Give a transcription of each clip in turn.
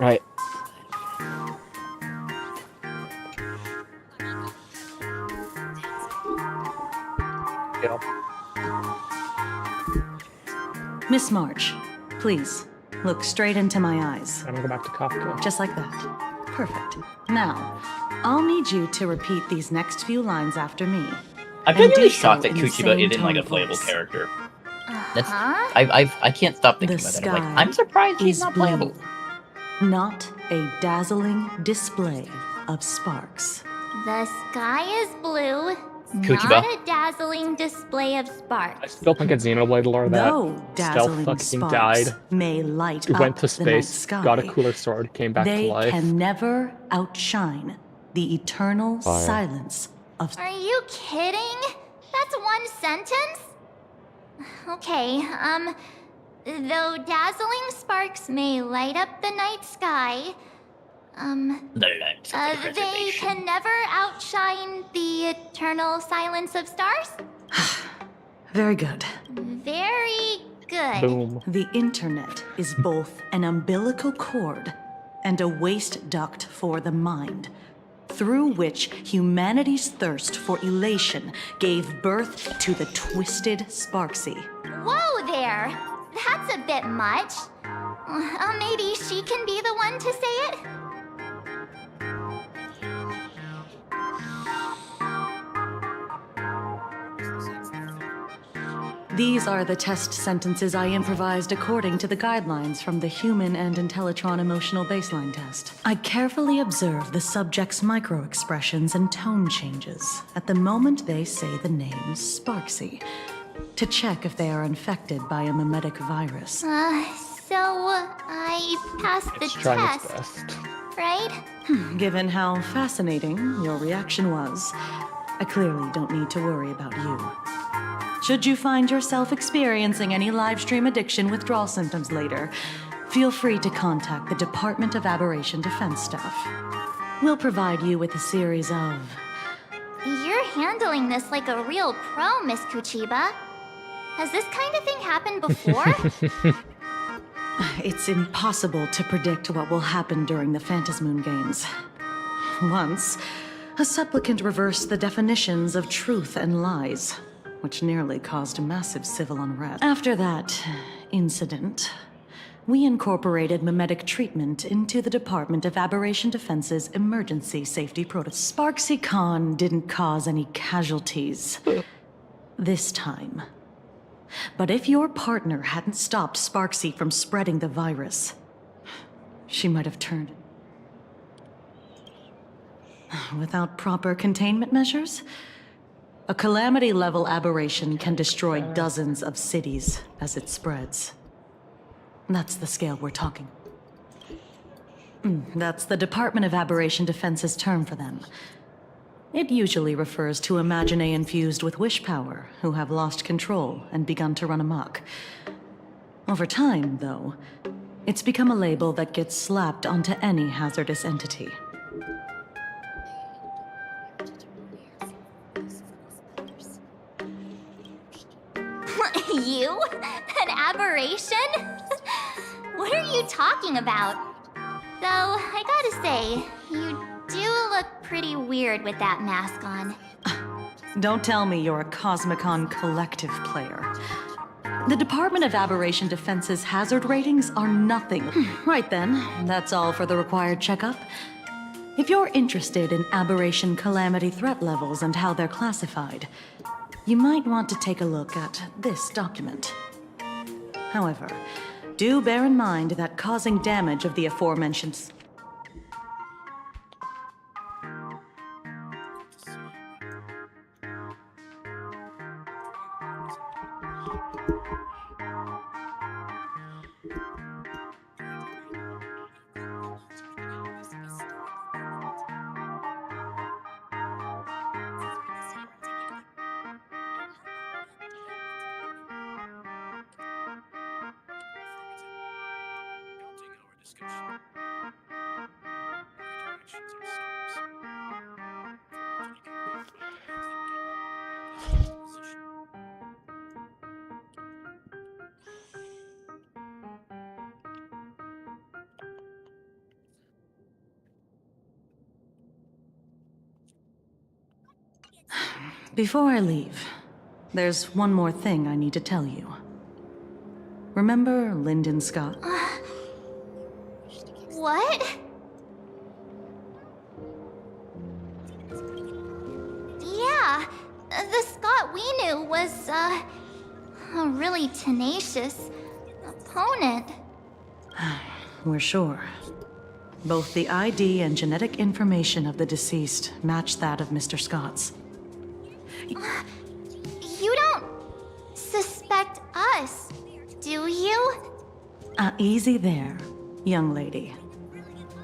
Right. Yeah. Miss March, please, look straight into my eyes. I'm gonna go back to Kafka. Just like that. Perfect. Now, I'll need you to repeat these next few lines after me. I'm genuinely shocked that Kuchiba isn't like a playable character. That's I can't stop thinking about that. I'm surprised he's not playable. Not a dazzling display of sparks. The sky is blue. Kuchiba. Not a dazzling display of sparks. I still think it's Xenoblade lore that Though dazzling fucking sparks died. may light He up went to the night space, sky, got a cooler sword, came back to life. They can never outshine the eternal silence of... Are you kidding? That's one sentence? Okay, though dazzling sparks may light up the night sky, they can never outshine the eternal silence of stars? Very good. Very good. Boom. The internet is both an umbilical cord and a waste duct for the mind, through which humanity's thirst for elation gave birth to the twisted Sparksy. Whoa there! That's a bit much. Maybe she can be the one to say it? These are the test sentences I improvised according to the guidelines from the Human and Intellitron Emotional Baseline Test. I carefully observe the subject's micro-expressions and tone changes at the moment they say the name Sparksy, to check if they are infected by a mimetic virus. So I passed the test, right? Given how fascinating your reaction was, I clearly don't need to worry about you. Should you find yourself experiencing any live stream addiction withdrawal symptoms later, feel free to contact the Department of Aberration Defense staff. We'll provide you with a series of... You're handling this like a real pro, Miss Kuchiba. Has this kind of thing happened before? It's impossible to predict what will happen during the Phantasmoon Games. Once, a supplicant reversed the definitions of truth and lies, which nearly caused massive civil unrest. After that incident, we incorporated mimetic treatment into the Department of Aberration Defense's emergency safety protocol. Sparksy Khan didn't cause any casualties this time. But if your partner hadn't stopped Sparksy from spreading the virus, she might have turned. Without proper containment measures, a calamity-level aberration can destroy dozens of cities as it spreads. That's the scale we're talking. That's the Department of Aberration Defense's term for them. It usually refers to Imaginae infused with wish power who have lost control and begun to run amok. Over time, though, it's become a label that gets slapped onto any hazardous entity. You? An aberration? What are you talking about? Though, I gotta say, you do look pretty weird with that mask on. Don't tell me you're a Cosmicon collective player. The Department of Aberration Defense's hazard ratings are nothing. Right then, that's all for the required checkup. If you're interested in aberration calamity threat levels and how they're classified, you might want to take a look at this document. However, do bear in mind that causing damage of the aforementioned... Before I leave, there's one more thing I need to tell you. Remember Lyndon Scott? What? Yeah, the Scott we knew was, a really tenacious opponent. We're sure. Both the ID and genetic information of the deceased match that of Mr. Scott's. You don't suspect us, do you? Easy there, young lady.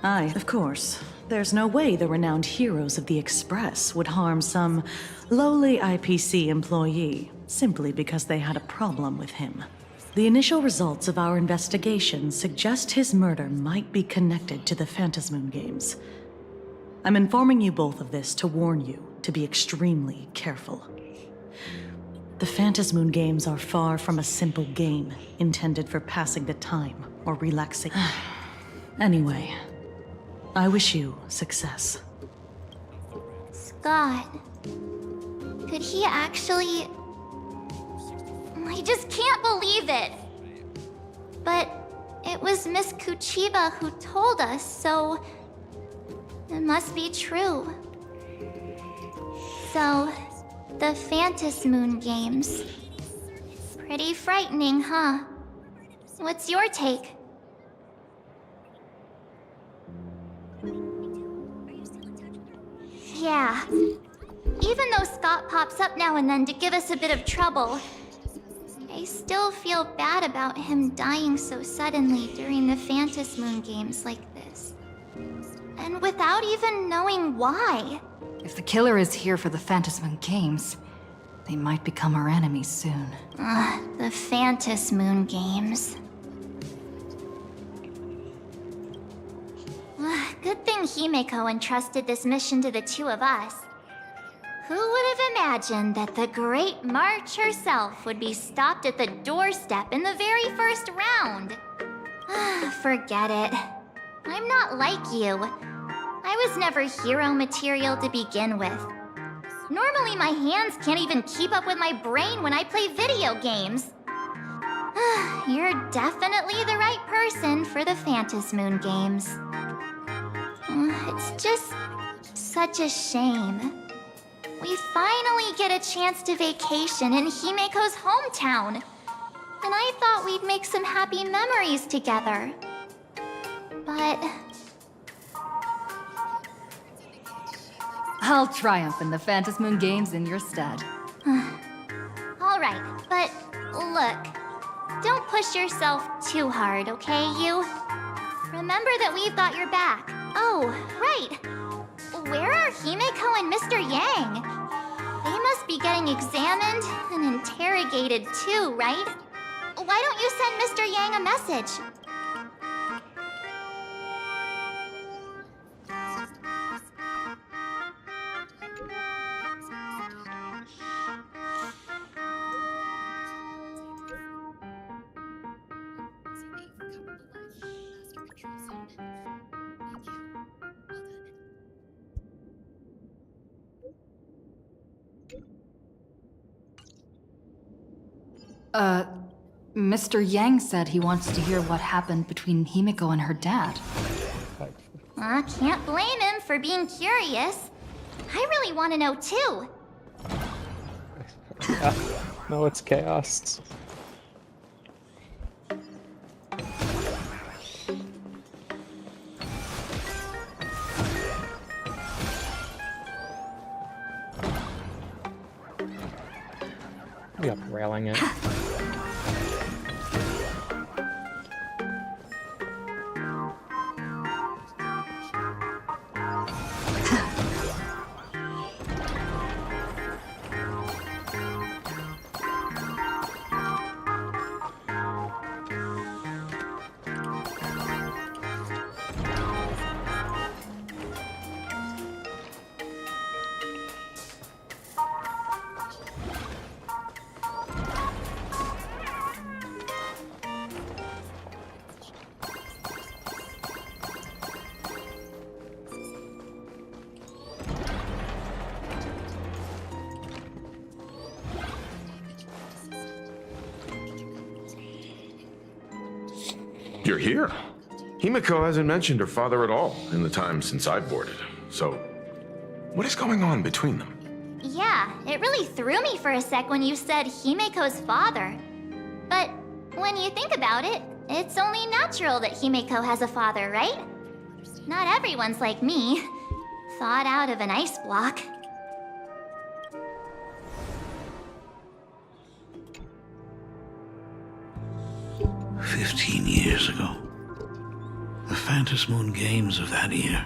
Of course, there's no way the renowned heroes of the Express would harm some lowly IPC employee simply because they had a problem with him. The initial results of our investigation suggest his murder might be connected to the Phantasmoon Games. I'm informing you both of this to warn you to be extremely careful. The Phantasmoon Games are far from a simple game intended for passing the time or relaxing. Anyway, I wish you success. Scott. Could he actually... I just can't believe it! But it was Miss Kuchiba who told us, so... it must be true. So, the Phantasmoon Games. Pretty frightening, huh? What's your take? Yeah. Even though Scott pops up now and then to give us a bit of trouble, I still feel bad about him dying so suddenly during the Phantasmoon Games like this. And without even knowing why. If the killer is here for the Phantasmoon Games, they might become our enemies soon. The Phantasmoon Games. Good thing Himeko entrusted this mission to the two of us. Who would have imagined that the Great March herself would be stopped at the doorstep in the very first round? Forget it. I'm not like you. I was never hero material to begin with. Normally my hands can't even keep up with my brain when I play video games. You're definitely the right person for the Phantasmoon Games. It's just such a shame. We finally get a chance to vacation in Himeko's hometown. And I thought we'd make some happy memories together. But... I'll triumph in the Phantasmoon Games in your stead. Alright, but look. Don't push yourself too hard, okay, you? Remember that we've got your back. Oh, right. Where are Himeko and Mr. Yang? They must be getting examined and interrogated too, right? Why don't you send Mr. Yang a message? Mr. Yang said he wants to hear what happened between Himeko and her dad. Can't blame him for being curious. I really want to know too. No, it's chaos. We up railing it. You're here. Himiko hasn't mentioned her father at all in the time since I boarded. So, what is going on between them? Yeah, it really threw me for a sec when you said Himiko's father. But when you think about it, it's only natural that Himiko has a father, right? Not everyone's like me, thawed out of an ice block. "15 years ago, the Phantom Moon Games of that year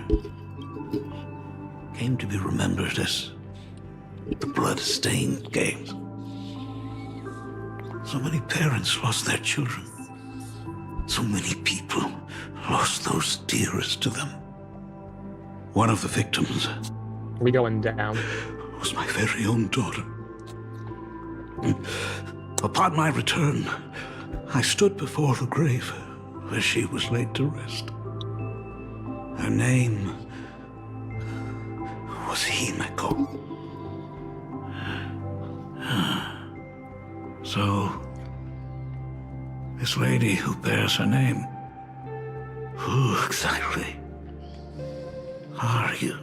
came to be remembered as the blood-stained games. So many parents lost their children. So many people lost those dearest to them. One of the victims We going down. was my very own daughter. Upon my return, I stood before the grave where she was laid to rest. Her name was Himiko. So, this lady who bears her name, who exactly are you?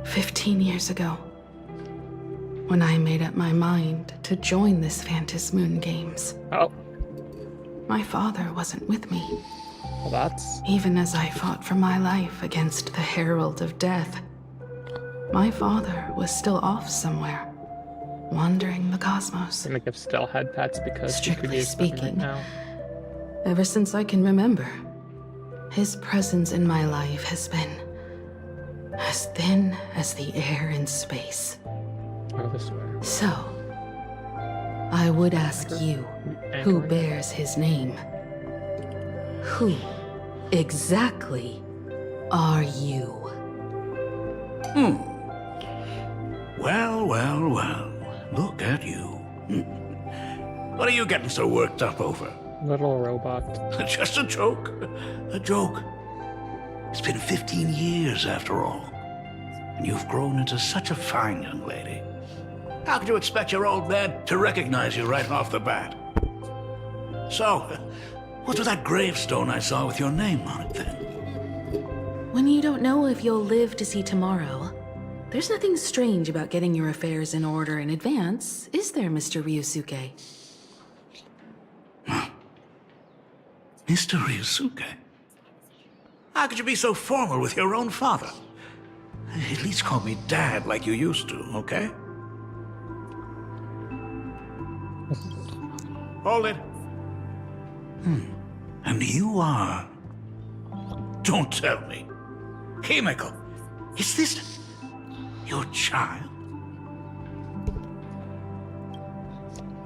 15 years ago, when I made up my mind to join this Phantom Moon Games, Oh, my father wasn't with me. well, that's... Even as I fought for my life against the Herald of Death, my father was still off somewhere, wandering the cosmos. I think I've still had pets because she could Strictly use them right speaking, now. ever since I can remember, his presence in my life has been as thin as the air in space. Oh, this way. So, I would ask you, who Anchoring? bears his name, who exactly are you? Well, well, well. Look at you. What are you getting so worked up over? Little robot. Just a joke. A joke. It's been 15 years after all. And you've grown into such a fine young lady. How could you expect your old man to recognize you right off the bat? So, what's with that gravestone I saw with your name on it then? When you don't know if you'll live to see tomorrow, there's nothing strange about getting your affairs in order in advance, is there, Mr. Ryusuke? Mr. Ryusuke? How could you be so formal with your own father? At least call me Dad like you used to, okay? Hold it. And you are... Don't tell me. Himiko, is this your child?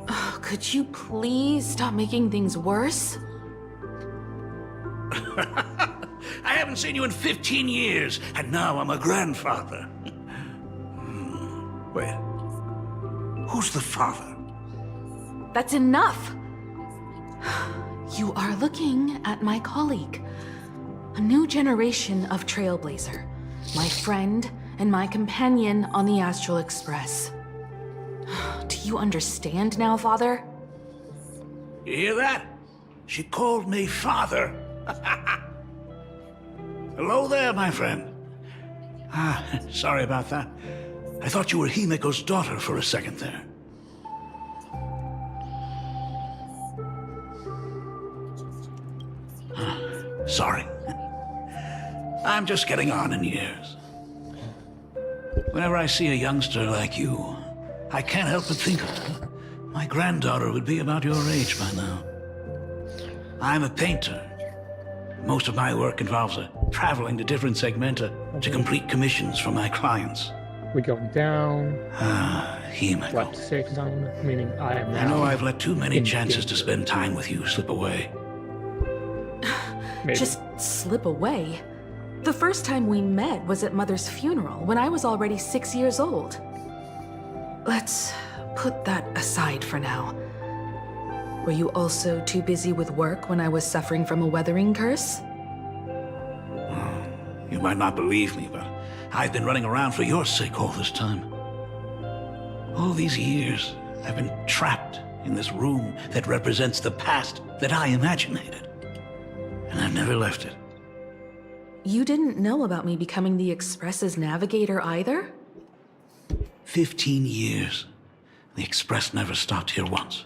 Oh, could you please stop making things worse? I haven't seen you in 15 years, and now I'm a grandfather. Wait. Who's the father? That's enough! You are looking at my colleague, a new generation of trailblazer, my friend and my companion on the Astral Express. Do you understand now, Father? You hear that? She called me father. Hello there, my friend. Sorry about that. I thought you were Himiko's daughter for a second there. Sorry. I'm just getting on in years. Whenever I see a youngster like you, I can't help but think my granddaughter would be about your age by now. I'm a painter. Most of my work involves traveling to different segmenta to complete commissions for my clients. We go down. Himiko. Left safe zone, meaning I am now. I know I've let too many in chances to danger. spend time with you slip away. Maybe. Just slip away. The first time we met was at Mother's funeral, when I was already 6 years old. Let's put that aside for now. Were you also too busy with work when I was suffering from a weathering curse? You might not believe me, but I've been running around for your sake all this time. All these years, I've been trapped in this room that represents the past that I imaginated. And I've never left it. You didn't know about me becoming the Express's navigator either? 15 years. The Express never stopped here once.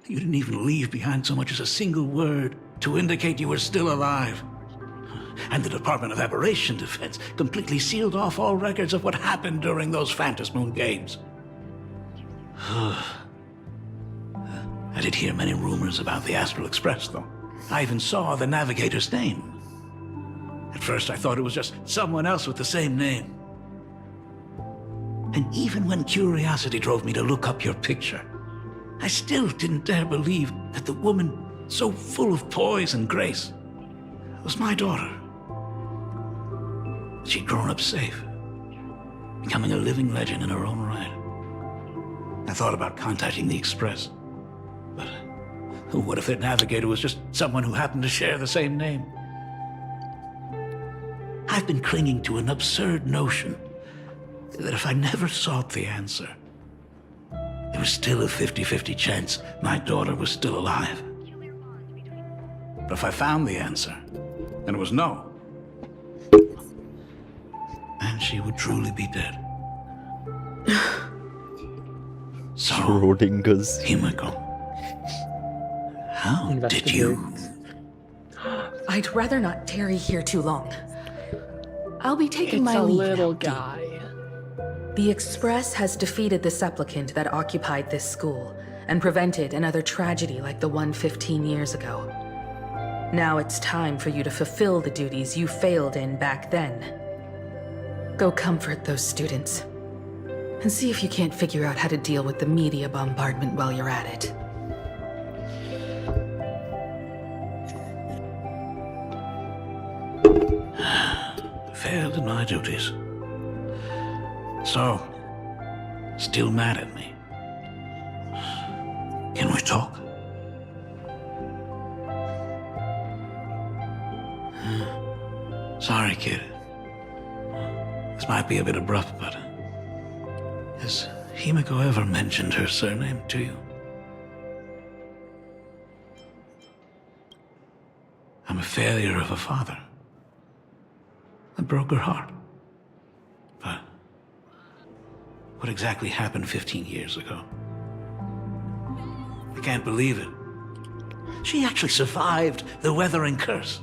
You didn't even leave behind so much as a single word to indicate you were still alive. And the Department of Aberration Defense completely sealed off all records of what happened during those Phantasmoon games. I did hear many rumors about the Astral Express, though. I even saw the navigator's name. At first, I thought it was just someone else with the same name. And even when curiosity drove me to look up your picture, I still didn't dare believe that the woman so full of poise and grace was my daughter. She'd grown up safe, becoming a living legend in her own right. I thought about contacting the Express, but what if their navigator was just someone who happened to share the same name? I've been clinging to an absurd notion that if I never sought the answer, there was still a 50-50 chance my daughter was still alive. But if I found the answer, then it was no. And she would truly be dead. So, Schrodinger's. Himiko, how did you... I'd rather not tarry here too long. I'll be taking my It's a leave little now. guy. The Express has defeated the supplicant that occupied this school and prevented another tragedy like the one 15 years ago. Now it's time for you to fulfill the duties you failed in back then. Go comfort those students, and see if you can't figure out how to deal with the media bombardment while you're at it. Failed in my duties. So, still mad at me. Can we talk? Sorry, kid. This might be a bit abrupt, but... has Himiko ever mentioned her surname to you? I'm a failure of a father. I broke her heart. But what exactly happened 15 years ago? I can't believe it. She actually survived the weathering curse.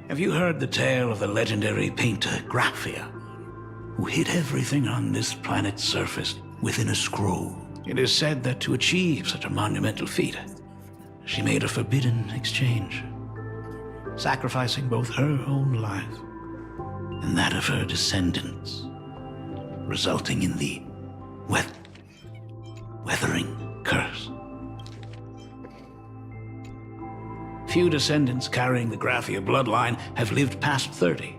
Have you heard the tale of the legendary painter Graphia, who hid everything on this planet's surface within a scroll? It is said that to achieve such a monumental feat, she made a forbidden exchange, sacrificing both her own life and that of her descendants, resulting in the weathering curse. Few descendants carrying the Graphia bloodline have lived past 30.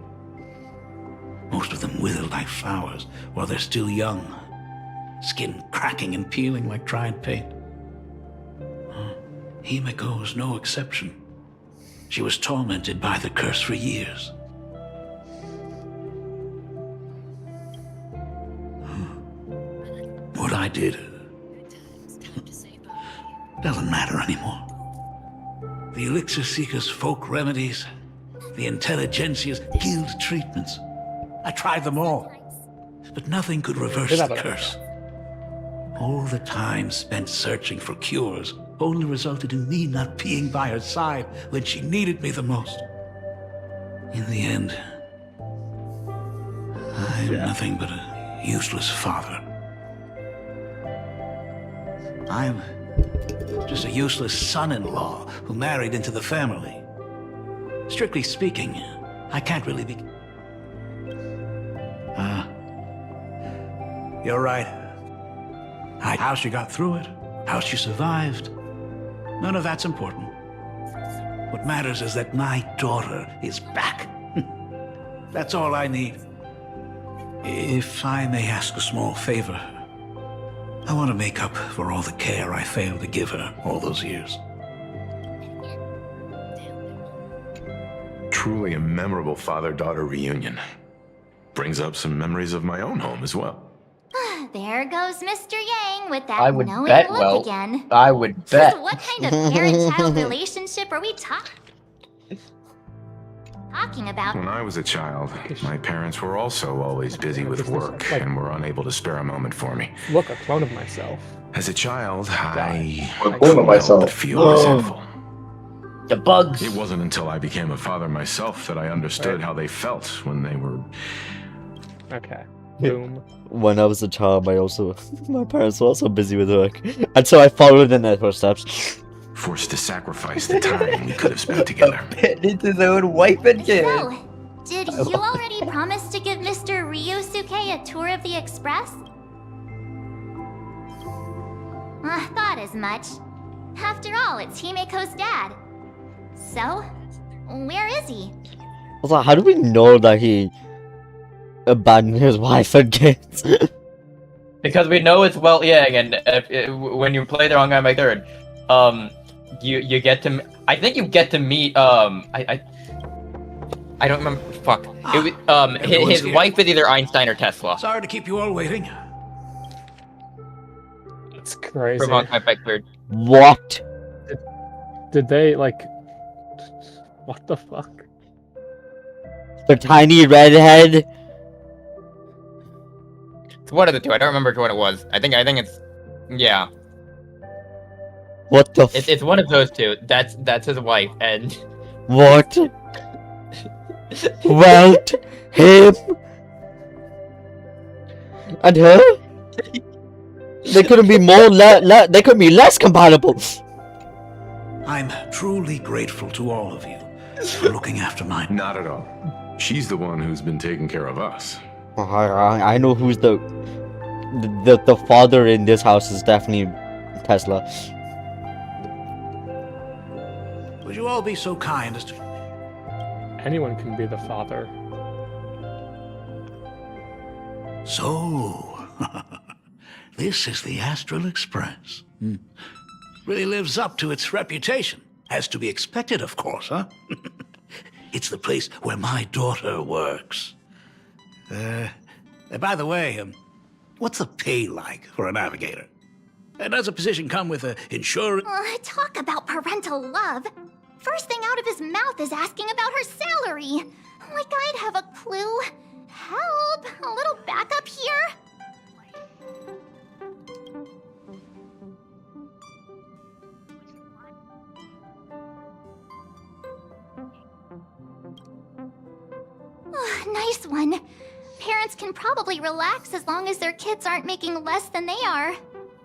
Most of them wither like flowers while they're still young, skin cracking and peeling like dried paint. Himiko was no exception. She was tormented by the curse for years. What I did doesn't matter anymore. The Elixir Seekers' folk remedies, the Intelligentsia's guild treatments. I tried them all, but nothing could reverse the curse. All the time spent searching for cures only resulted in me not being by her side when she needed me the most. In the end, I'm nothing but a useless father. I'm just a useless son-in-law who married into the family. Strictly speaking, I can't really be... You're right. How she got through it, how she survived, none of that's important. What matters is that my daughter is back. That's all I need. If I may ask a small favor, I want to make up for all the care I failed to give her all those years. Truly a memorable father-daughter reunion. Brings up some memories of my own home as well. there goes Mr. Yang with that I would knowing bet, look well, again. I would bet. What kind of parent-child relationship are we talking about? When I was a child, my parents were also always busy with work and were unable to spare a moment for me. Look, a clone of myself. As a child, I clone of couldn't help myself. but feel resentful. The bugs. It wasn't until I became a father myself that I understood how they felt when they were... Okay. Boom. When I was a child, my parents were also busy with work, and so I followed in their footsteps. forced to sacrifice the time we could have spent together. Into his own wife and kid. So, did you already promise to give Mr. Ryusuke a tour of the Express? I thought as much. After all, it's Himeko's dad. So, where is he? Also, how do we know that he abandoned his wife and kids? Because we know it's Yang, and when you play the Honkai by Third, you get to. I think you get to meet. I don't remember. Fuck. His wife is either Einstein or Tesla. Sorry to keep you all waiting. It's crazy. From Honkai by Third. What? Did they like? What the fuck? The tiny redhead. It's one of the two. I don't remember what it was. I think it's. Yeah. What the? It's one of those two. That's his wife, and. What? Well, him and her. They couldn't be more. They couldn't be less compatible. I'm truly grateful to all of you for looking after mine. Not at all. She's the one who's been taking care of us. I know who's the father in this house is definitely Tesla. Would you all be so kind as to... Anyone can be the father. So, this is the Astral Express. Really lives up to its reputation. As to be expected, of course, huh? It's the place where my daughter works. By the way, what's the pay like for a navigator? Does a position come with insurance? Talk about parental love. First thing out of his mouth is asking about her salary. Like I'd have a clue. Help! A little backup here? Nice one. Parents can probably relax as long as their kids aren't making less than they are.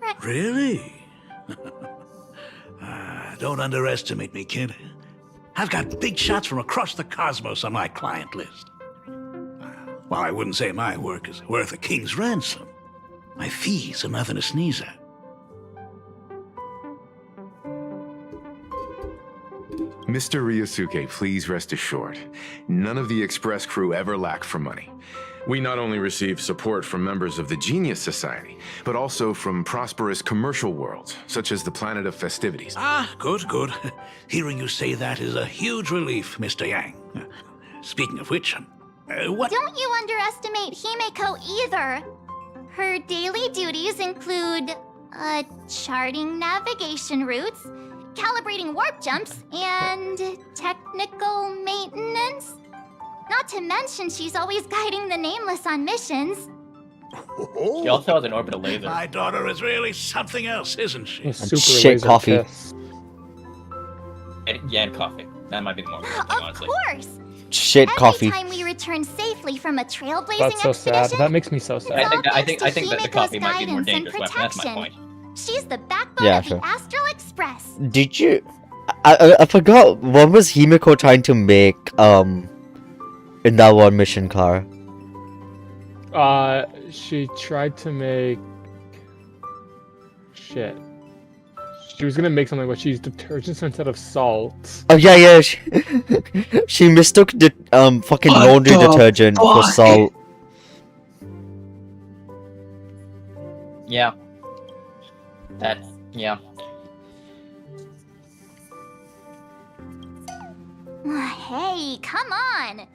Right. Really? Don't underestimate me, kid. I've got big shots from across the cosmos on my client list. While I wouldn't say my work is worth a king's ransom, my fees are nothing to sneeze at. Mr. Ryusuke, please rest assured, none of the Express crew ever lack for money. We not only receive support from members of the Genius Society, but also from prosperous commercial worlds, such as the Planet of Festivities. Good, good. Hearing you say that is a huge relief, Mr. Yang. Speaking of which, what... Don't you underestimate Himeko either. Her daily duties include, charting navigation routes, calibrating warp jumps, and technical maintenance. Not to mention, she's always guiding the Nameless on missions. She also has an orbital laser. My daughter is really something else, isn't she? A super shit laser coffee. kiss. And coffee. That might be the more important thing, Of honestly. course. Shit coffee. Every time we return safely from a trailblazing That's so sad. expedition, That makes me so sad. I think that the Himeko's coffee might be the more guidance and dangerous weapon. That's my protection. point. She's the backbone Yeah, of sure. the Astral Express. Did you? I forgot. What was Himeko trying to make? In that one mission car. She tried to make shit. She was gonna make something, but she used detergents instead of salt. Oh yeah. She mistook the fucking laundry detergent for salt. Yeah. Yeah. Hey, come on!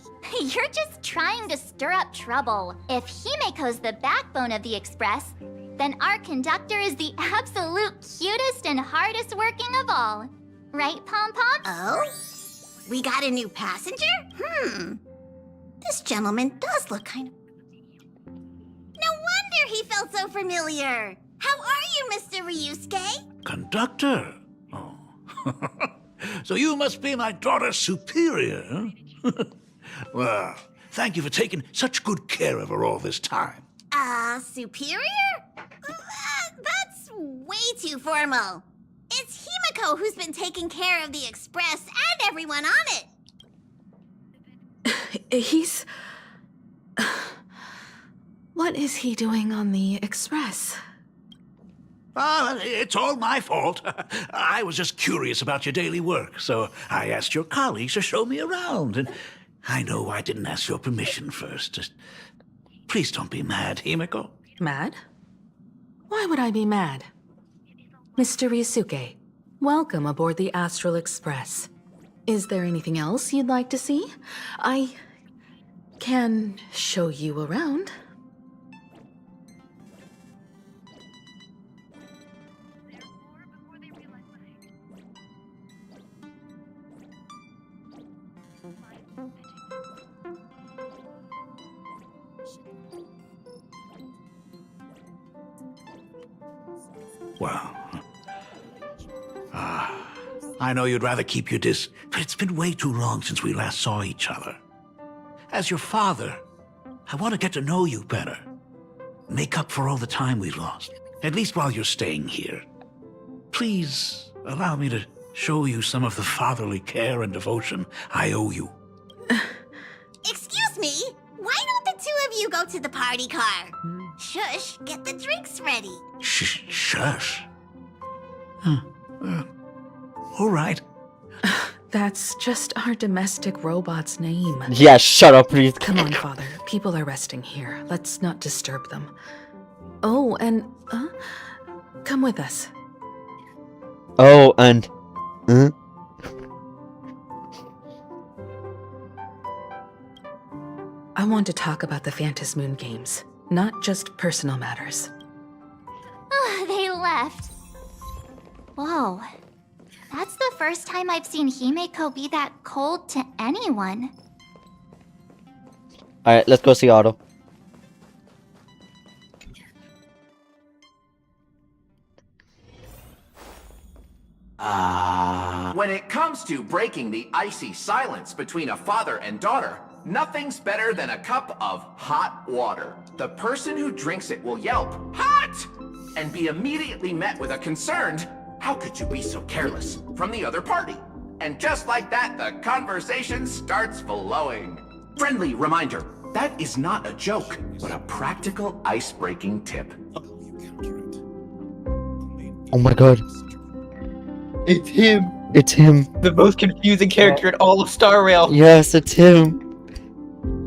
You're just trying to stir up trouble. If Himeko's the backbone of the Express, then our conductor is the absolute cutest and hardest working of all. Right, Pom Pom? Oh? We got a new passenger? This gentleman does look kind of... No wonder he felt so familiar! How are you, Mr. Ryusuke? Conductor? Oh. So you must be my daughter's superior? Well, thank you for taking such good care of her all this time. Superior? That's way too formal. It's Himeko who's been taking care of the Express and everyone on it. He's... What is he doing on the Express? It's all my fault. I was just curious about your daily work, so I asked your colleagues to show me around. And I know I didn't ask your permission first. Just please don't be mad, Himeko. Mad? Why would I be mad? Mr. Ryusuke, welcome aboard the Astral Express. Is there anything else you'd like to see? I can show you around. Well, I know you'd rather keep your but it's been way too long since we last saw each other. As your father, I want to get to know you better. Make up for all the time we've lost, at least while you're staying here. Please allow me to show you some of the fatherly care and devotion I owe you. Excuse me? Why don't the two of you go to the party car? Shush, get the drinks ready. Shush. All right. That's just our domestic robot's name. Yeah, shut up, please. Come on, Father. People are resting here. Let's not disturb them. Oh, and... come with us. Oh, and... I want to talk about the Phantas Moon Games, not just personal matters. They left. Whoa. That's the first time I've seen Himeko be that cold to anyone. Alright, let's go see Otto. When it comes to breaking the icy silence between a father and daughter, nothing's better than a cup of hot water. The person who drinks it will yelp, "Hot!" and be immediately met with a concerned, "How could you be so careless?" from the other party. And just like that, the conversation starts flowing. Friendly reminder, that is not a joke, but a practical ice-breaking tip. Oh my god. It's him. It's him. The most confusing character in all of Star Rail. Yes, it's him.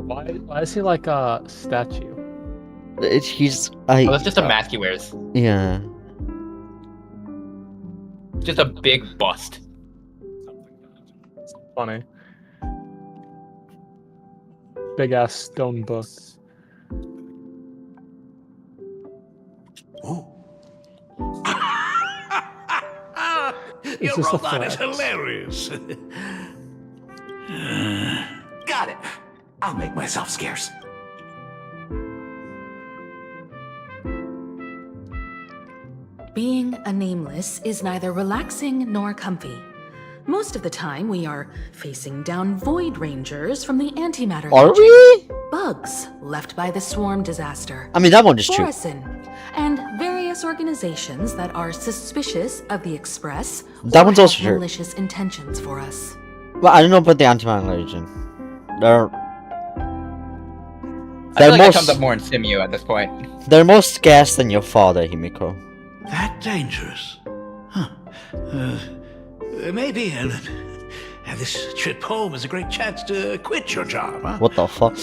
Why is he like a statue? He's... Oh, that's just a mask he wears. Yeah. Just a big bust. Funny. Big ass stone book. Oh. It's Your just a robot is flex. hilarious. Got it. I'll make myself scarce. Being a nameless is neither relaxing nor comfy. Most of the time, we are facing down Void Rangers from the Antimatter Are Legion, we? bugs left by the Swarm disaster, I mean, that one is true. Forison, and various organizations that are suspicious of the Express That or one's have also true. malicious intentions for us. Well, I don't know about the Antimatter Legion. They're... I feel like most... that comes up more in Simu at this point. They're more scarce than your father, Himiko. That dangerous? Huh. Maybe this trip home is a great chance to quit your job, huh? What the fuck?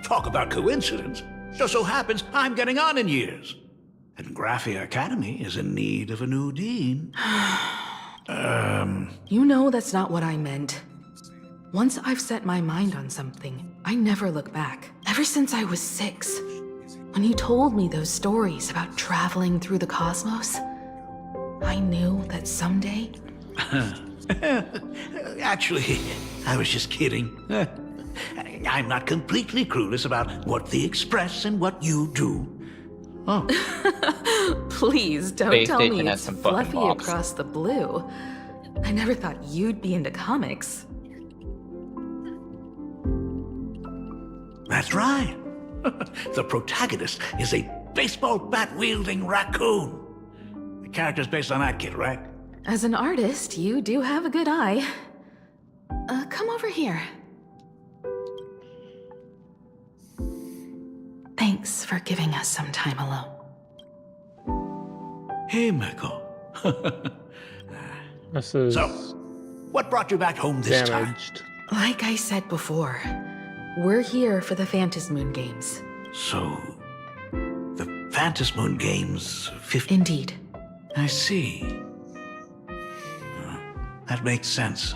Talk about coincidence. Just so happens I'm getting on in years. And Graphia Academy is in need of a new dean. You know that's not what I meant. Once I've set my mind on something, I never look back. Ever since I was 6, when you told me those stories about traveling through the cosmos, I knew that someday... Actually, I was just kidding. I'm not completely clueless about what they express and what you do. Oh. Please don't Space tell Station me has it's some fucking fluffy blocks. across the blue. I never thought you'd be into comics. That's right. The protagonist is a baseball bat-wielding raccoon. The character's based on that kid, right? As an artist, you do have a good eye. Come over here. Thanks for giving us some time alone. Hey, Miko. This is So, what brought you back home this time? damaged. Like I said before, we're here for the Phantasmoon Games. So, the Phantasmoon Games 50... Indeed. I see. That makes sense.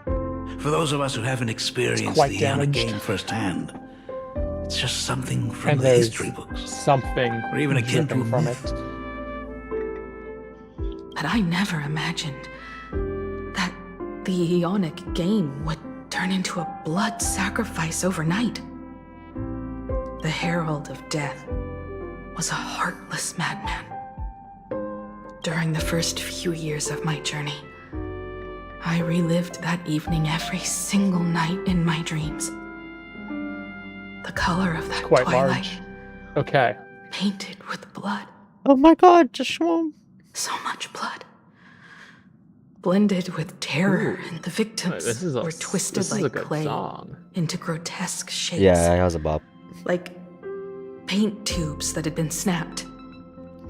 For those of us who haven't experienced quite the damaged. game firsthand, it's just something from And the there's history books. something Or even akin to a dripping from myth. it. But I never imagined that the Ionic game would turn into a blood sacrifice overnight. The Herald of Death was a heartless madman. During the first few years of my journey, I relived that evening every single night in my dreams. The color of that Quite twilight, large. Okay. painted with blood. Oh my god, just show him. So much blood. Blended with terror, and the victims This is a were twisted this is a like good clay song. into grotesque shapes. Yeah, it has a bop. Like paint tubes that had been snapped,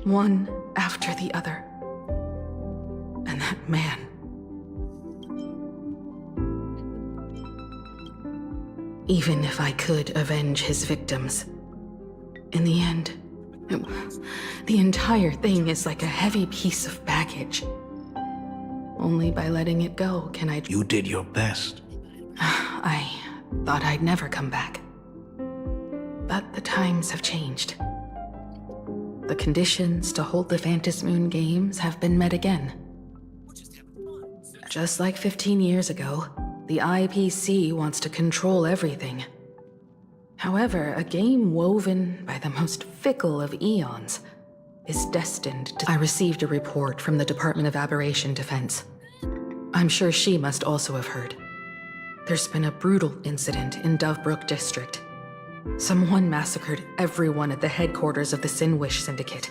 one after the other. And that man. Even if I could avenge his victims, in the end, the entire thing is like a heavy piece of baggage. Only by letting it go can I... You did your best. I thought I'd never come back. But the times have changed. The conditions to hold the Phantasmoon Games have been met again. Just like 15 years ago, the IPC wants to control everything. However, a game woven by the most fickle of eons is destined to... I received a report from the Department of Aberration Defense. I'm sure she must also have heard. There's been a brutal incident in Dovebrook District. Someone massacred everyone at the headquarters of the Sinwish Syndicate,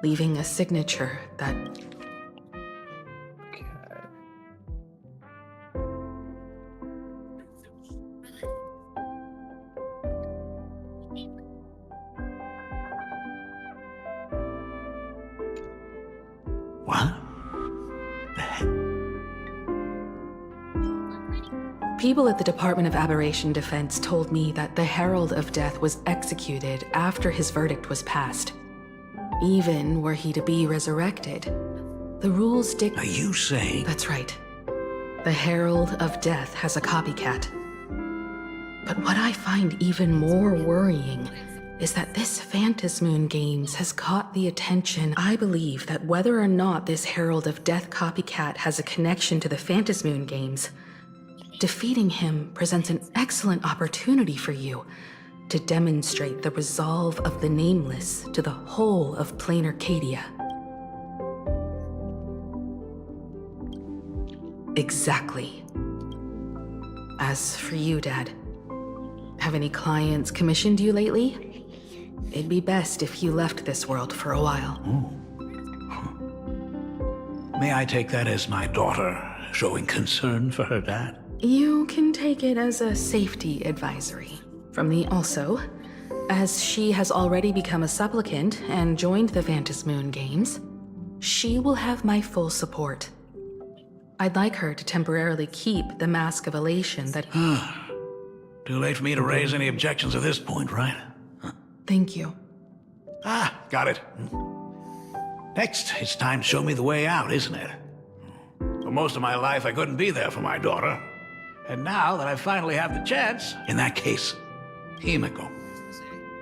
leaving a signature that... Okay. What? The heck? People at the Department of Aberration Defense told me that the Herald of Death was executed after his verdict was passed. Even were he to be resurrected, the rules Are you saying... That's right. The Herald of Death has a copycat. But what I find even more worrying is that this Phantasmoon Games has caught the attention. I believe that whether or not this Herald of Death copycat has a connection to the Phantasmoon Games, defeating him presents an excellent opportunity for you to demonstrate the resolve of the Nameless to the whole of Planarcadia. Exactly. As for you, Dad, have any clients commissioned you lately? It'd be best if you left this world for a while. May I take that as my daughter showing concern for her dad? You can take it as a safety advisory. From the also, as she has already become a supplicant and joined the Phantasmoon Games, she will have my full support. I'd like her to temporarily keep the Mask of Elation that... Too late for me to raise any objections at this point, right? Thank you. Ah, got it. Next, it's time to show me the way out, isn't it? For most of my life, I couldn't be there for my daughter. And now that I finally have the chance, in that case, Himiko.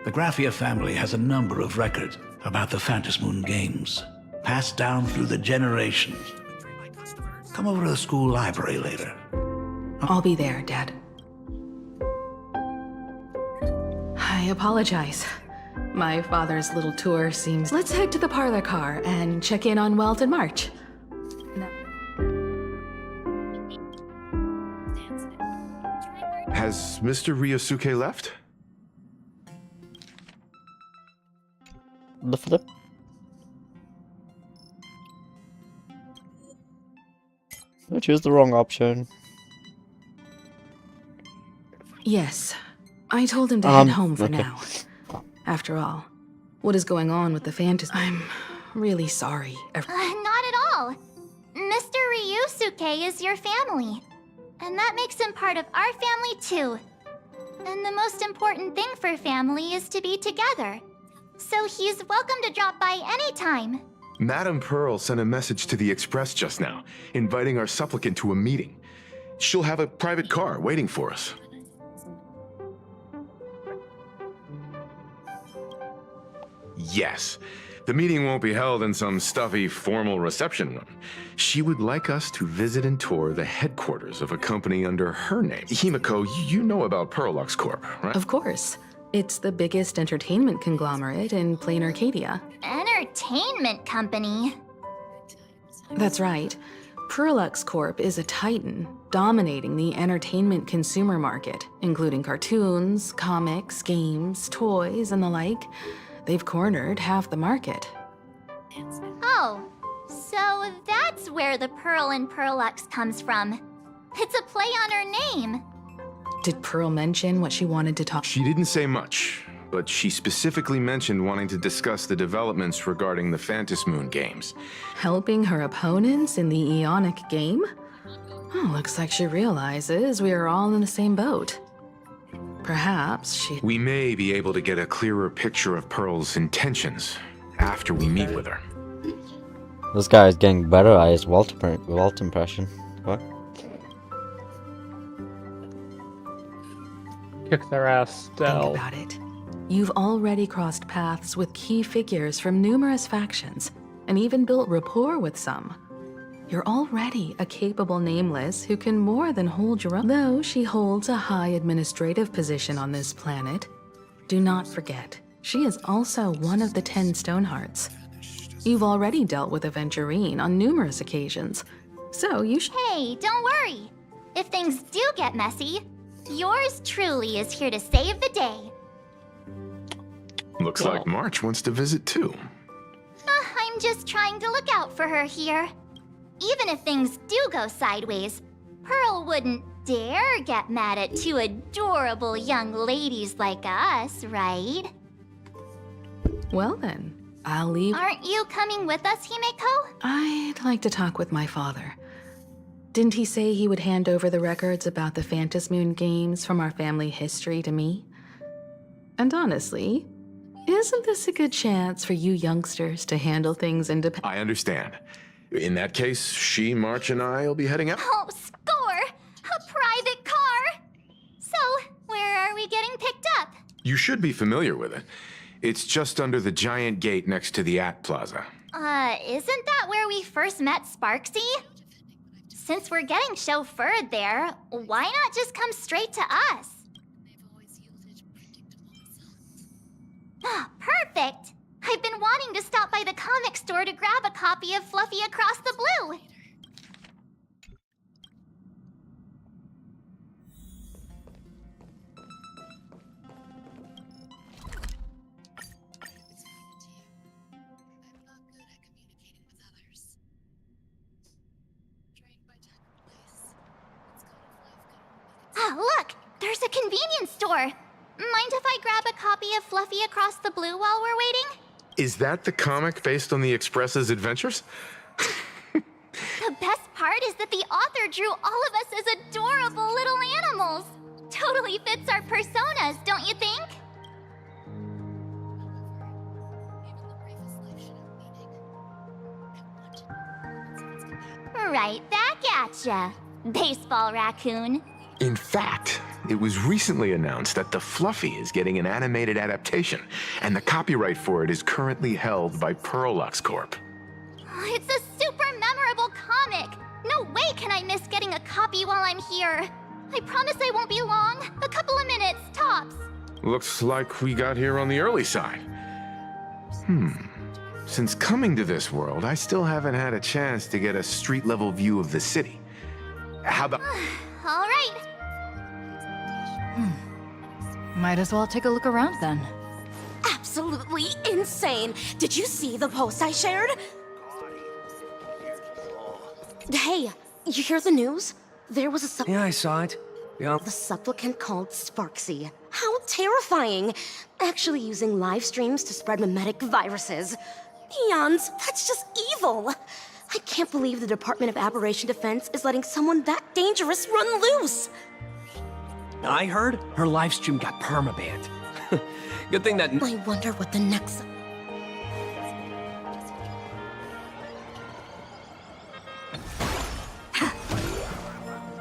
The Graphia family has a number of records about the Phantasmoon games, passed down through the generations. Come over to the school library later. I'll be there, Dad. I apologize. My father's little tour seems... Let's head to the parlor car and check in on Welt and March. Has Mr. Ryosuke left? The flip. I choose the wrong option. Yes. I told him to head home for okay. now. After all, what is going on with the Phantasm? I'm really sorry. Not at all. Mr. Ryusuke is your family. And that makes him part of our family too. And the most important thing for family is to be together. So he's welcome to drop by anytime. Madame Pearl sent a message to the Express just now, inviting our supplicant to a meeting. She'll have a private car waiting for us. Yes. The meeting won't be held in some stuffy, formal reception room. She would like us to visit and tour the headquarters of a company under her name. Himiko, you know about Pearlux Corp, right? Of course. It's the biggest entertainment conglomerate in Planarcadia. Entertainment company? That's right. Pearlux Corp is a titan, dominating the entertainment consumer market, including cartoons, comics, games, toys, and the like. They've cornered half the market. Oh, so that's where the Pearl in Pearlux comes from. It's a play on her name. Did Pearl mention what she wanted to talk? She didn't say much, but she specifically mentioned wanting to discuss the developments regarding the Phantasmoon games. Helping her opponents in the Eonic game? Oh, looks like she realizes we are all in the same boat. Perhaps she... We may be able to get a clearer picture of Pearl's intentions after we meet with her. This guy is getting better at his Welt impression. What? Kick their ass, Think Del. about it. You've already crossed paths with key figures from numerous factions, and even built rapport with some. You're already a capable nameless who can more than hold your own. Though she holds a high administrative position on this planet, do not forget, she is also one of the 10 Stonehearts. You've already dealt with Aventurine on numerous occasions, so you should... Hey, don't worry. If things do get messy, yours truly is here to save the day. Looks like March wants to visit too. I'm just trying to look out for her here. Even if things do go sideways, Pearl wouldn't dare get mad at two adorable young ladies like us, right? Well then, I'll leave... Aren't you coming with us, Himeko? I'd like to talk with my father. Didn't he say he would hand over the records about the Phantasmoon games from our family history to me? And honestly, isn't this a good chance for you youngsters to handle things independently? I understand. In that case, she, March, and I will be heading out. Oh, score! A private car! So, where are we getting picked up? You should be familiar with it. It's just under the giant gate next to the At Plaza. Isn't that where we first met Sparksy? Since we're getting chauffeured there, why not just come straight to us? Perfect! I've been wanting to stop by the comic store to grab a copy of Fluffy Across the Blue. Look! There's a convenience store! Mind if I grab a copy of Fluffy Across the Blue while we're waiting? Is that the comic based on the Express's adventures? The best part is that the author drew all of us as adorable little animals. Totally fits our personas, don't you think? Right back at ya, baseball raccoon. In fact, it was recently announced that the Fluffy is getting an animated adaptation, and the copyright for it is currently held by Pearlux Corp. It's a super memorable comic! No way can I miss getting a copy while I'm here. I promise I won't be long. A couple of minutes, tops. Looks like we got here on the early side. Since coming to this world, I still haven't had a chance to get a street-level view of the city. How about... All right. Might as well take a look around then. Absolutely insane. Did you see the post I shared? Hey, you hear the news? There was a Yeah, I saw it. Yeah. the supplicant called Sparksy. How terrifying! Actually using live streams to spread mimetic viruses. Eons, that's just evil! I can't believe the Department of Aberration Defense is letting someone that dangerous run loose! I heard her live stream got permabanned. Good thing that... I wonder what the next...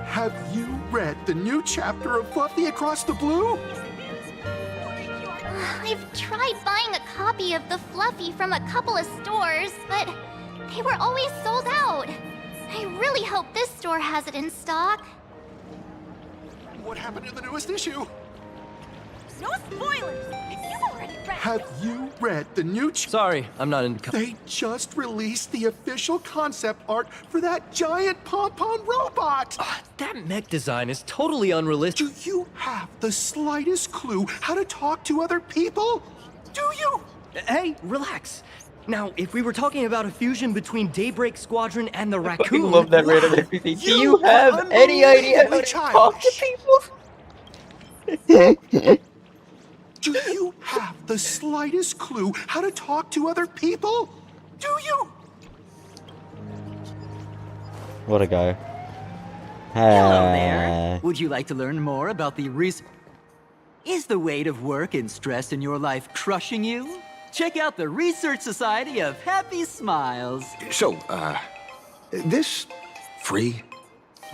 Have you read the new chapter of Fluffy Across the Blue? I've tried buying a copy of the Fluffy from a couple of stores, but they were always sold out. I really hope this store has it in stock. What happened in the newest issue? No spoilers! You've already read... Have you read the new Sorry, I'm not into... They just released the official concept art for that giant pom-pom robot! That mech design is totally unrealistic. Do you have the slightest clue how to talk to other people? Do you? Hey, relax. Now, if we were talking about a fusion between Daybreak Squadron and the I fucking Raccoon... love that random NPC. Do you have any idea how to talk to people? Do you have the slightest clue how to talk to other people? Do you? What a guy. Hello there. Would you like to learn more about the Is the weight of work and stress in your life crushing you? Check out the Research Society of Happy Smiles. So, this free?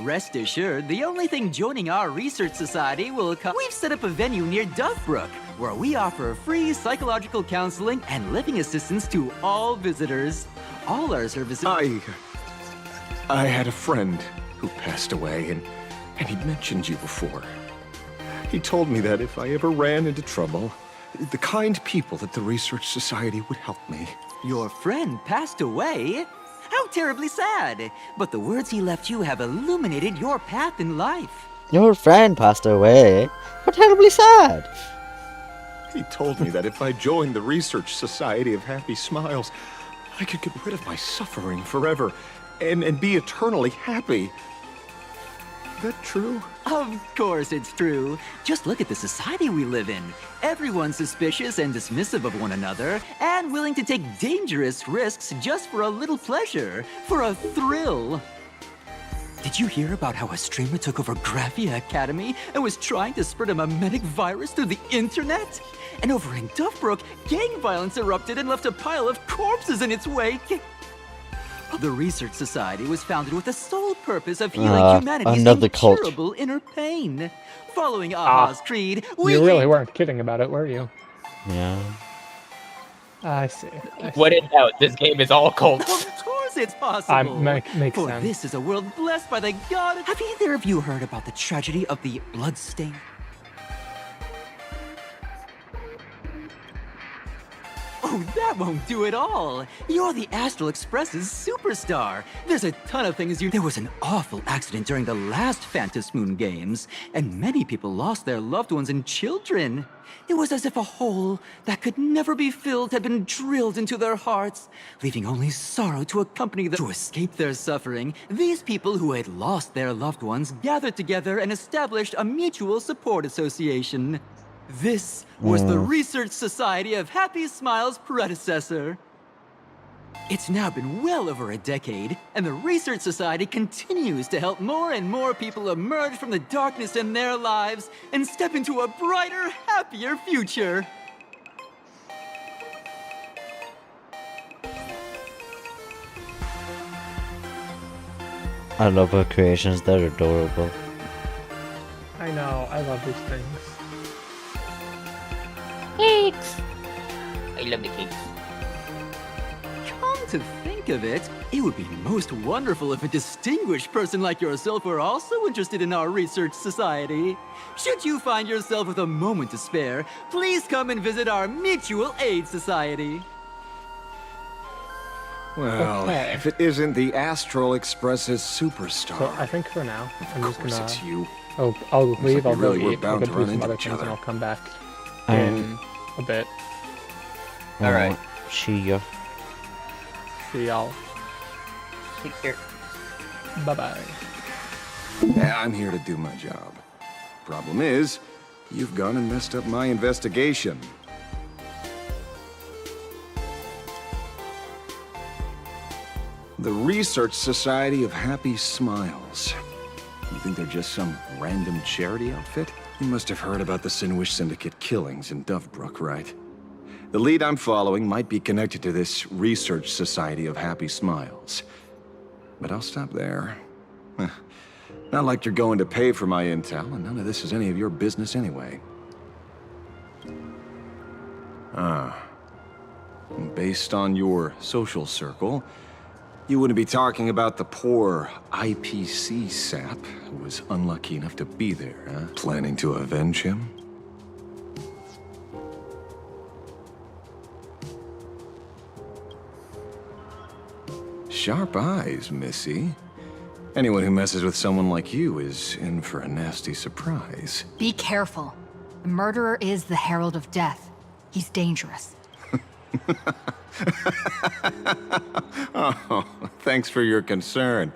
Rest assured, the only thing joining our Research Society will We've set up a venue near Duffbrook, where we offer free psychological counseling and living assistance to all visitors. All our services... I had a friend who passed away, and he mentioned you before. He told me that if I ever ran into trouble, the kind people at the Research Society would help me. Your friend passed away? How terribly sad. But the words he left you have illuminated your path in life. Your friend passed away? How terribly sad. He told me that if I joined the Research Society of Happy Smiles, I could get rid of my suffering forever and be eternally happy. That true? Of course it's true. Just look at the society we live in. Everyone's suspicious and dismissive of one another, and willing to take dangerous risks just for a little pleasure, for a thrill. Did you hear about how a streamer took over Graphia Academy and was trying to spread a mimetic virus through the internet? And over in Duffbrook, gang violence erupted and left a pile of corpses in its wake. The Research Society was founded with the sole purpose of healing humanity's incurable inner pain. Following Aha's creed, we... You really weren't kidding about it, were you? Yeah. I see. What in doubt, this game is all cult. Of course it's possible. Makes For sense. this is a world blessed by the god... Have either of you heard about the tragedy of the Bloodstain? Oh, that won't do at all. You're the Astral Express's superstar. There's a ton of things you... There was an awful accident during the last Phantom Moon Games, and many people lost their loved ones and children. It was as if a hole that could never be filled had been drilled into their hearts, leaving only sorrow to accompany them. To escape their suffering, these people who had lost their loved ones gathered together and established a mutual support association. This was the Research Society of Happy Smiles' predecessor. It's now been well over a decade, and the Research Society continues to help more and more people emerge from the darkness in their lives and step into a brighter, happier future. I love her creations, they're adorable. Oh, I love these things. Cakes! I love the cakes. Come to think of it, it would be most wonderful if a distinguished person like yourself were also interested in our research society. Should you find yourself with a moment to spare, please come and visit our mutual aid society. Well, Okay. if it isn't the Astral Express's superstar. So I think for now, I'm just course gonna. it's you. I'll leave. like I'll we go really were eat. bound I'll to go run do some into other each things, and other. I'll come back in a bit. Alright. See ya. See y'all. Take care. Bye bye. Yeah, I'm here to do my job. Problem is, you've gone and messed up my investigation. The Research Society of Happy Smiles. You think they're just some random charity outfit? You must have heard about the Sinwish Syndicate killings in Dovebrook, right? The lead I'm following might be connected to this Research Society of Happy Smiles. But I'll stop there. Not like you're going to pay for my intel, and none of this is any of your business anyway. Based on your social circle, you wouldn't be talking about the poor IPC sap who was unlucky enough to be there, huh? Planning to avenge him? Sharp eyes, Missy. Anyone who messes with someone like you is in for a nasty surprise. Be careful. The murderer is the Herald of Death. He's dangerous. Oh, thanks for your concern.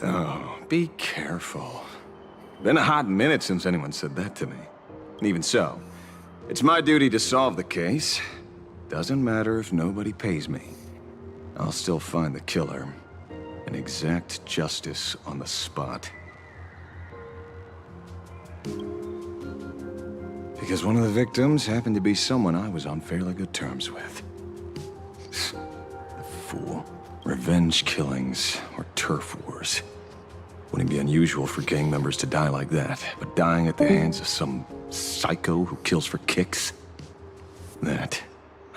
Oh, be careful. Been a hot minute since anyone said that to me. And even so, it's my duty to solve the case. Doesn't matter if nobody pays me. I'll still find the killer and exact justice on the spot. Because one of the victims happened to be someone I was on fairly good terms with. The fool. Revenge killings or turf wars. Wouldn't be unusual for gang members to die like that, but dying at the hands of some psycho who kills for kicks? That,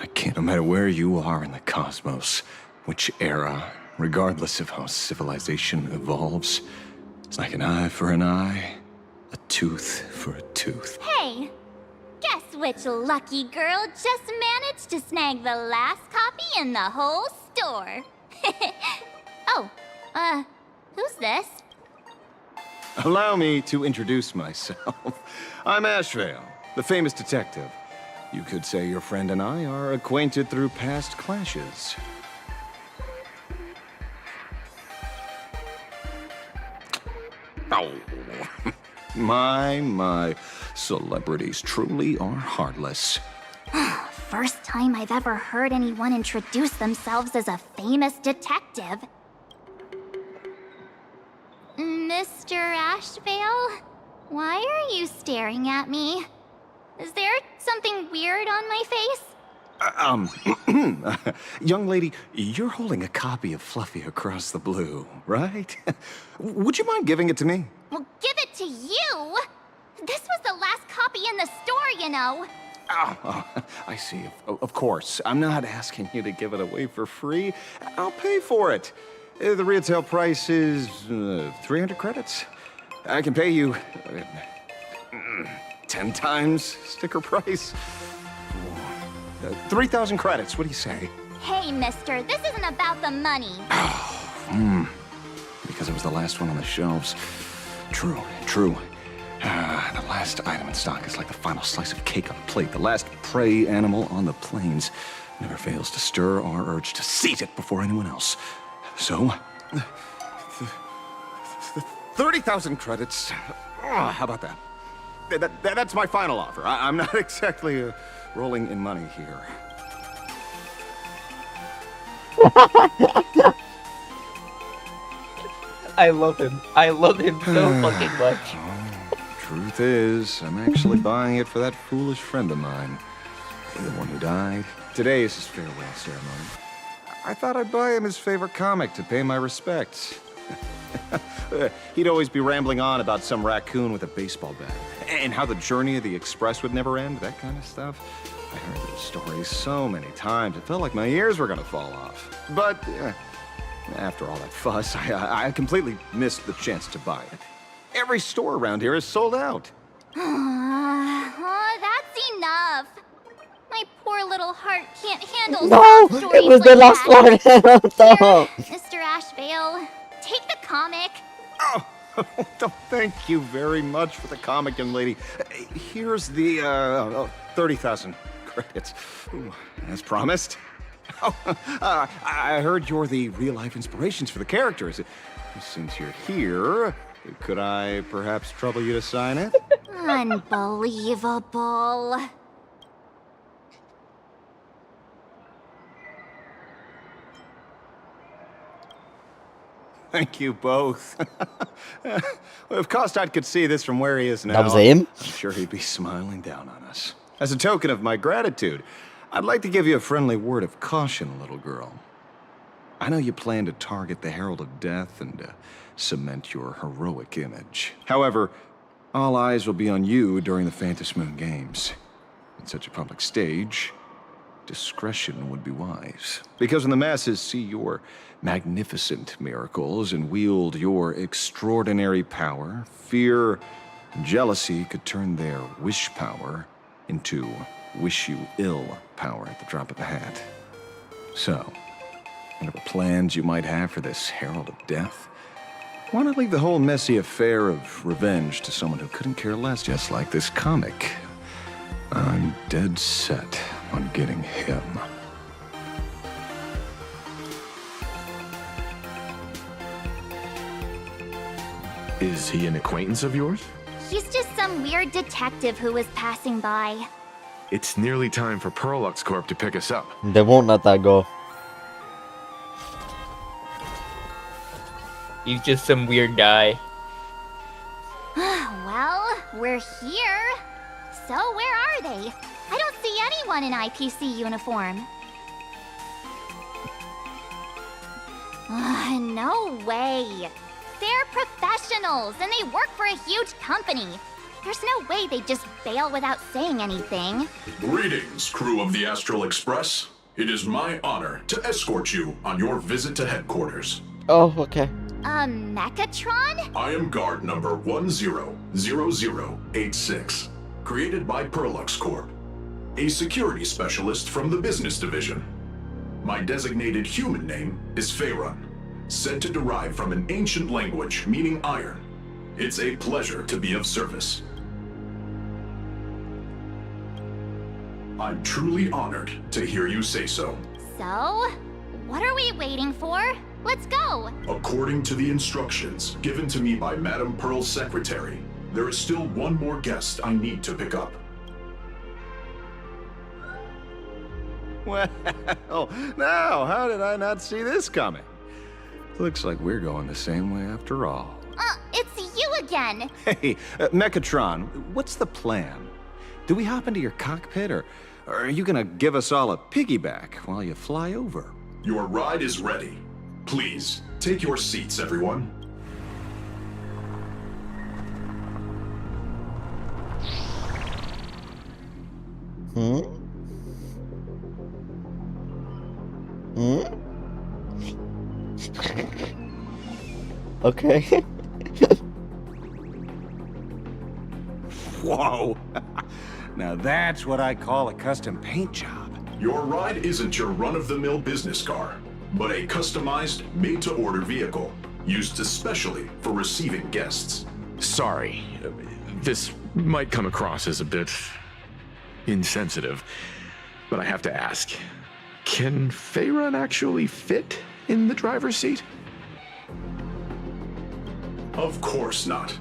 I can't, no matter where you are in the cosmos, which era, regardless of how civilization evolves, it's like an eye for an eye, a tooth for a tooth. Hey, guess which lucky girl just managed to snag the last copy in the whole store? Oh, who's this? Allow me to introduce myself. I'm Ashvale, the famous detective. You could say your friend and I are acquainted through past clashes. Oh, my, celebrities truly are heartless. First time I've ever heard anyone introduce themselves as a famous detective. Mr. Ashvale? Why are you staring at me? Is there something weird on my face? Young lady, you're holding a copy of Fluffy Across the Blue, right? Would you mind giving it to me? Well, give it to you! This was the last copy in the store, you know. Oh, I see. Of course. I'm not asking you to give it away for free. I'll pay for it. The retail price is 300 credits. I can pay you 10 times sticker price. 3,000 credits. What do you say? Hey, mister, this isn't about the money. Because it was the last one on the shelves. True. The last item in stock is like the final slice of cake on the plate. The last prey animal on the plains never fails to stir our urge to seize it before anyone else. So, 30,000 credits. How about that? That's my final offer. I'm not exactly rolling in money here. I love him. I love him so fucking much. Truth is, I'm actually buying it for that foolish friend of mine. The one who died. Today is his farewell ceremony. I thought I'd buy him his favorite comic to pay my respects. He'd always be rambling on about some raccoon with a baseball bat, and how the journey of the Express would never end, that kind of stuff. I heard those stories so many times, it felt like my ears were gonna fall off. But after all that fuss, I completely missed the chance to buy it. Every store around here is sold out. That's enough. My poor little heart can't handle No, sob stories it was like the last that. one. Here, Mr. Ashvale, take the comic. Oh, thank you very much for the comic, young lady. Here's the 30,000 credits, as promised. Oh, I heard you're the real-life inspirations for the characters. Since you're here, could I perhaps trouble you to sign it? Unbelievable. Thank you both. If Kostat could see this from where he is now, That was him? I'm sure he'd be smiling down on us. As a token of my gratitude, I'd like to give you a friendly word of caution, little girl. I know you plan to target the Herald of Death and cement your heroic image. However, all eyes will be on you during the Phantasmoon Games. On such a public stage, discretion would be wise. Because when the masses see your magnificent miracles and wield your extraordinary power, fear and jealousy could turn their wish power into wish you ill power at the drop of a hat. So, whatever plans you might have for this Herald of Death, why not leave the whole messy affair of revenge to someone who couldn't care less, just like this comic? I'm dead set on getting him. Is he an acquaintance of yours? He's just some weird detective who was passing by. It's nearly time for Perlux Corp to pick us up. They won't let that go. He's just some weird guy. Well, we're here. So where are they? I don't see anyone in IPC uniform. No way. They're professionals, and they work for a huge company. There's no way they'd just bail without saying anything. Greetings, crew of the Astral Express. It is my honor to escort you on your visit to headquarters. Oh, okay. Mechatron? I am guard number 100086, created by Perlux Corp, a security specialist from the business division. My designated human name is Faerun, said to derive from an ancient language meaning iron. It's a pleasure to be of service. I'm truly honored to hear you say so. So, what are we waiting for? Let's go! According to the instructions given to me by Madame Pearl's secretary, there is still one more guest I need to pick up. Well, now, how did I not see this coming? Looks like we're going the same way after all. It's you again! Hey, Mechatron, what's the plan? Do we hop into your cockpit, or are you gonna give us all a piggyback while you fly over? Your ride is ready. Please, take your seats, everyone. Okay. Whoa! Now that's what I call a custom paint job. Your ride isn't your run-of-the-mill business car, but a customized, made-to-order vehicle, used especially for receiving guests. Sorry, this might come across as a bit insensitive, but I have to ask, can Faerun actually fit in the driver's seat? Of course not.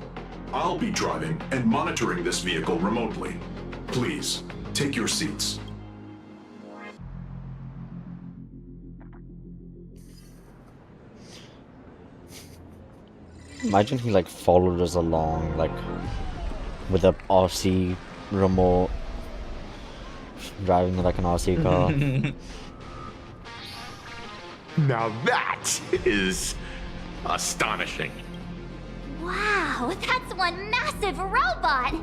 I'll be driving and monitoring this vehicle remotely. Please, take your seats. Imagine he like followed us along, like with a RC remote, driving like an RC car. Now that is Astonishing. Wow, that's one massive robot!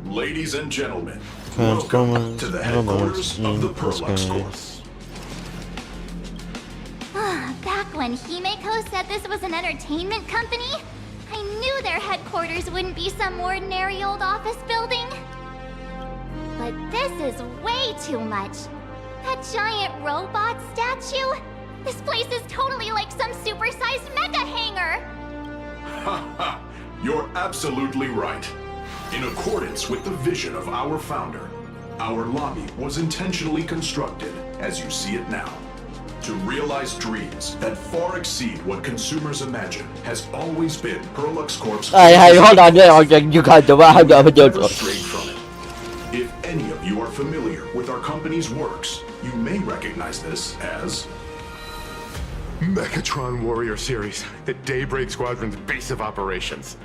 Ladies and gentlemen, welcome to the headquarters of the Perlux Corps. Back when Himeko said this was an entertainment company, I knew their headquarters wouldn't be some ordinary old office building. But this is way too much. That giant robot statue? This place is totally like some supersized mecha hangar! Ha ha! You're absolutely right. In accordance with the vision of our founder, our lobby was intentionally constructed as you see it now. To realize dreams that far exceed what consumers imagine has always been Perlux Corp's. Hey, hold on, you can't do it. Never strayed from it. If any of you are familiar with our company's works, you may recognize this as Mechatron Warrior Series, the Daybreak Squadron's base of operations.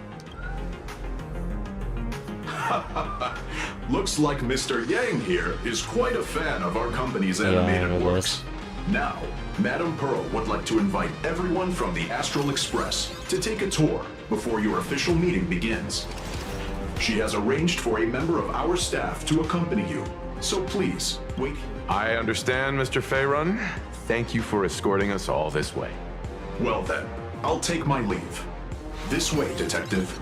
Looks like Mr. Yang here is quite a fan of our company's animated works. Now, Madame Pearl would like to invite everyone from the Astral Express to take a tour before your official meeting begins. She has arranged for a member of our staff to accompany you, so please, wait. I understand, Mr. Faerun. Thank you for escorting us all this way. Well then, I'll take my leave. This way, Detective.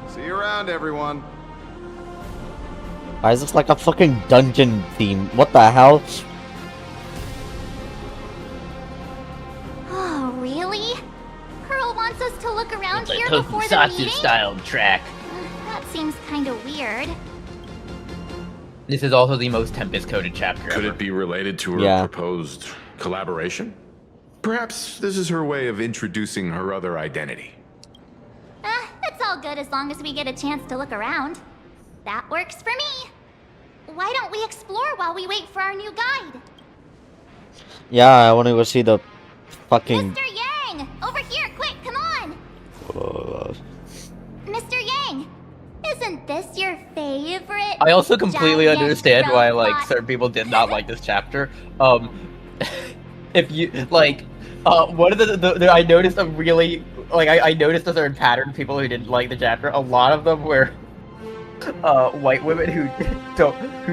See you around, everyone. Why is this like a fucking dungeon theme? What the hell? Oh, really? Pearl wants us to look around here before the meeting? style track. That seems kinda weird. This is also the most Tempest-coded chapter Could ever. it be related to her proposed collaboration? Perhaps this is her way of introducing her other identity. It's all good as long as we get a chance to look around. That works for me. Why don't we explore while we wait for our new guide? Yeah, I want to go see the fucking... Mr. Yang! Over here, quick, come on! Mr. Yang! Isn't this your favorite? I also completely giant understand why, like, robot? certain people did not like this chapter. If you, like, one of the I noticed a really, like, I noticed a certain pattern of people who didn't like the chapter. A lot of them were white women who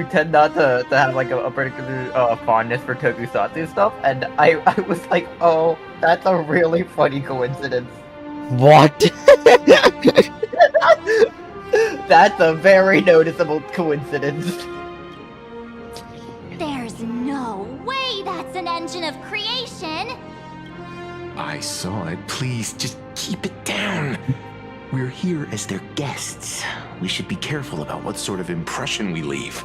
tend not to have, like, a particular fondness for tokusatsu stuff, and I was like, oh, that's a really funny coincidence. What? That's a very noticeable coincidence. There's no way that's an engine of creation! I saw it. Please, just keep it down. We're here as their guests. We should be careful about what sort of impression we leave.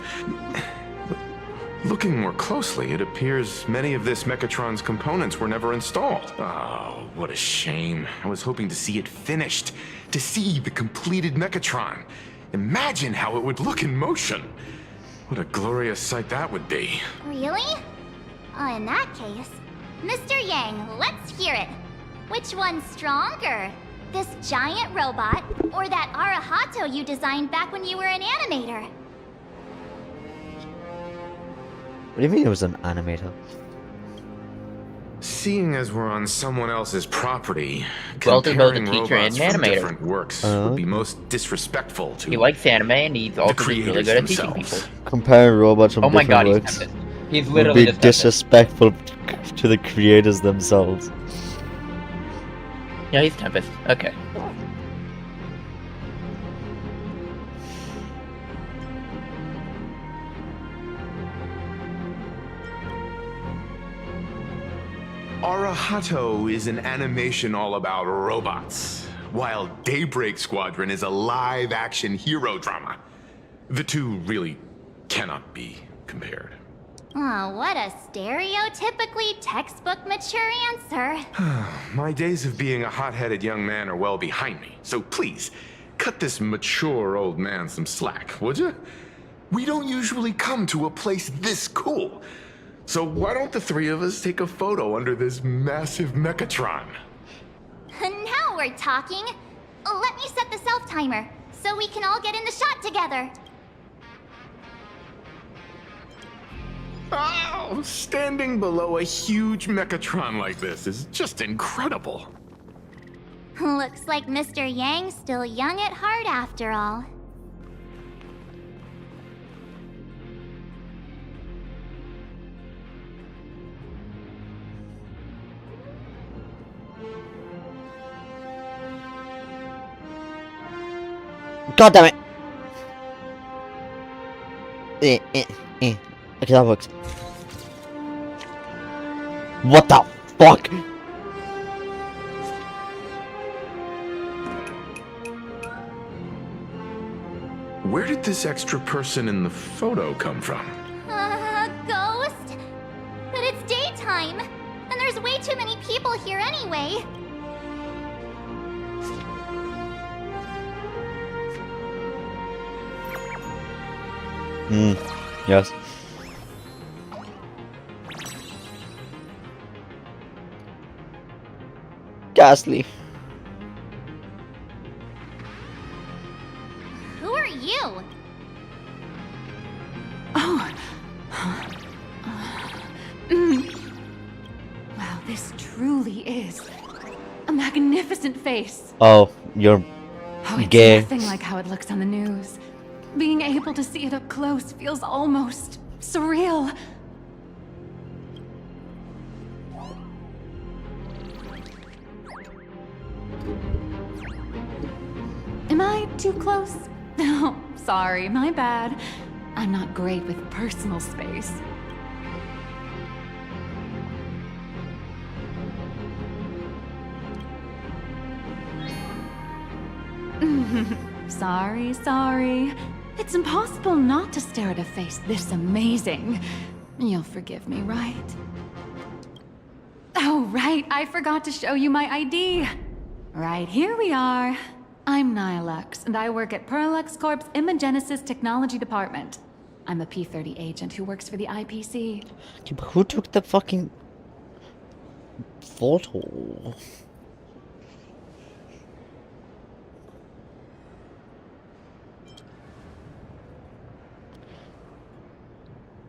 Looking more closely, it appears many of this Mechatron's components were never installed. Oh, what a shame. I was hoping to see it finished, to see the completed Mechatron. Imagine how it would look in motion. What a glorious sight that would be. Really? In that case, Mr. Yang, let's hear it. Which one's stronger? This giant robot, or that Arahato you designed back when you were an animator? What do you mean it was an animator? Seeing as we're on someone else's property, Walter built a comparing teacher and robots an from animator. different works would be most disrespectful to He likes anime and he's also just really creators good at teaching themselves. people. Comparing robots from Oh my different god, he's works Tempest. He's would literally be just Tempest. disrespectful to the creators themselves. Yeah, he's Tempest. Okay. Arahato is an animation all about robots, while Daybreak Squadron is a live-action hero drama. The two really cannot be compared. Oh, what a stereotypically textbook mature answer. My days of being a hot-headed young man are well behind me, so please, cut this mature old man some slack, would you? We don't usually come to a place this cool. So why don't the three of us take a photo under this massive Mechatron? Now we're talking. Let me set the self-timer, so we can all get in the shot together. Wow, standing below a huge Mechatron like this is just incredible. Looks like Mr. Yang's still young at heart after all. God damn it! Okay, that works. What the fuck? Where did this extra person in the photo come from? Ghost? But it's daytime, and there's way too many people here anyway. Yes. Ghastly. Who are you? Oh. Wow, this truly is a magnificent face. Oh, you're Oh, it's gay. nothing like how it looks on the news. Being able to see it up close feels almost surreal. Am I too close? Oh, sorry, my bad. I'm not great with personal space. Sorry. It's impossible not to stare at a face this amazing. You'll forgive me, right? Oh, right, I forgot to show you my ID. Right, here we are. I'm Nihilux, and I work at Parallax Corp's Imagenesis Technology Department. I'm a P-30 agent who works for the IPC. Who took the fucking photo?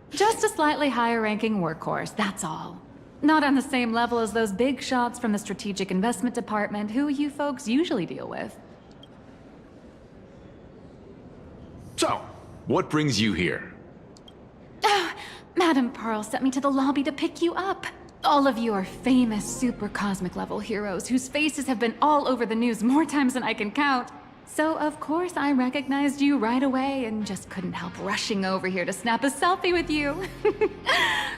Just a slightly higher-ranking workhorse, that's all. Not on the same level as those big shots from the Strategic Investment Department who you folks usually deal with. So, what brings you here? Madam Pearl sent me to the lobby to pick you up. All of you are famous super cosmic level heroes whose faces have been all over the news more times than I can count. So of course I recognized you right away and just couldn't help rushing over here to snap a selfie with you.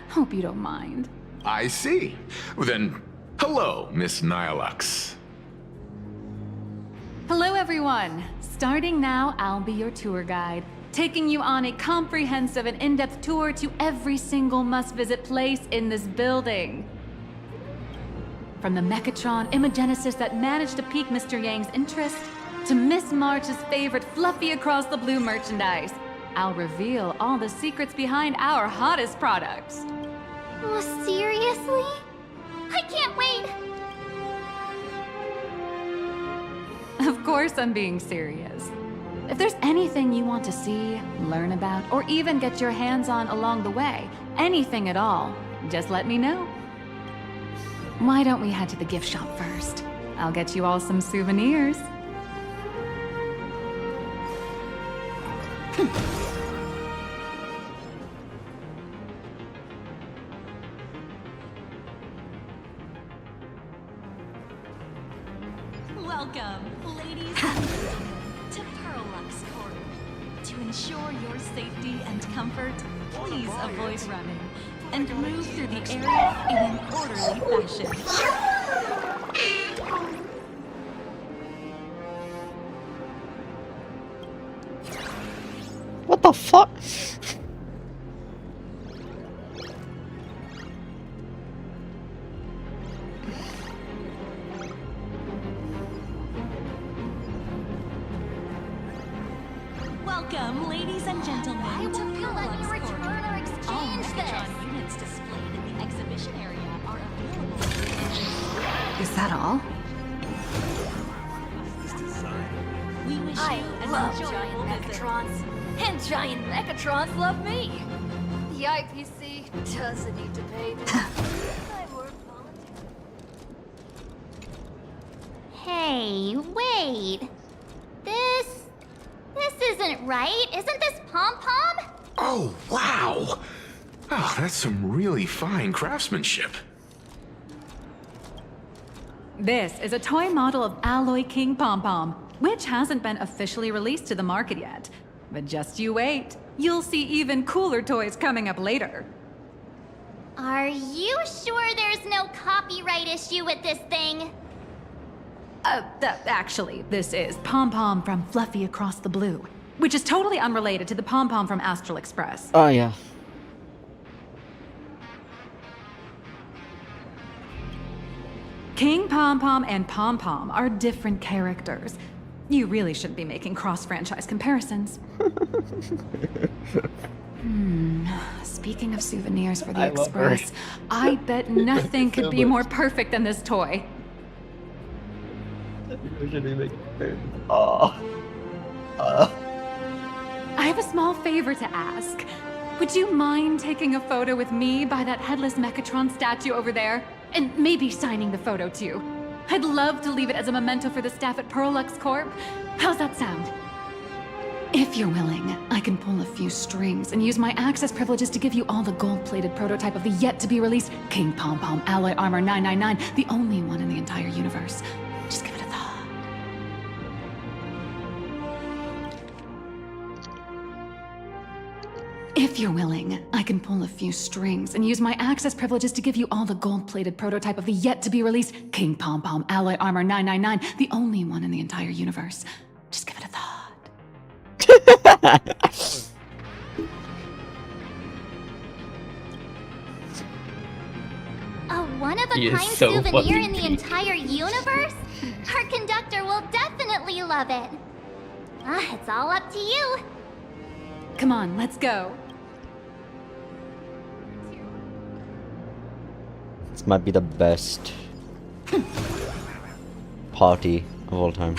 Hope you don't mind. I see. Well, then, hello, Miss Nihilux. Hello everyone. Starting now, I'll be your tour guide, taking you on a comprehensive and in-depth tour to every single must-visit place in this building. From the Mechatron Imagenesis that managed to pique Mr. Yang's interest, to Miss March's favorite fluffy across the blue merchandise, I'll reveal all the secrets behind our hottest products. Oh, seriously? I can't wait! Of course I'm being serious. If there's anything you want to see, learn about, or even get your hands on along the way, anything at all, just let me know. Why don't we head to the gift shop first? I'll get you all some souvenirs. Welcome, ladies and gentlemen, to Parallax Corp. To ensure your safety and comfort, please avoid running and move through the area in an orderly fashion. What the fuck? Welcome, ladies and gentlemen, to Parallax Corp. All Mechatron units displayed in the exhibition area are available. Is that all? We wish I you an love enjoyable giant visit. Mechatrons, and giant Mechatrons love me. The IPC doesn't need to pay this. I work volunteer. Hey, wait. This isn't right. Isn't this Pom-Pom? Oh, wow! Oh, that's some really fine craftsmanship. This is a toy model of Alloy King Pom-Pom, which hasn't been officially released to the market yet. But just you wait. You'll see even cooler toys coming up later. Are you sure there's no copyright issue with this thing? Actually, this is Pom-Pom from Fluffy Across the Blue, which is totally unrelated to the Pom-Pom from Astral Express. Oh, yeah. King Pom-Pom and Pom-Pom are different characters. You really shouldn't be making cross-franchise comparisons. Speaking of souvenirs for the Express, I bet nothing could be more perfect than this toy. I have a small favor to ask. Would you mind taking a photo with me by that headless Mechatron statue over there? And maybe signing the photo too. I'd love to leave it as a memento for the staff at Perlux Corp. How's that sound? If you're willing, I can pull a few strings and use my access privileges to give you all the gold-plated prototype of the yet-to-be-released King Pom-Pom Alloy Armor 999, the only one in the entire universe. Just give it a thought. If you're willing, I can pull a few strings and use my access privileges to give you all the gold-plated prototype of the yet-to-be-released King Pom-Pom Alloy Armor 999, the only one in the entire universe. Just give it a thought. A one-of-a-kind souvenir in the entire universe? Our conductor will definitely love it. It's all up to you. Come on, let's go. This might be the best party of all time.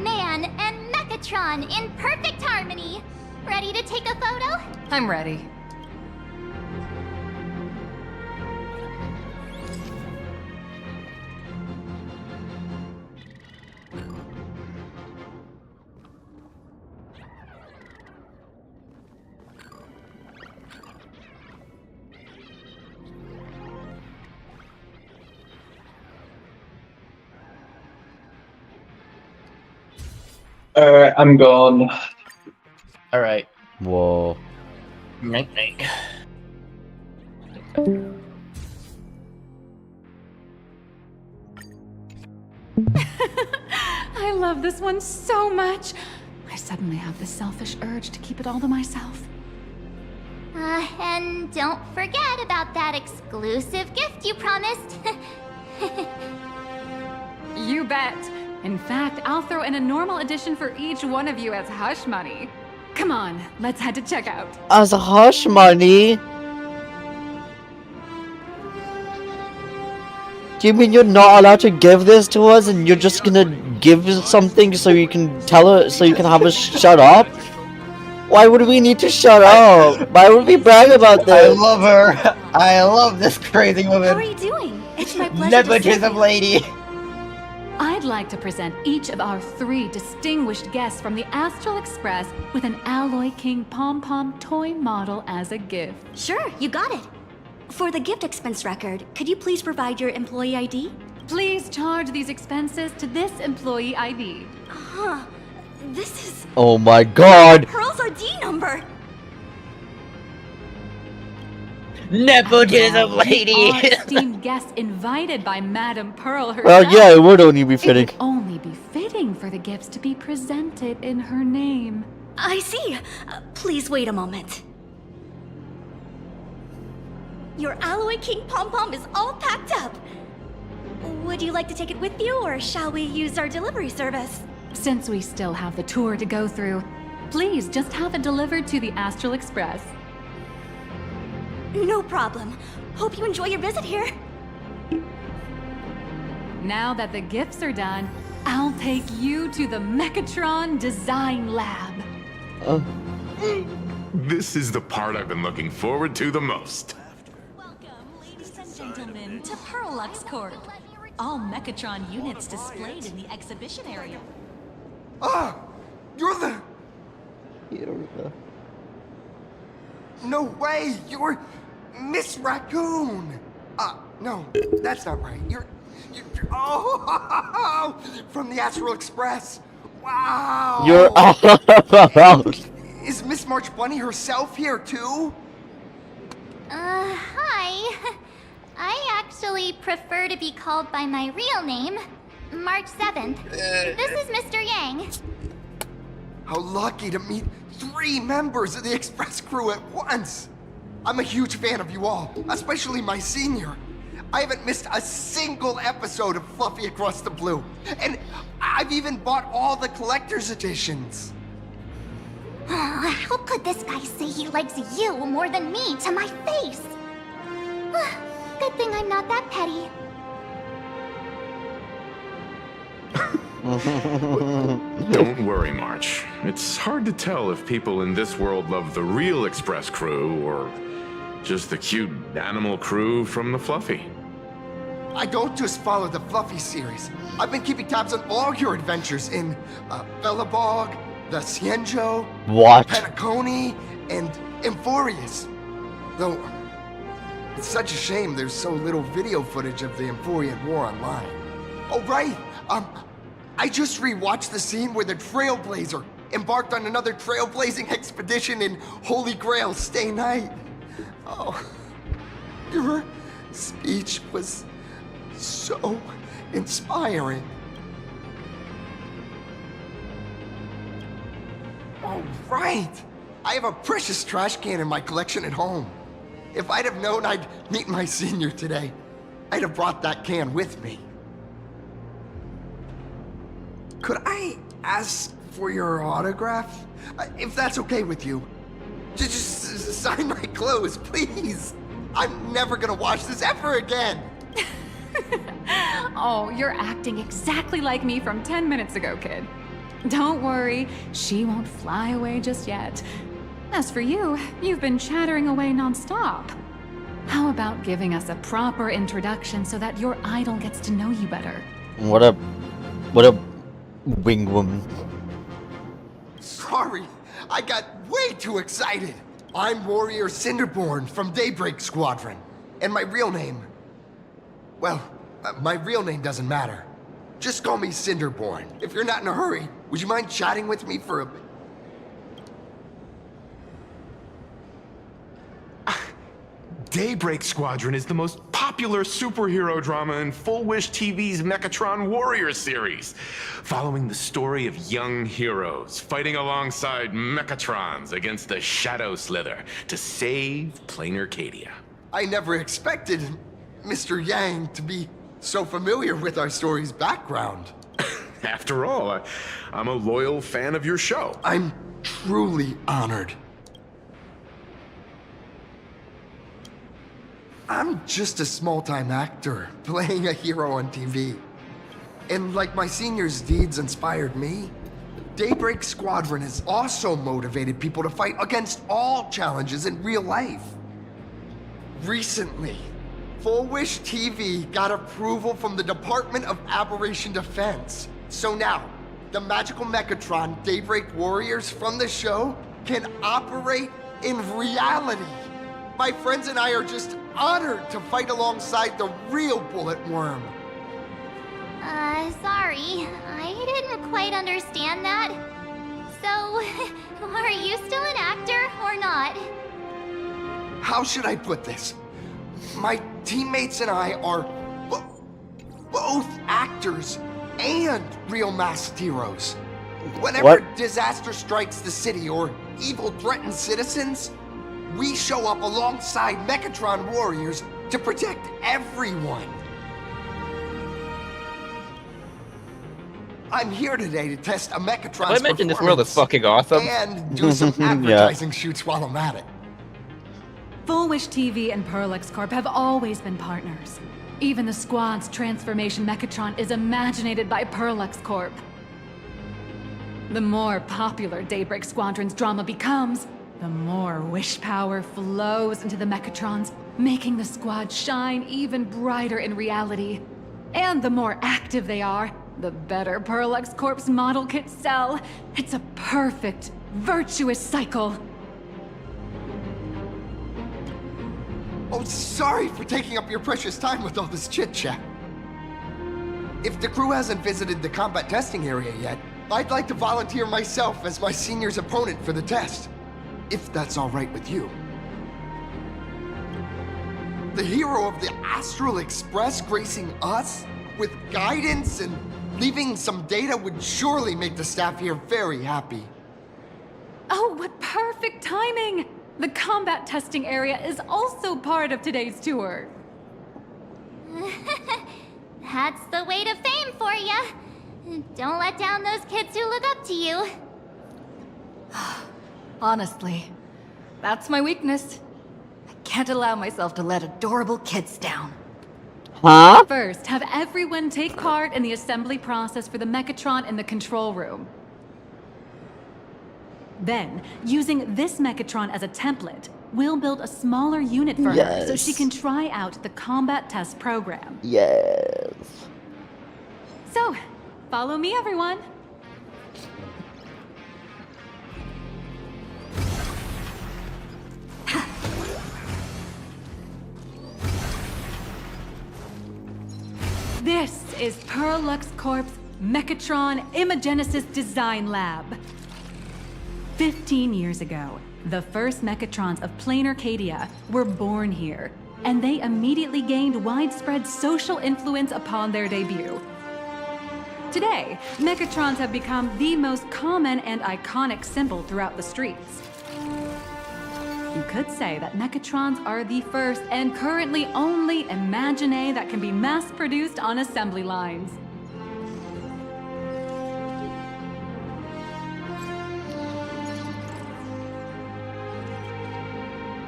Man and Mechatron in perfect harmony. Ready to take a photo? I'm ready. Alright, I'm gone. Alright. Whoa. Night night. I love this one so much. I suddenly have this selfish urge to keep it all to myself. And don't forget about that exclusive gift you promised. You bet. In fact, I'll throw in a normal edition for each one of you as hush money. Come on, let's head to checkout. As a hush money? Do you mean you're not allowed to give this to us and you're just gonna give something so you can tell her, so you can have us shut up? Why would we need to shut up? Why would we brag about this? I love her. I love this crazy woman. How are you doing? It's my pleasure Nepotism lady. I'd like to present each of our 3 distinguished guests from the Astral Express with an Alloy King Pom-Pom toy model as a gift. Sure, you got it. For the gift expense record, could you please provide your employee ID? Please charge these expenses to this employee ID. Huh. This is Oh my god! Pearl's ID number. Nepotism lady. Our esteemed guests invited by Madame Pearl herself. Well, yeah, it would only be fitting. It would only be fitting for the gifts to be presented in her name. I see. Please wait a moment. Your Alloy King Pom-Pom is all packed up. Would you like to take it with you, or shall we use our delivery service? Since we still have the tour to go through, please just have it delivered to the Astral Express. No problem. Hope you enjoy your visit here. Now that the gifts are done, I'll take you to the Mechatron Design Lab. This is the part I've been looking forward to the most. Ladies and gentlemen, to Perlux Corp. All Mechatron units displayed in the exhibition area. Ah! You're the... No way! You're Miss Raccoon! No, that's not right. You're oh! From the Astral Express! Wow! You're Is Miss March Bunny herself here too? Hi. I actually prefer to be called by my real name, March 7th. This is Mr. Yang. How lucky to meet 3 members of the Express crew at once! I'm a huge fan of you all, especially my senior. I haven't missed a single episode of Fluffy Across the Blue, and I've even bought all the collector's editions. How could this guy say he likes you more than me to my face? Good thing I'm not that petty. Don't worry, March. It's hard to tell if people in this world love the real Express crew or just the cute animal crew from the Fluffy. I don't just follow the Fluffy series. I've been keeping tabs on all your adventures in Bellabog, the Cienjo, What? Penacony, and Emphorius. Though, it's such a shame there's so little video footage of the Emphorian War online. Oh, right! I just rewatched the scene where the Trailblazer embarked on another trailblazing expedition in Holy Grail Stay Night. Oh, your speech was so inspiring. Oh, right! I have a precious trash can in my collection at home. If I'd have known I'd meet my senior today, I'd have brought that can with me. Could I ask for your autograph? If that's okay with you. Just sign my clothes, please. I'm never gonna watch this ever again. Oh, you're acting exactly like me from 10 minutes ago, kid. Don't worry, she won't fly away just yet. As for you, you've been chattering away nonstop. How about giving us a proper introduction so that your idol gets to know you better? What a wing woman. Sorry, I got way too excited. I'm Warrior Cinderborn from Daybreak Squadron. And my real name... Well, my real name doesn't matter. Just call me Cinderborn. If you're not in a hurry, would you mind chatting with me for a bit? Daybreak Squadron is the most popular superhero drama in Full Wish TV's Mechatron Warrior series, following the story of young heroes fighting alongside Mechatrons against the Shadow Slither to save Planarcadia. I never expected Mr. Yang to be so familiar with our story's background. After all, I'm a loyal fan of your show. I'm truly honored. I'm just a small-time actor, playing a hero on TV. And like my senior's deeds inspired me, Daybreak Squadron has also motivated people to fight against all challenges in real life. Recently, Full Wish TV got approval from the Department of Aberration Defense. So now, the magical Mechatron Daybreak Warriors from the show can operate in reality. My friends and I are just honored to fight alongside the real Bullet Worm. Sorry. I didn't quite understand that. So, are you still an actor or not? How should I put this? My teammates and I are both actors and real masked heroes. Whenever disaster strikes the city or evil threatens citizens, we show up alongside Mechatron warriors to protect everyone. I'm here today to test a Mechatron's I mentioned this world is fucking awesome. and do some advertising shoots while I'm at it. Full Wish TV and Parallax Corp have always been partners. Even the squad's transformation Mechatron is imaginated by Parallax Corp. The more popular Daybreak Squadron's drama becomes, the more wish power flows into the Mechatrons, making the squad shine even brighter in reality. And the more active they are, the better Parallax Corp's model kits sell. It's a perfect, virtuous cycle. Oh, sorry for taking up your precious time with all this chit-chat. If the crew hasn't visited the combat testing area yet, I'd like to volunteer myself as my senior's opponent for the test. If that's all right with you. The hero of the Astral Express gracing us with guidance and leaving some data would surely make the staff here very happy. Oh, what perfect timing! The combat testing area is also part of today's tour. That's the way to fame for ya. Don't let down those kids who look up to you. Honestly, that's my weakness. I can't allow myself to let adorable kids down. Huh? First, have everyone take part in the assembly process for the Mechatron in the control room. Then, using this Mechatron as a template, we'll build a smaller unit for her so she can try out the combat test program. Yes. So, follow me, everyone. This is Parallax Corp's Mechatron Imagenesis Design Lab. 15 years ago, the first Mechatrons of Planarcadia were born here, and they immediately gained widespread social influence upon their debut. Today, Mechatrons have become the most common and iconic symbol throughout the streets. You could say that Mechatrons are the first and currently only Imagine that can be mass-produced on assembly lines.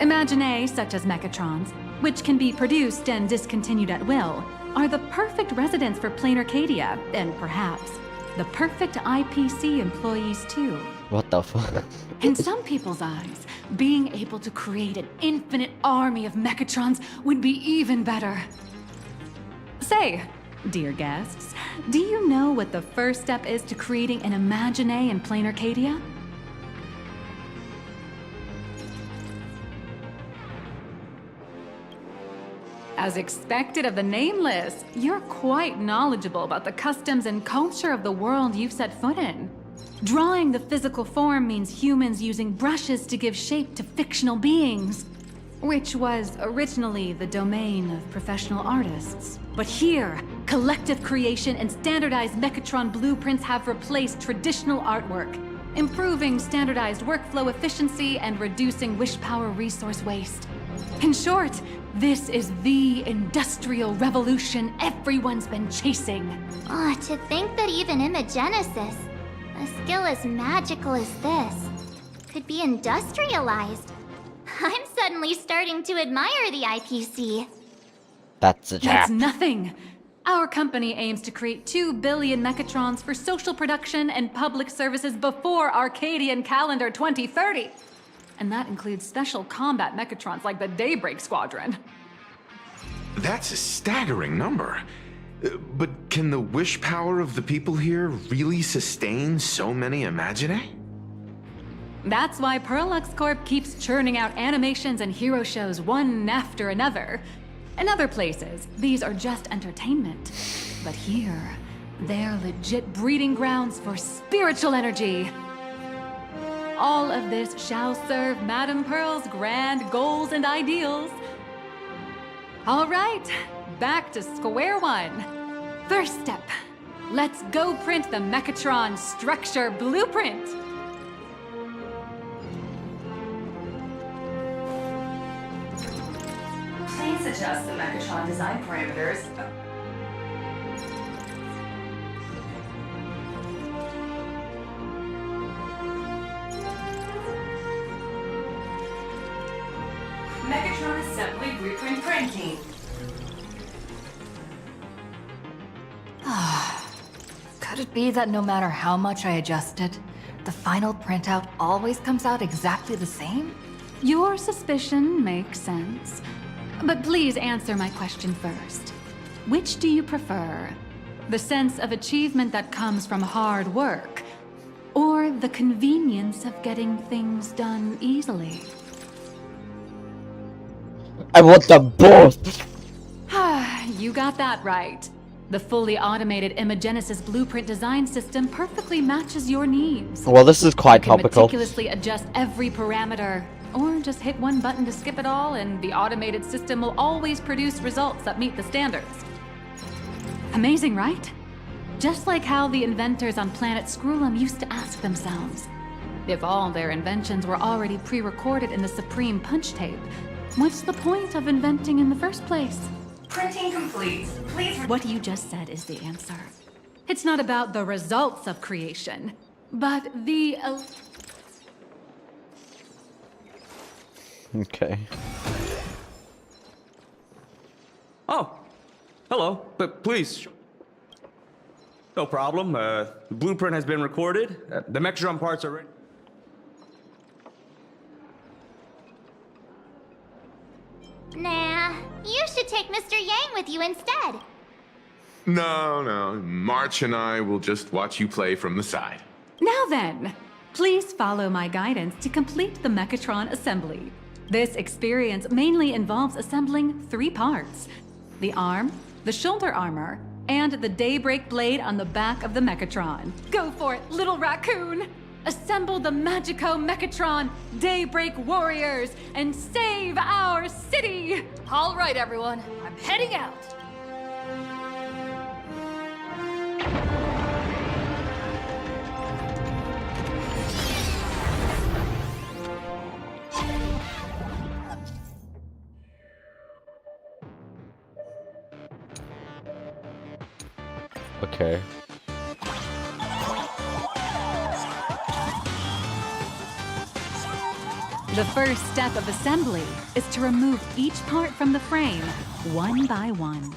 Imagine such as Mechatrons, which can be produced and discontinued at will, are the perfect residents for Planarcadia, and perhaps the perfect IPC employees too. What the fuck? In some people's eyes, being able to create an infinite army of Mechatrons would be even better. Say, dear guests, do you know what the first step is to creating an Imagine in Planarcadia? As expected of the Nameless, you're quite knowledgeable about the customs and culture of the world you've set foot in. Drawing the physical form means humans using brushes to give shape to fictional beings, which was originally the domain of professional artists. But here, collective creation and standardized Mechatron blueprints have replaced traditional artwork, improving standardized workflow efficiency and reducing wish power resource waste. In short, this is the industrial revolution everyone's been chasing. Oh, to think that even Imagenesis, a skill as magical as this, could be industrialized. I'm suddenly starting to admire the IPC. That's a trap. That's nothing. Our company aims to create 2 billion Mechatrons for social production and public services before Arcadian Calendar 2030. And that includes special combat Mechatrons like the Daybreak Squadron. That's a staggering number. But can the wish power of the people here really sustain so many Imagine? That's why Parallax Corp keeps churning out animations and hero shows one after another. In other places, these are just entertainment. But here, they're legit breeding grounds for spiritual energy. All of this shall serve Madame Pearl's grand goals and ideals. All right, back to square one. First step, let's go print the Mechatron structure blueprint. Please adjust the Mechatron design parameters. Mechatron it be that no matter how much I adjust it, the final printout always comes out exactly the same? Your suspicion makes sense. But please answer my question first. Which do you prefer? The sense of achievement that comes from hard work, or the convenience of getting things done easily? I want them both. You got that right. The fully automated Imogenesis blueprint design system perfectly matches your needs. Well, this is quite You can topical. meticulously adjust every parameter, or just hit one button to skip it all, and the automated system will always produce results that meet the standards. Amazing, right? Just like how the inventors on planet Skrullum used to ask themselves, if all their inventions were already pre-recorded in the Supreme Punch Tape, what's the point of inventing in the first place? Printing complete. Please. What you just said is the answer. It's not about the results of creation, but the... Okay. Oh, hello. But please. No problem. The blueprint has been recorded. The Mechatron parts are ready. Nah, you should take Mr. Yang with you instead. No. March and I will just watch you play from the side. Now then, please follow my guidance to complete the Mechatron assembly. This experience mainly involves assembling 3 parts: the arm, the shoulder armor, and the Daybreak blade on the back of the Mechatron. Go for it, little raccoon! Assemble the Magico Mechatron Daybreak Warriors and save our city! All right, everyone. I'm heading out. Okay. The first step of assembly is to remove each part from the frame, one by one.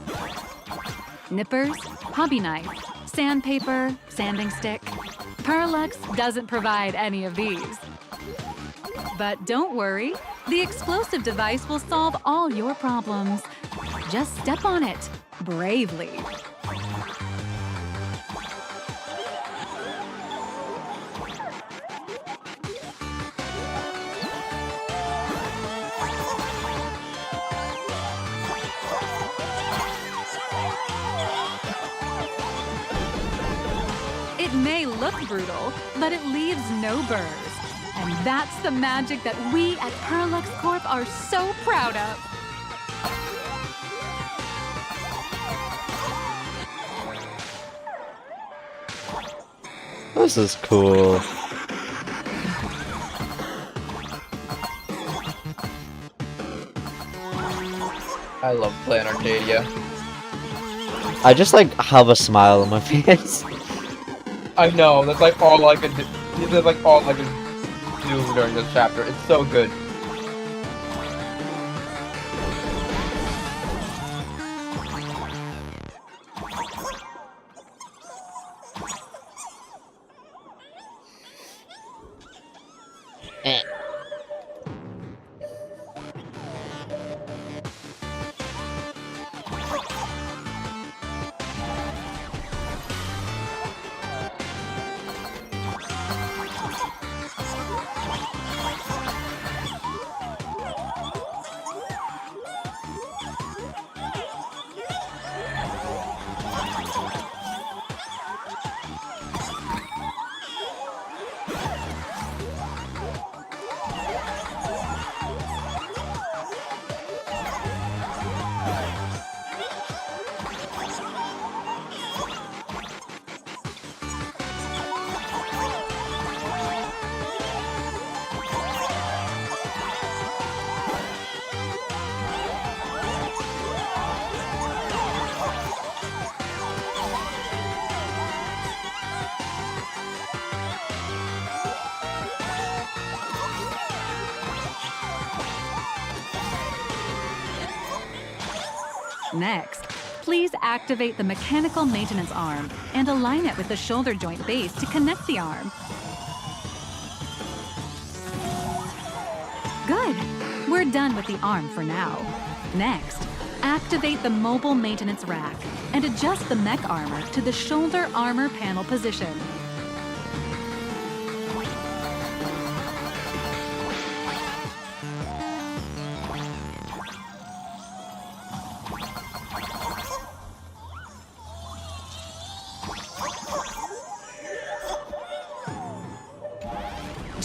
Nippers, hobby knife, sandpaper, sanding stick. Parallax doesn't provide any of these. But don't worry, the explosive device will solve all your problems. Just step on it, bravely. It may look brutal, but it leaves no burrs. And that's the magic that we at Parallax Corp are so proud of. This is cool. I love Planarcadia. I just like have a smile on my face. I know, that's like all I could do. That's like all I could do during this chapter. It's so good. Next, please activate the mechanical maintenance arm and align it with the shoulder joint base to connect the arm. Good. We're done with the arm for now. Next, activate the mobile maintenance rack and adjust the mech armor to the shoulder armor panel position.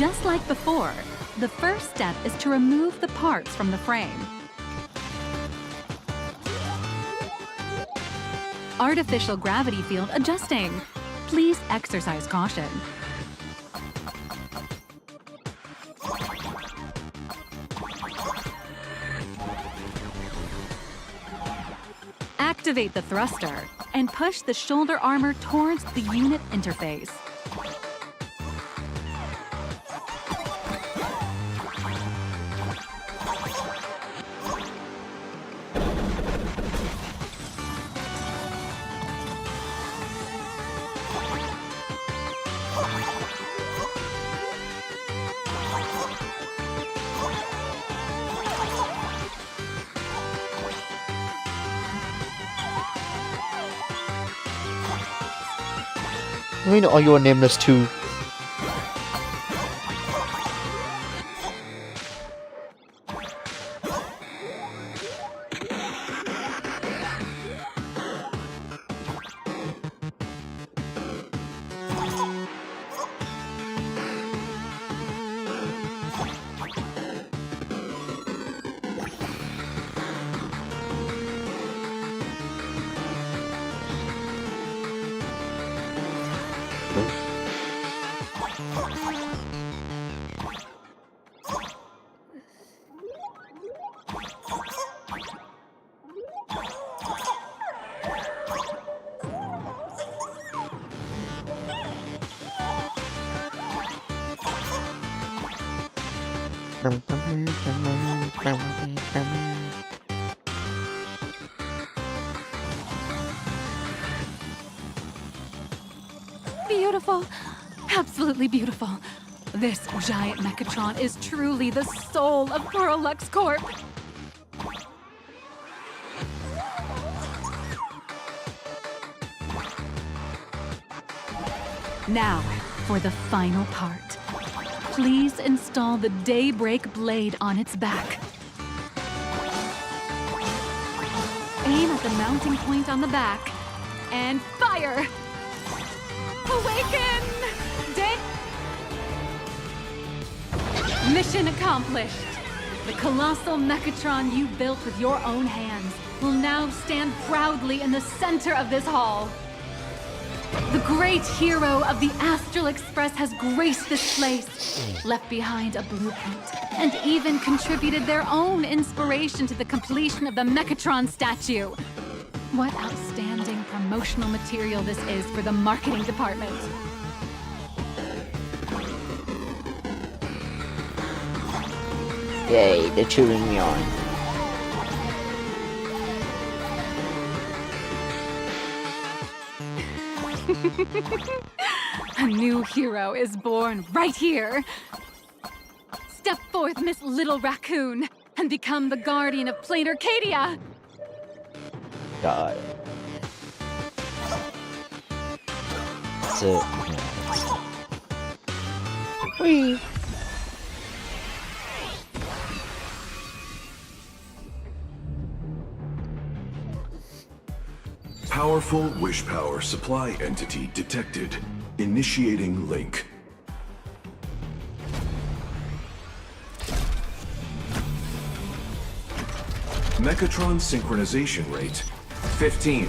Just like before, the first step is to remove the parts from the frame. Artificial gravity field adjusting. Please exercise caution. Activate the thruster and push the shoulder armor towards the unit interface. I mean, are you a nameless too? Beautiful. Absolutely beautiful. This giant Mechatron is truly the soul of Perlux Corp. Now, for the final part. Please install the Daybreak blade on its back. Aim at the mounting point on the back and fire! Awaken! Mission accomplished! The colossal Mechatron you built with your own hands will now stand proudly in the center of this hall. The great hero of the Astral Express has graced this place, left behind a blueprint, and even contributed their own inspiration to the completion of the Mechatron statue. What outstanding promotional material this is for the marketing department. Yay, they're cheering me on. A new hero is born right here. Step forth, Miss Little Raccoon, and become the guardian of Planarcadia. God. That's it. Whee! Powerful wish power supply entity detected. Initiating link. Mechatron synchronization rate 15%.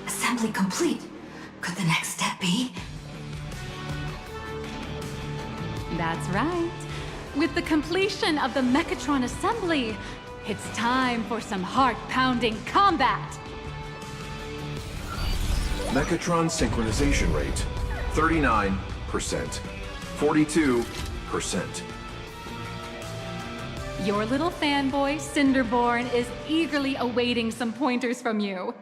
Assembly complete. Could the next step be? That's right. With the completion of the Mechatron assembly, it's time for some heart-pounding combat! Mechatron synchronization rate 39%. 42%. Your little fanboy, Cinderborn, is eagerly awaiting some pointers from you.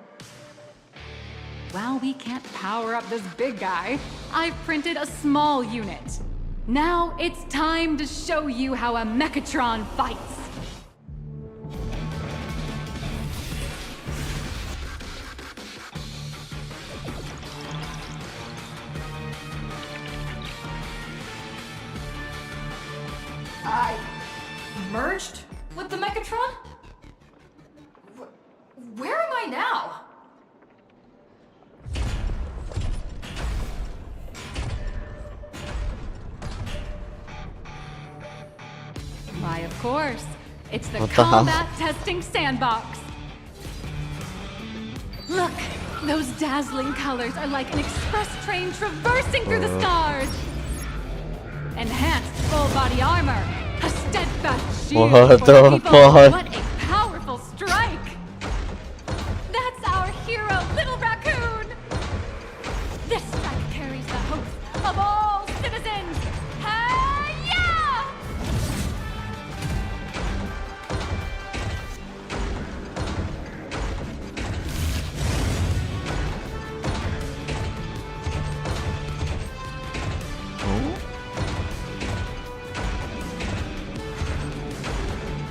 While we can't power up this big guy, I've printed a small unit. Now it's time to show you how a Mechatron fights. I merged with the Mechatron? Where am I now? Why, of course. It's the What the hell? combat testing sandbox. Look, those dazzling colors are like an express train traversing through the stars. Enhanced full body armor, a steadfast shield What for the people. fuck? What a powerful strike! That's our hero, Little Raccoon. This strike carries the hopes of all citizens. Hi-ya!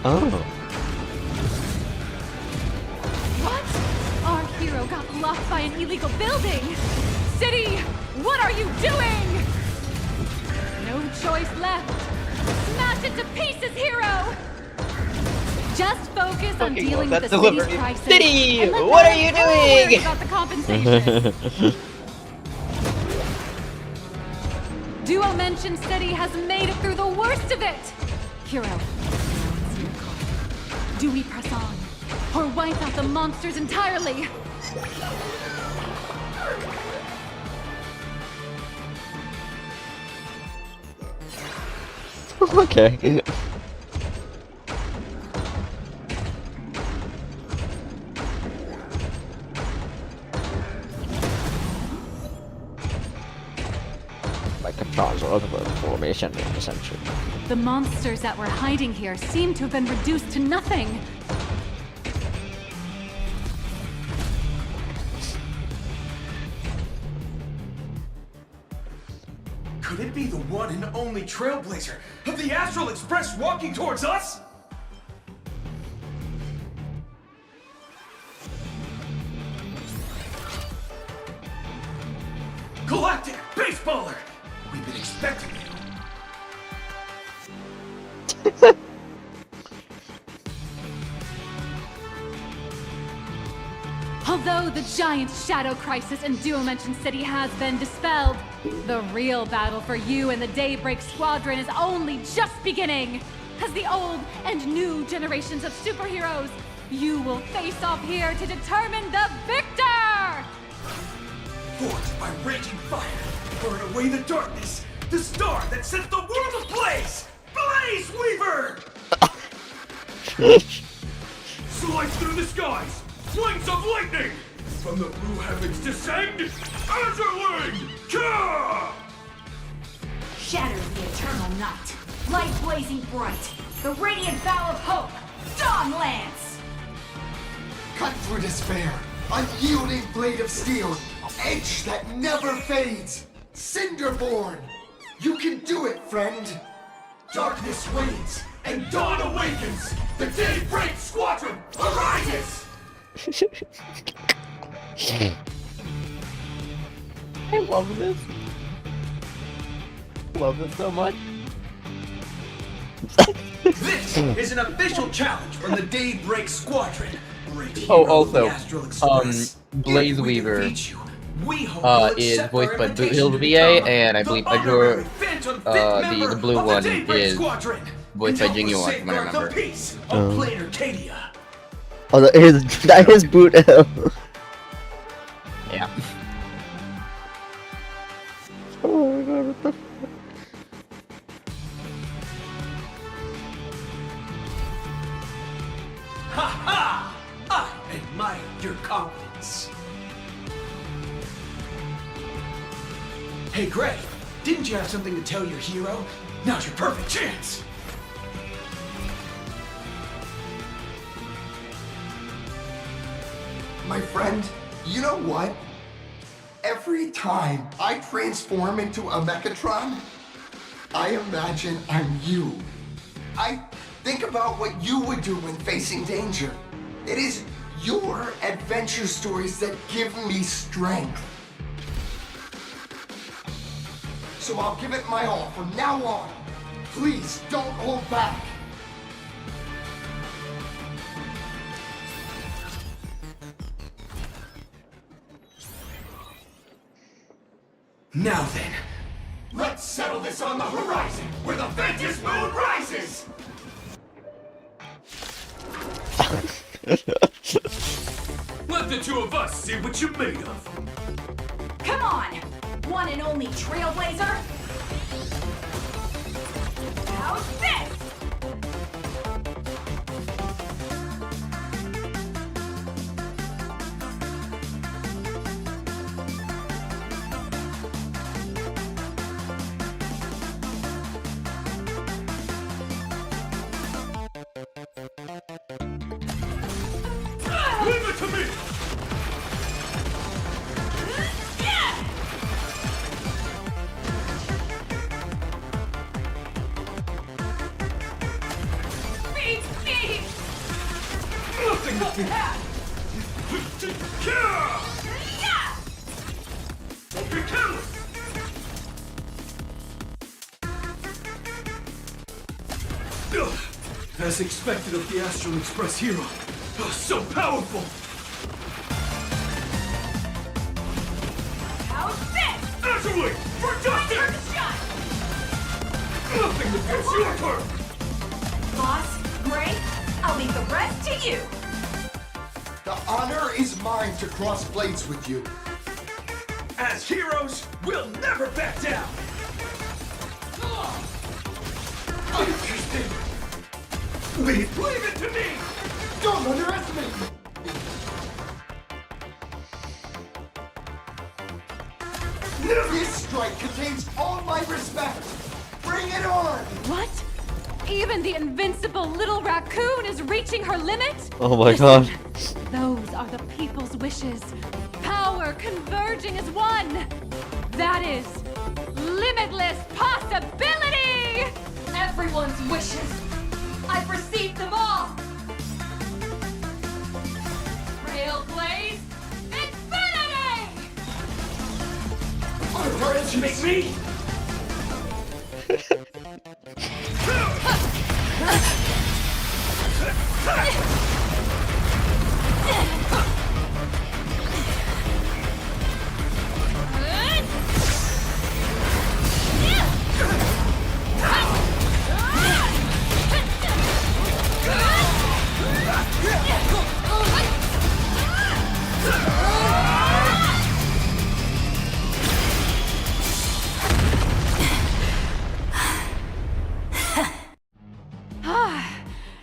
Oh. What? Our hero got blocked by an illegal building! City, what are you doing? No choice left. Smash it to pieces, hero! Just focus on dealing with the city's crisis. City, and let what them are you worry doing? about the compensation. Duo Mention City has made it through the worst of it! Hero, now it's your call. Do we press on, or wipe out the monsters entirely? Okay. Mechatron's ultimate formation in the century. The monsters that were hiding here seem to have been reduced to nothing. Could it be the one and only trailblazer of the Astral Express walking towards us? Galactic Baseballer! We've been expecting you. Although the giant shadow crisis in Duo Mention City has been dispelled, the real battle for you and the Daybreak Squadron is only just beginning. As the old and new generations of superheroes, you will face off here to determine the victor! Forged by raging fire, burn away the darkness, the star that sets the world ablaze! Blaze Weaver! Slice through the skies! Flames of lightning! From the blue heavens descend! Azurling! Ka! Shatter the eternal night! Light blazing bright! The radiant bow of hope! Dawn Lance! Cut through despair! Unyielding blade of steel! Edge that never fades! Cinderborn! You can do it, friend! Darkness wanes, and dawn awakens! The Daybreak Squadron arises! I love this. Love this so much. This is an official challenge from the Daybreak Squadron. Great Oh, hero of the also, Astral Express. Blaze If we Weaver defeat you, we hope you'll is accept voiced our by invitation to VA, become and I the believe honorary Ajur, Phantom Fifth the member blue of one the Daybreak is Squadron, voiced and by help us Jingyuan, if I safeguard remember. the peace of Planarcadia. Oh, that is boot. Yeah. Oh my god, what the fuck? Ha ha! I admire your confidence. Hey, Gray, didn't you have something to tell your hero? Now's your perfect chance. My friend, you know what? Every time I transform into a Mechatron, I imagine I'm you. I think about what you would do when facing danger. It is your adventure stories that give me strength. So I'll give it my all from now on. Please don't hold back. Now then, let's settle this on the horizon, where the Ventus Moon rises! Let the two of us see what you're made of. Come on! One and only Trailblazer! How's this? Leave it to me! Beat me! Nothing to fear! Don't be careless! As expected of the Astral Express hero. So powerful! How's this? Naturally! For justice! Nothing to fear, it's your turn! Boss, Gray, I'll leave the rest to you. The honor is mine to cross blades with you. As heroes, we'll never back down! Interesting! Leave it to me! Don't underestimate me! This strike contains all my respect! Bring it on! What? Even the invincible little raccoon is reaching her limit? Oh my god. Those are the people's wishes. Power converging as one. That is limitless possibility! Everyone's wishes. I've received them all. Trailblaze Infinity! Underestimate me?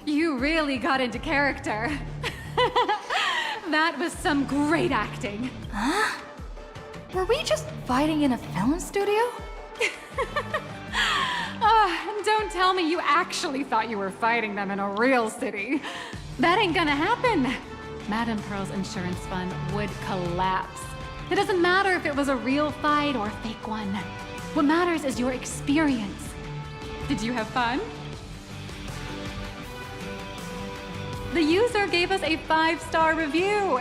You really got into character. That was some great acting. Huh? Were we just fighting in a film studio? Don't tell me you actually thought you were fighting them in a real city. That ain't gonna happen. Madame Pearl's insurance fund would collapse. It doesn't matter if it was a real fight or a fake one. What matters is your experience. Did you have fun? The user gave us a 5-star review.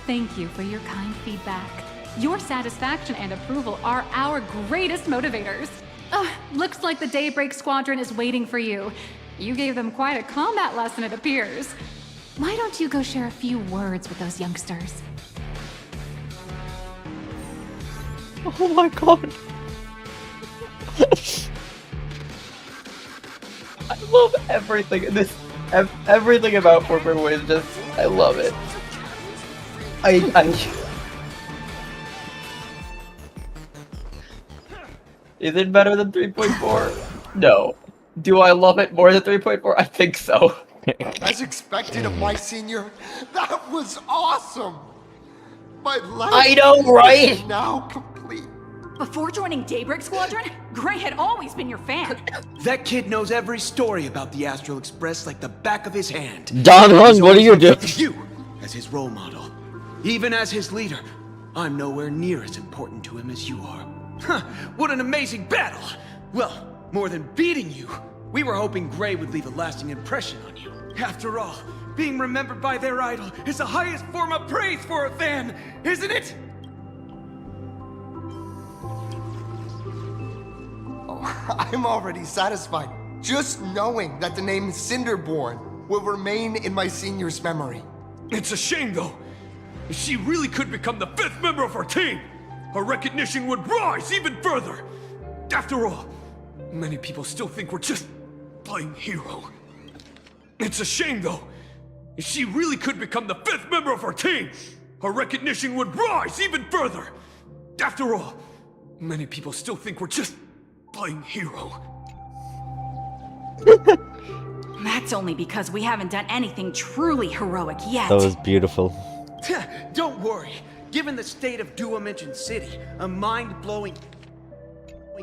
Thank you for your kind feedback. Your satisfaction and approval are our greatest motivators. Looks like the Daybreak Squadron is waiting for you. You gave them quite a combat lesson, it appears. Why don't you go share a few words with those youngsters? Oh my god. I love everything in this. Everything about 4.1 is just, I love it. Is it better than 3.4? No. Do I love it more than 3.4? I think so. As expected of my senior, that was awesome! My life I know, right? is now complete. Before joining Daybreak Squadron, Gray had always been your fan. That kid knows every story about the Astral Express like the back of his hand. Don Hung, what are you doing? You as his role model. Even as his leader, I'm nowhere near as important to him as you are. Huh, what an amazing battle! Well, more than beating you, we were hoping Gray would leave a lasting impression on you. After all, being remembered by their idol is the highest form of praise for a fan, isn't it? Oh, I'm already satisfied, just knowing that the name Cinderborn will remain in my senior's memory. It's a shame, though. If she really could become the 5th member of our team, her recognition would rise even further. After all, many people still think we're just playing hero. It's a shame, though. If she really could become the 5th member of our team, her recognition would rise even further. After all, many people still think we're just playing hero. That's only because we haven't done anything truly heroic yet. That was beautiful. Don't worry. Given the state of Duomension City, a mind-blowing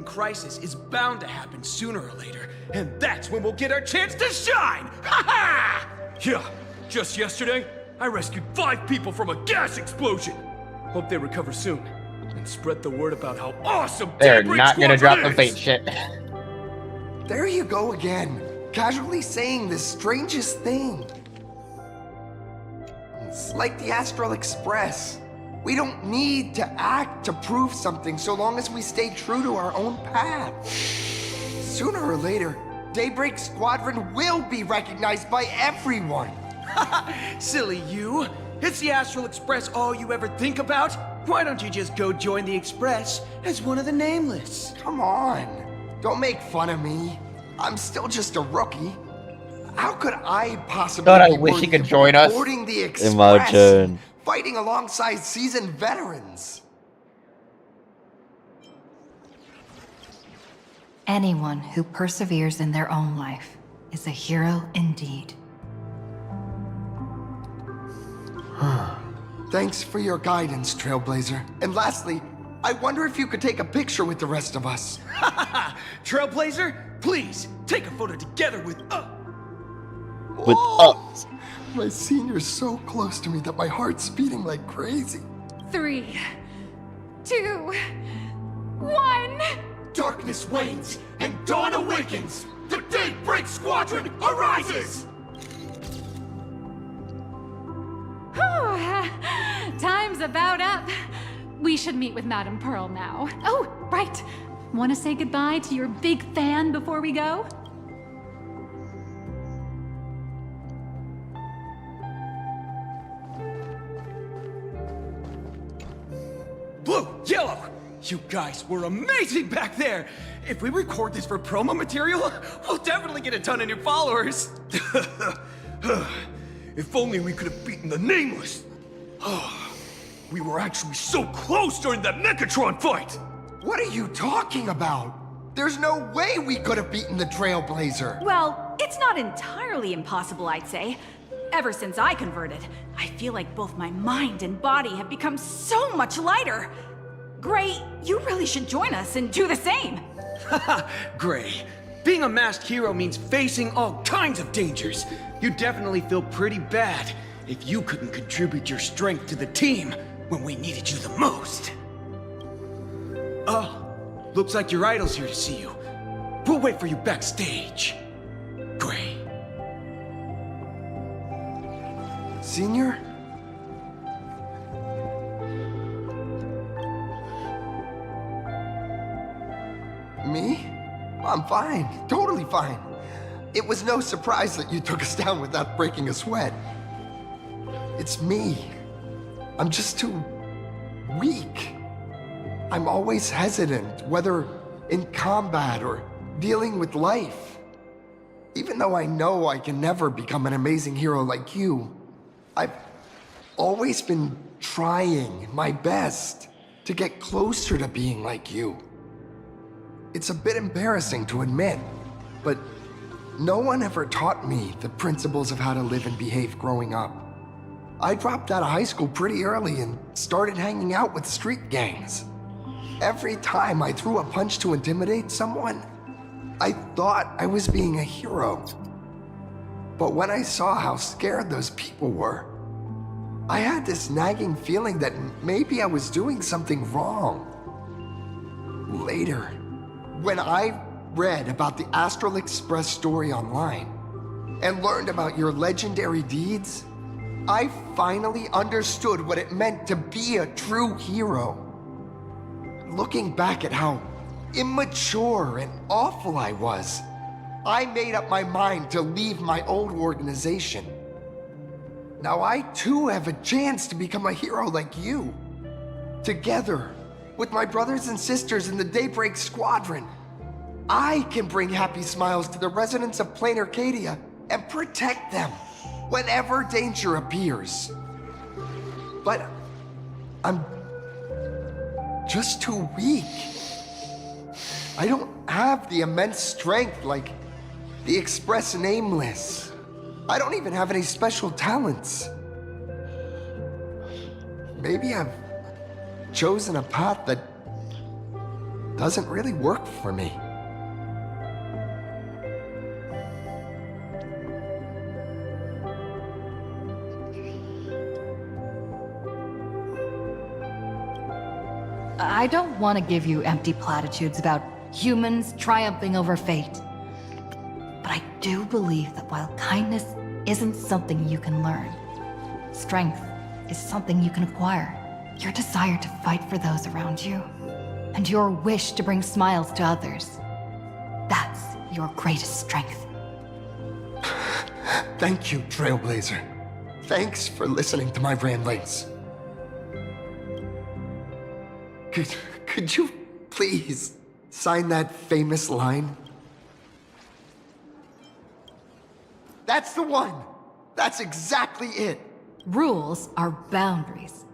crisis is bound to happen sooner or later, and that's when we'll get our chance to shine! Ha ha! Yeah, just yesterday, I rescued 5 people from a gas explosion. Hope they recover soon, and spread the word about how awesome They're Daybreak not gonna drop the Squadron fate is. shit. There you go again, casually saying the strangest thing. It's like the Astral Express. We don't need to act to prove something so long as we stay true to our own path. Sooner or later, Daybreak Squadron will be recognized by everyone. Silly you. Is the Astral Express all you ever think about? Why don't you just go join the Express as one of the Nameless? Come on. Don't make fun of me. I'm still just a rookie. How could I possibly God, I be wish he worthy could of join us. boarding the Express, Imagine. fighting alongside seasoned veterans? Anyone who perseveres in their own life is a hero indeed. Thanks for your guidance, Trailblazer. And lastly, I wonder if you could take a picture with the rest of us. Trailblazer, please take a photo together with With us. My senior's so close to me that my heart's beating like crazy. 3, 2, 1. Darkness wanes and dawn awakens. The Daybreak Squadron arises. Time's about up. We should meet with Madame Pearl now. Oh, right. Want to say goodbye to your big fan before we go? Blue, yellow. You guys were amazing back there. If we record this for promo material, we'll definitely get a ton of new followers. If only we could have beaten the Nameless. We were actually so close during that Mechatron fight. What are you talking about? There's no way we could have beaten the Trailblazer. Well, it's not entirely impossible, I'd say. Ever since I converted, I feel like both my mind and body have become so much lighter. Gray, you really should join us and do the same. Gray, being a masked hero means facing all kinds of dangers. You definitely feel pretty bad if you couldn't contribute your strength to the team when we needed you the most. Oh, looks like your idol's here to see you. We'll wait for you backstage. Gray. Senior? Me? I'm fine. Totally fine. It was no surprise that you took us down without breaking a sweat. It's me. I'm just too weak. I'm always hesitant, whether in combat or dealing with life. Even though I know I can never become an amazing hero like you, I've always been trying my best to get closer to being like you. It's a bit embarrassing to admit, but no one ever taught me the principles of how to live and behave growing up. I dropped out of high school pretty early and started hanging out with street gangs. Every time I threw a punch to intimidate someone, I thought I was being a hero. But when I saw how scared those people were, I had this nagging feeling that maybe I was doing something wrong. Later, when I read about the Astral Express story online and learned about your legendary deeds, I finally understood what it meant to be a true hero. Looking back at how immature and awful I was, I made up my mind to leave my old organization. Now I too have a chance to become a hero like you. Together, with my brothers and sisters in the Daybreak Squadron, I can bring happy smiles to the residents of Planarcadia and protect them whenever danger appears. But I'm just too weak. I don't have the immense strength like the Express Nameless. I don't even have any special talents. Maybe I've chosen a path that doesn't really work for me. I don't want to give you empty platitudes about humans triumphing over fate. But I do believe that while kindness isn't something you can learn, strength is something you can acquire. Your desire to fight for those around you, and your wish to bring smiles to others, that's your greatest strength. Thank you, Trailblazer. Thanks for listening to my ramblings. Could you please sign that famous line? That's the one! That's exactly it! Rules are boundaries.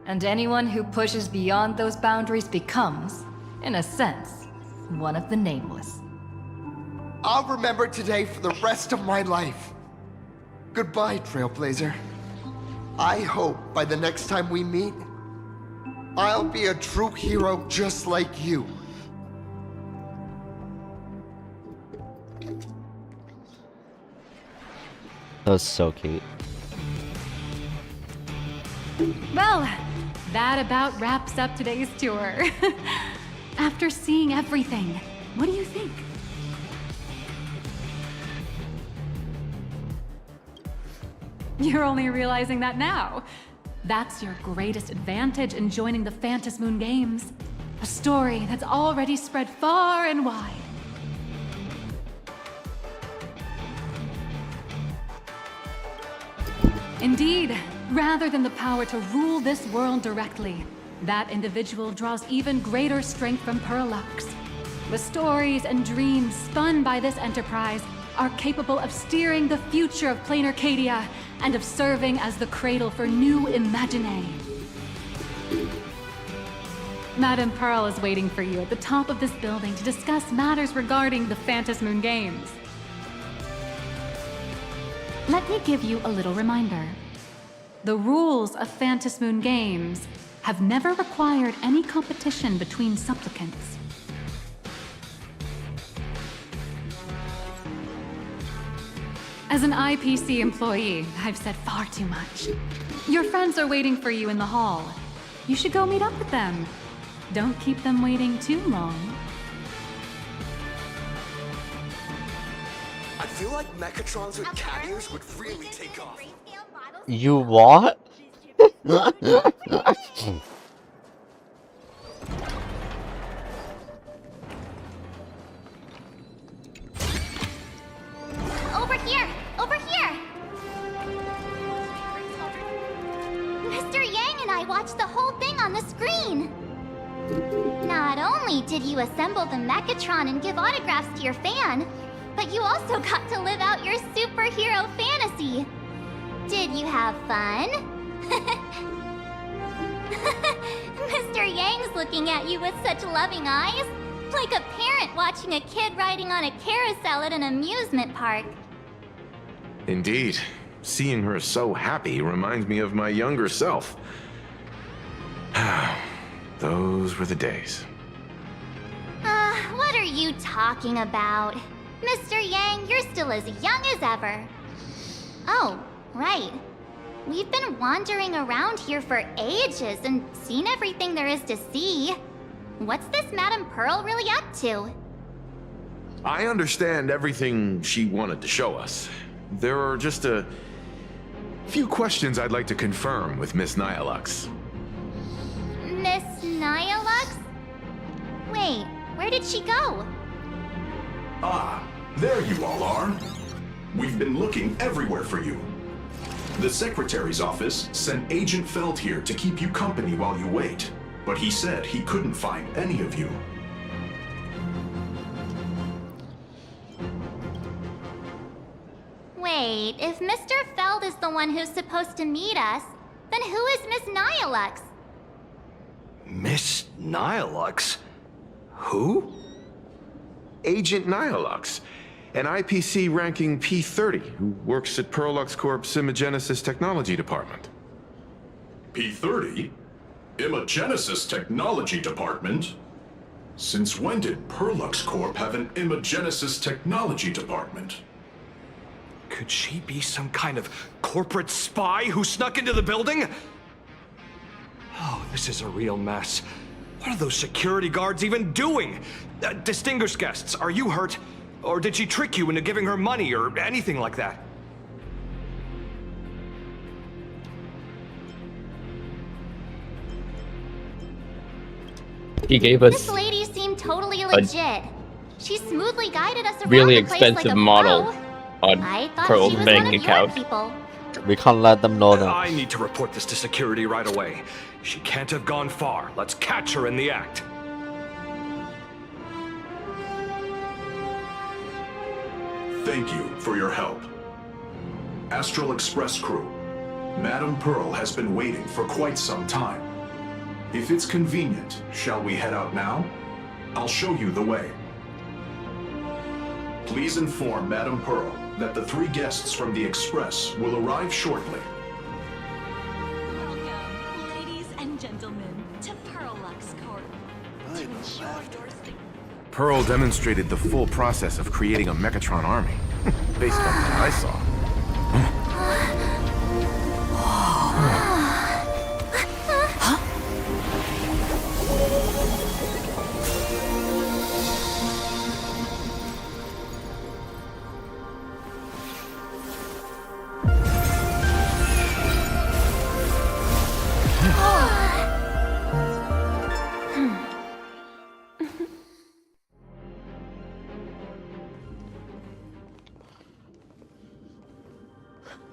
And anyone who pushes beyond those boundaries becomes, in a sense, one of the nameless. I'll remember today for the rest of my life. Goodbye, Trailblazer. I hope by the next time we meet, I'll be a true hero just like you. That was so cute. Well, that about wraps up today's tour. After seeing everything, what do you think? You're only realizing that now. That's your greatest advantage in joining the Phantasmoon Games. A story that's already spread far and wide. Indeed, rather than the power to rule this world directly, that individual draws even greater strength from Parallax. The stories and dreams spun by this enterprise are capable of steering the future of Planarcadia and of serving as the cradle for new imaginae. Madame Pearl is waiting for you at the top of this building to discuss matters regarding the Phantasmoon Games. Let me give you a little reminder. The rules of Phantasmoon Games have never required any competition between supplicants. As an IPC employee, I've said far too much. Your friends are waiting for you in the hall. You should go meet up with them. Don't keep them waiting too long. I feel like Mechatrons with cat ears would really take off. You what? Over here! Over here! Mr. Yang and I watched the whole thing on the screen! Not only did you assemble the Mechatron and give autographs to your fan, but you also got to live out your superhero fantasy. Did you have fun? Mr. Yang's looking at you with such loving eyes, like a parent watching a kid riding on a carousel at an amusement park. Indeed. Seeing her so happy reminds me of my younger self. Those were the days. What are you talking about? Mr. Yang, you're still as young as ever. Oh, right. We've been wandering around here for ages and seen everything there is to see. What's this Madame Pearl really up to? I understand everything she wanted to show us. There are just a few questions I'd like to confirm with Miss Nyalux. Miss Nyalux? Wait, where did she go? Ah, there you all are. We've been looking everywhere for you. The Secretary's office sent Agent Feld here to keep you company while you wait, but he said he couldn't find any of you. Wait, if Mr. Feld is the one who's supposed to meet us, then who is Miss Nyalux? Miss Nyalux? Who? Agent Nyalux, an IPC ranking P30 who works at Perlux Corp's Imagenesis Technology Department. P30? Imagenesis Technology Department? Since when did Perlux Corp have an Imagenesis Technology Department? Could she be some kind of corporate spy who snuck into the building? Oh, this is a real mess. What are those security guards even doing? Distinguished guests, are you hurt? Or did she trick you into giving her money or anything like that? He gave us This lady seemed totally legit. She smoothly guided us around really the place like expensive a model pro. on I thought Pearl's she was bank one of account. your people. We can't let them know that. I need to report this to security right away. She can't have gone far. Let's catch her in the act. Thank you for your help. Astral Express crew, Madame Pearl has been waiting for quite some time. If it's convenient, shall we head out now? I'll show you the way. Please inform Madame Pearl that the 3 guests from the Express will arrive shortly. Welcome, ladies and gentlemen, to Perlux Corp. To ensure your safety. Pearl demonstrated the full process of creating a Mechatron army, based on what I saw.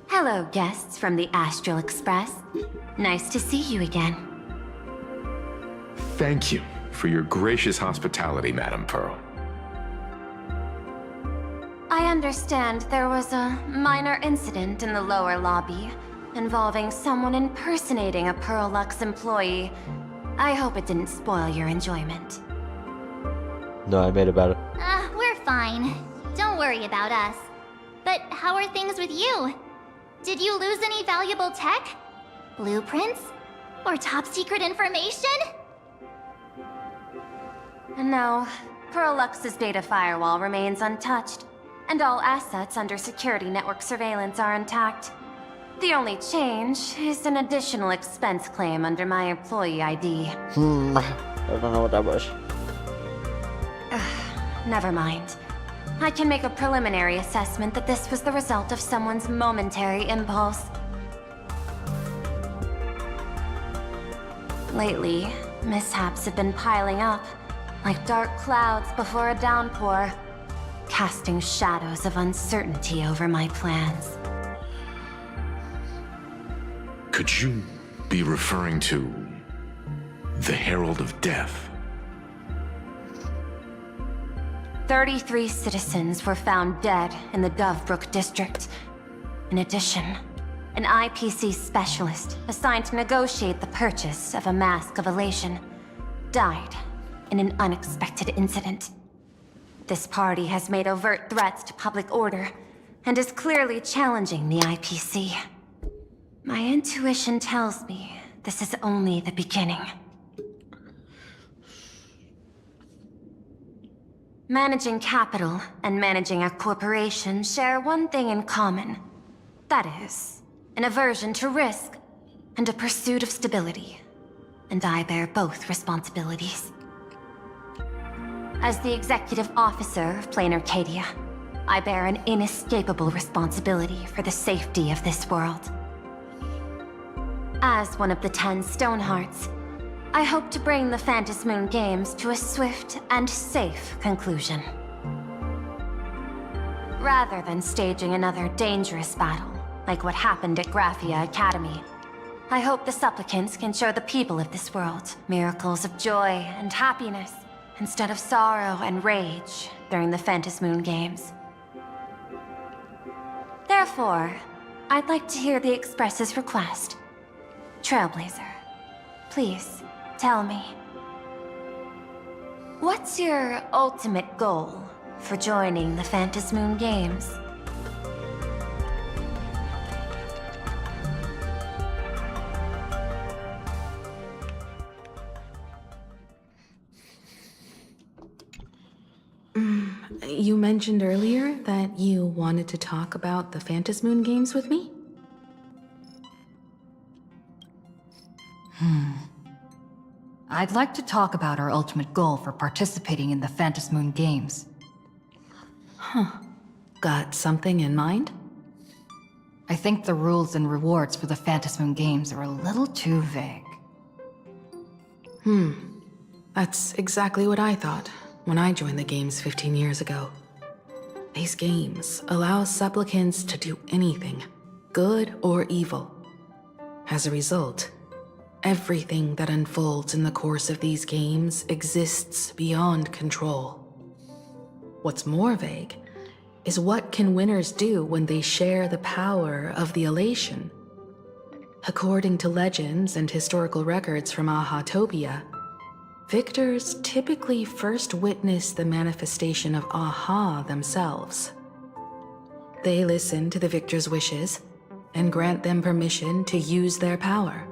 Hello, guests from the Astral Express. Nice to see you again. Thank you for your gracious hospitality, Madame Pearl. I understand there was a minor incident in the lower lobby involving someone impersonating a Perlux employee. I hope it didn't spoil your enjoyment. No, I made it better. We're fine. Don't worry about us. But how are things with you? Did you lose any valuable tech? Blueprints? Or top secret information? No, Perlux's data firewall remains untouched, and all assets under security network surveillance are intact. The only change is an additional expense claim under my employee ID. I don't know what that was. Never mind. I can make a preliminary assessment that this was the result of someone's momentary impulse. Lately, mishaps have been piling up, like dark clouds before a downpour, casting shadows of uncertainty over my plans. Could you be referring to the Herald of Death? 33 citizens were found dead in the Dovebrook district. In addition, an IPC specialist assigned to negotiate the purchase of a Mask of Elation died in an unexpected incident. This party has made overt threats to public order and is clearly challenging the IPC. My intuition tells me this is only the beginning. Managing capital and managing a corporation share one thing in common. That is, an aversion to risk, and a pursuit of stability. And I bear both responsibilities. As the executive officer of Planarcadia, I bear an inescapable responsibility for the safety of this world. As one of the 10 Stonehearts, I hope to bring the Phantasmoon Games to a swift and safe conclusion. Rather than staging another dangerous battle, like what happened at Graphia Academy, I hope the supplicants can show the people of this world miracles of joy and happiness, instead of sorrow and rage during the Phantasmoon Games. Therefore, I'd like to hear the Express's request. Trailblazer, please, tell me. What's your ultimate goal for joining the Phantasmoon Games? You mentioned earlier that you wanted to talk about the Phantasmoon Games with me? I'd like to talk about our ultimate goal for participating in the Phantasmoon Games. Got something in mind? I think the rules and rewards for the Phantasmoon Games are a little too vague. That's exactly what I thought when I joined the games 15 years ago. These games allow supplicants to do anything, good or evil. As a result, everything that unfolds in the course of these games exists beyond control. What's more vague is what can winners do when they share the power of the elation. According to legends and historical records from Ahatopia, victors typically first witness the manifestation of Aha themselves. They listen to the victor's wishes and grant them permission to use their power.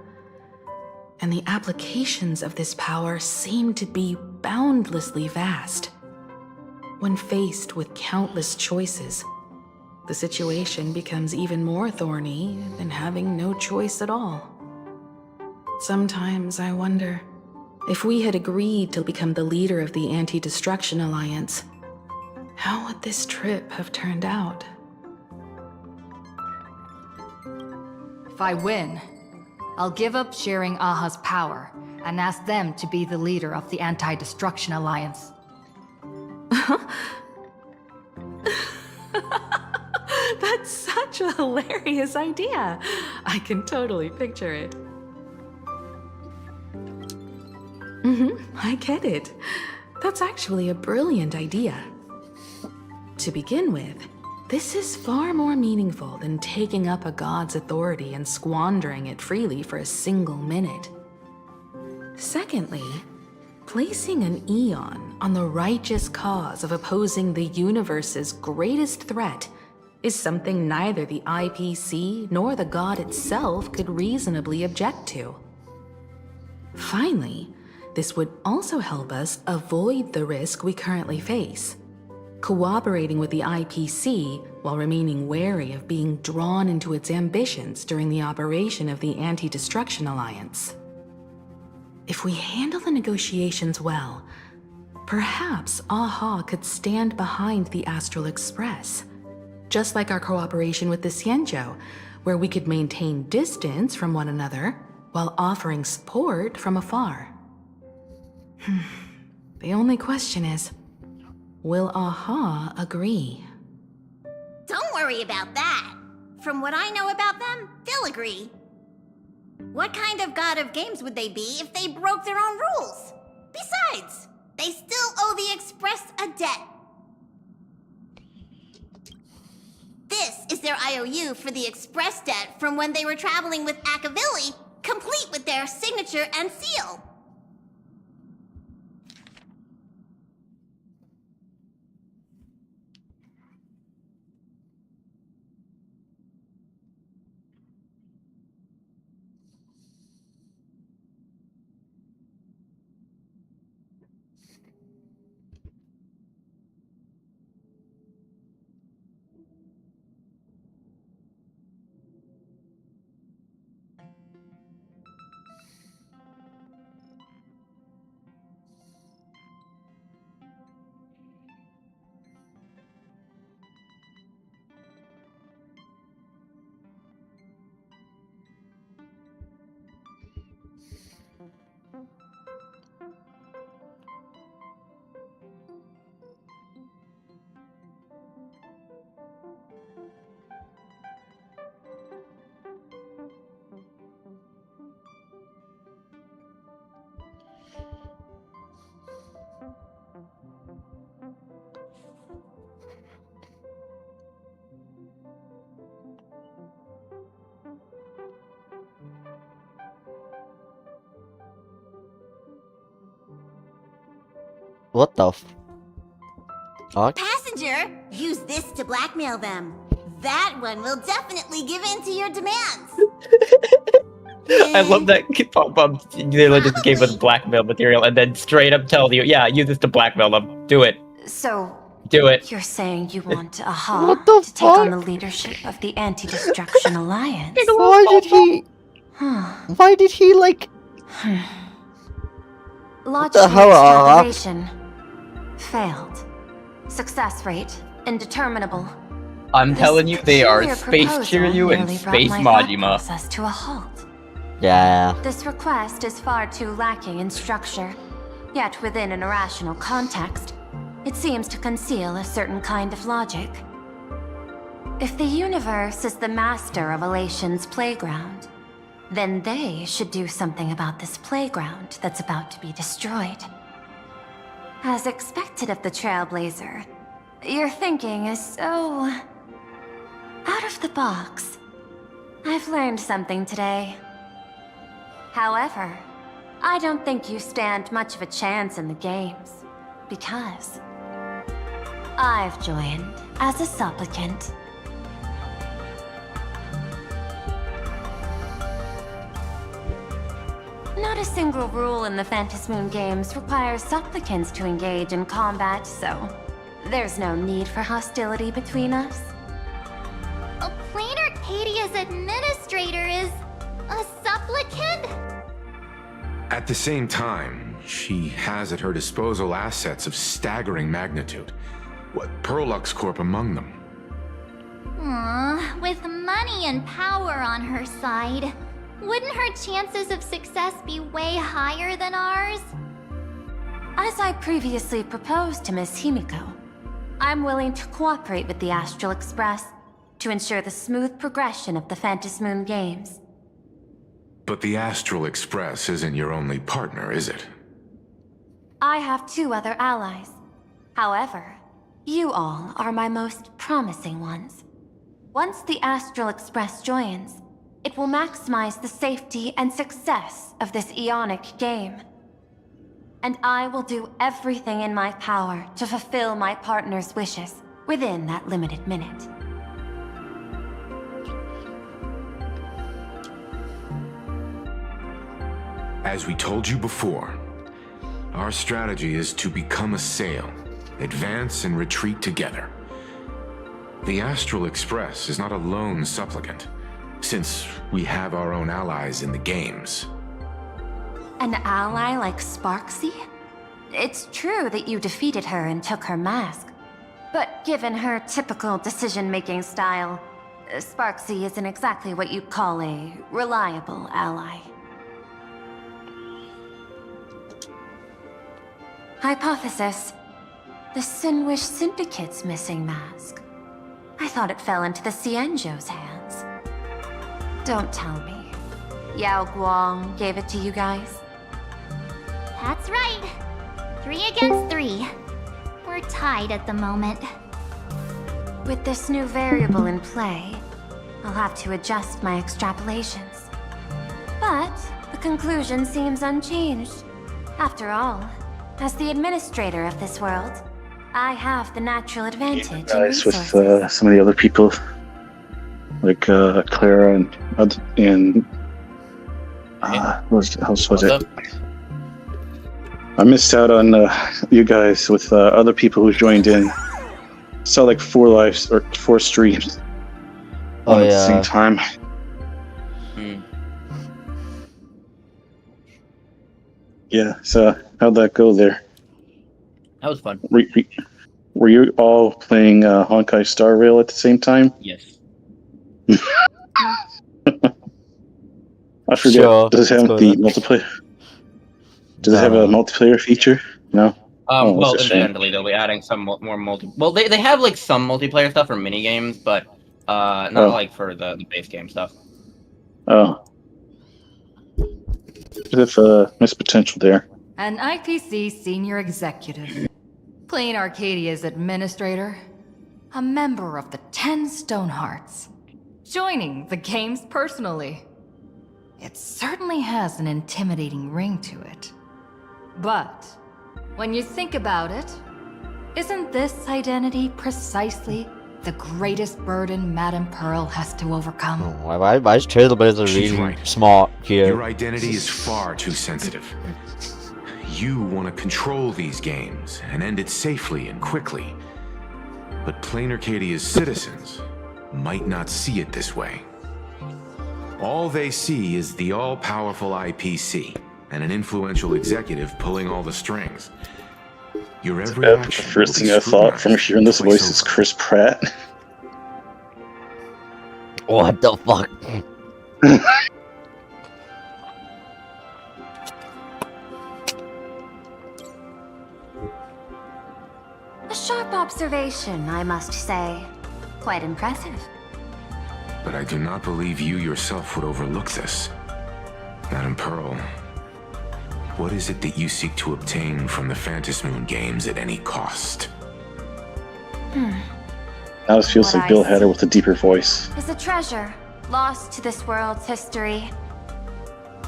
And the applications of this power seem to be boundlessly vast. When faced with countless choices, the situation becomes even more thorny than having no choice at all. Sometimes I wonder, if we had agreed to become the leader of the Anti-Destruction Alliance, how would this trip have turned out? If I win, I'll give up sharing Aha's power and ask them to be the leader of the Anti-Destruction Alliance. That's such a hilarious idea. I can totally picture it. I get it. That's actually a brilliant idea. To begin with, this is far more meaningful than taking up a god's authority and squandering it freely for a single minute. Secondly, placing an Eon on the righteous cause of opposing the universe's greatest threat is something neither the IPC nor the god itself could reasonably object to. Finally, this would also help us avoid the risk we currently face, cooperating with the IPC while remaining wary of being drawn into its ambitions during the operation of the Anti-Destruction Alliance. If we handle the negotiations well, perhaps Aha could stand behind the Astral Express, just like our cooperation with the Xianzhou, where we could maintain distance from one another while offering support from afar. The only question is, will Aha agree? Don't worry about that. From what I know about them, they'll agree. What kind of god of games would they be if they broke their own rules? Besides, they still owe the Express a debt. This is their IOU for the Express debt from when they were traveling with Akavili, complete with their signature and seal. What the fuck? Passenger, use this to blackmail them. That one will definitely give in to your demands. I love that pop-up. They just gave us blackmail material and then straight up tell you, yeah, use this to blackmail them. Do it. So, do it. You're saying you want Aha to take on the leadership of the Anti-Destruction Alliance? Why did he? Why did he like? Logical extrapolation failed. Success rate indeterminable. I'm telling you, they are peculiar Space proposal Kiryu and nearly brought Space my thought Majima. process to a halt. Yeah. This request is far too lacking in structure, yet within an irrational context, it seems to conceal a certain kind of logic. If the universe is the master of Elation's playground, then they should do something about this playground that's about to be destroyed. As expected of the Trailblazer, your thinking is so out of the box. I've learned something today. However, I don't think you stand much of a chance in the games, because I've joined as a supplicant. Not a single rule in the Phantasmoon games requires supplicants to engage in combat, so there's no need for hostility between us. Planarcadia's administrator is a supplicant? At the same time, she has at her disposal assets of staggering magnitude. What, Perlux Corp among them? With money and power on her side, wouldn't her chances of success be way higher than ours? As I previously proposed to Miss Himiko, I'm willing to cooperate with the Astral Express to ensure the smooth progression of the Phantasmoon games. But the Astral Express isn't your only partner, is it? I have 2 other allies. However, you all are my most promising ones. Once the Astral Express joins, it will maximize the safety and success of this Ionic game. And I will do everything in my power to fulfill my partner's wishes within that limited minute. As we told you before, our strategy is to become a sail, advance and retreat together. The Astral Express is not a lone supplicant, since we have our own allies in the games. An ally like Sparksy? It's true that you defeated her and took her mask. But given her typical decision-making style, Sparksy isn't exactly what you'd call a reliable ally. Hypothesis. The Sinwish Syndicate's missing mask. I thought it fell into the Cienjo's hands. Don't tell me. Yao Guang gave it to you guys? That's right. 3 against 3. We're tied at the moment. With this new variable in play, I'll have to adjust my extrapolations. But the conclusion seems unchanged. After all, as the administrator of this world, I have the natural advantage in Guys, resources. with some of the other people, like Clara and what else was it? I missed out on you guys with other people who joined in. Saw like 4 lives or 4 streams on at the same time. Yeah, so how'd that go there? That was fun. Were you all playing Honkai Star Rail at the same time? Yes. I forget. Sure, Does it have the multiplayer? Does it have a multiplayer feature? No. Well, that's a shame. eventually they'll be adding some more multi. Well, they have like some multiplayer stuff for mini games, but not like for the base game stuff. Oh. There's missed potential there. An IPC senior executive. Planarcadia's administrator. A member of the 10 Stonehearts. Joining the games personally. It certainly has an intimidating ring to it. But When you think about it, isn't this identity precisely the greatest burden Madame Pearl has to overcome? Why is Trailblazer She's really right. smart here? Your identity is far too sensitive. You want to control these games and end it safely and quickly. But Planarcadia's citizens might not see it this way. All they see is the all-powerful IPC and an influential executive pulling all the strings. Your every The action first will be thing I thought from scrutinized hearing this twice voice is over. Chris Pratt. What the fuck? A sharp observation, I must say. Quite impressive. But I do not believe you yourself would overlook this. Madame Pearl, what is it that you seek to obtain from the Phantasmoon games at any cost? Now this feels What like Bill I Hader with a deeper voice. Is a treasure lost to this world's history.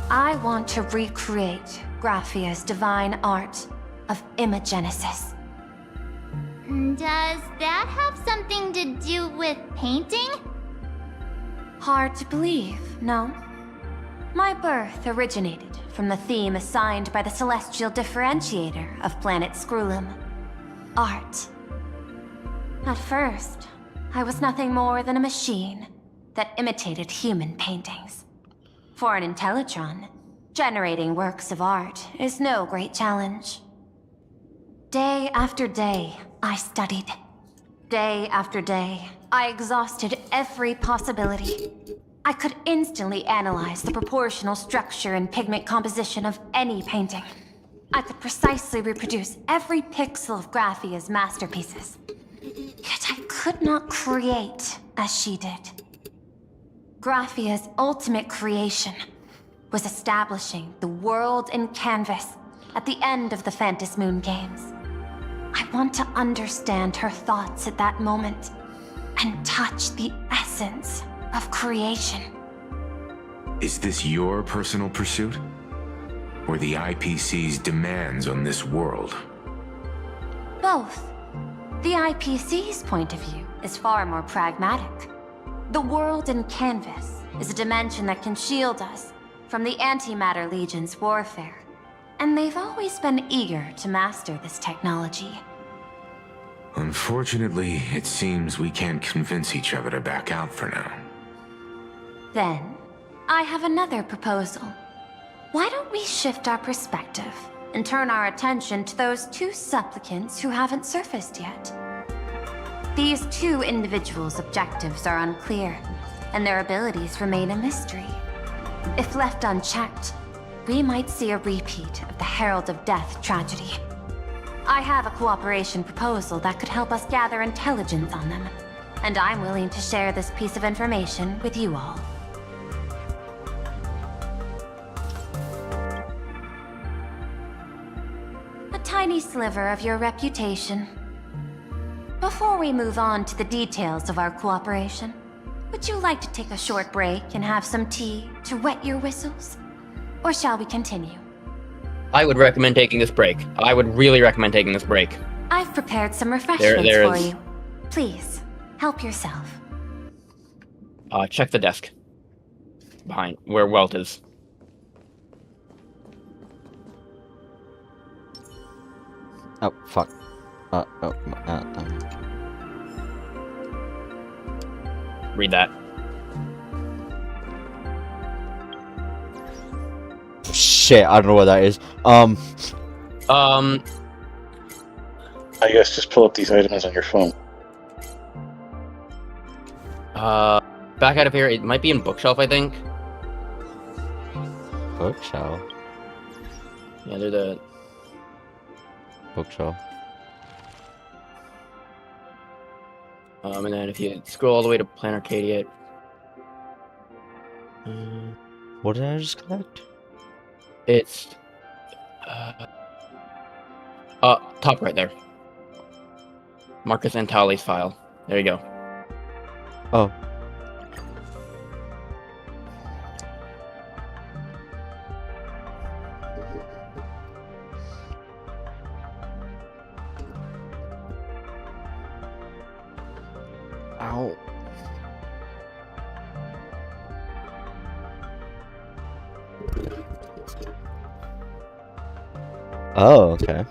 I want to recreate Graphia's divine art of imagenesis. Does that have something to do with painting? Hard to believe, no? My birth originated from the theme assigned by the celestial differentiator of planet Scrulum. Art. At first, I was nothing more than a machine that imitated human paintings. For an Intellitron, generating works of art is no great challenge. Day after day, I studied. Day after day, I exhausted every possibility. I could instantly analyze the proportional structure and pigment composition of any painting. I could precisely reproduce every pixel of Graphia's masterpieces. Yet I could not create as she did. Graphia's ultimate creation was establishing the world in canvas at the end of the Phantasmoon games. I want to understand her thoughts at that moment and touch the essence of creation. Is this your personal pursuit? Or the IPC's demands on this world? Both. The IPC's point of view is far more pragmatic. The world in canvas is a dimension that can shield us from the Antimatter Legion's warfare, and they've always been eager to master this technology. Unfortunately, it seems we can't convince each other to back out for now. Then, I have another proposal. Why don't we shift our perspective and turn our attention to those two supplicants who haven't surfaced yet? These two individuals' objectives are unclear, and their abilities remain a mystery. If left unchecked, we might see a repeat of the Herald of Death tragedy. I have a cooperation proposal that could help us gather intelligence on them, and I'm willing to share this piece of information with you all. A tiny sliver of your reputation. Before we move on to the details of our cooperation, would you like to take a short break and have some tea to wet your whistles? Or shall we continue? I would recommend taking this break. I would really recommend taking this break. I've prepared some refreshments There for is- you. Please, help yourself. Check the desk. Behind where Welt is. Oh, fuck. Read that. Shit, I don't know what that is. I guess just pull up these items on your phone. Back out of here. It might be in bookshelf, I think. Bookshelf? Yeah, they're the... Bookshelf. And then if you scroll all the way to Planarcadia... What did I just collect? It's... top right there. Marcus Antali's file. There you go. Oh. Oh, okay.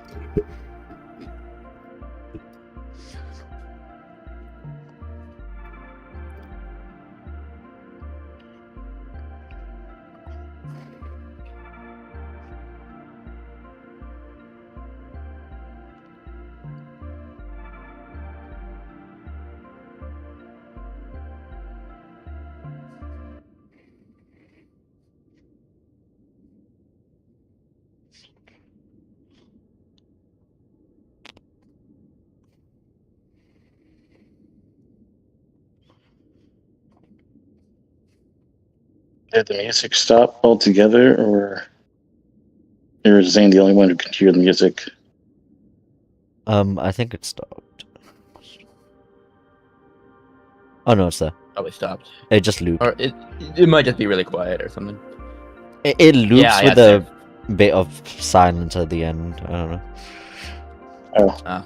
Did the music stop altogether, or is Zane the only one who can hear the music? I think it stopped. Oh no, it's there. Oh, it stopped. It just looped. Or it might just be really quiet or something. It loops Yeah, with same. a bit of silence at the end. I don't know. Oh. Ah.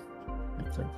Makes sense.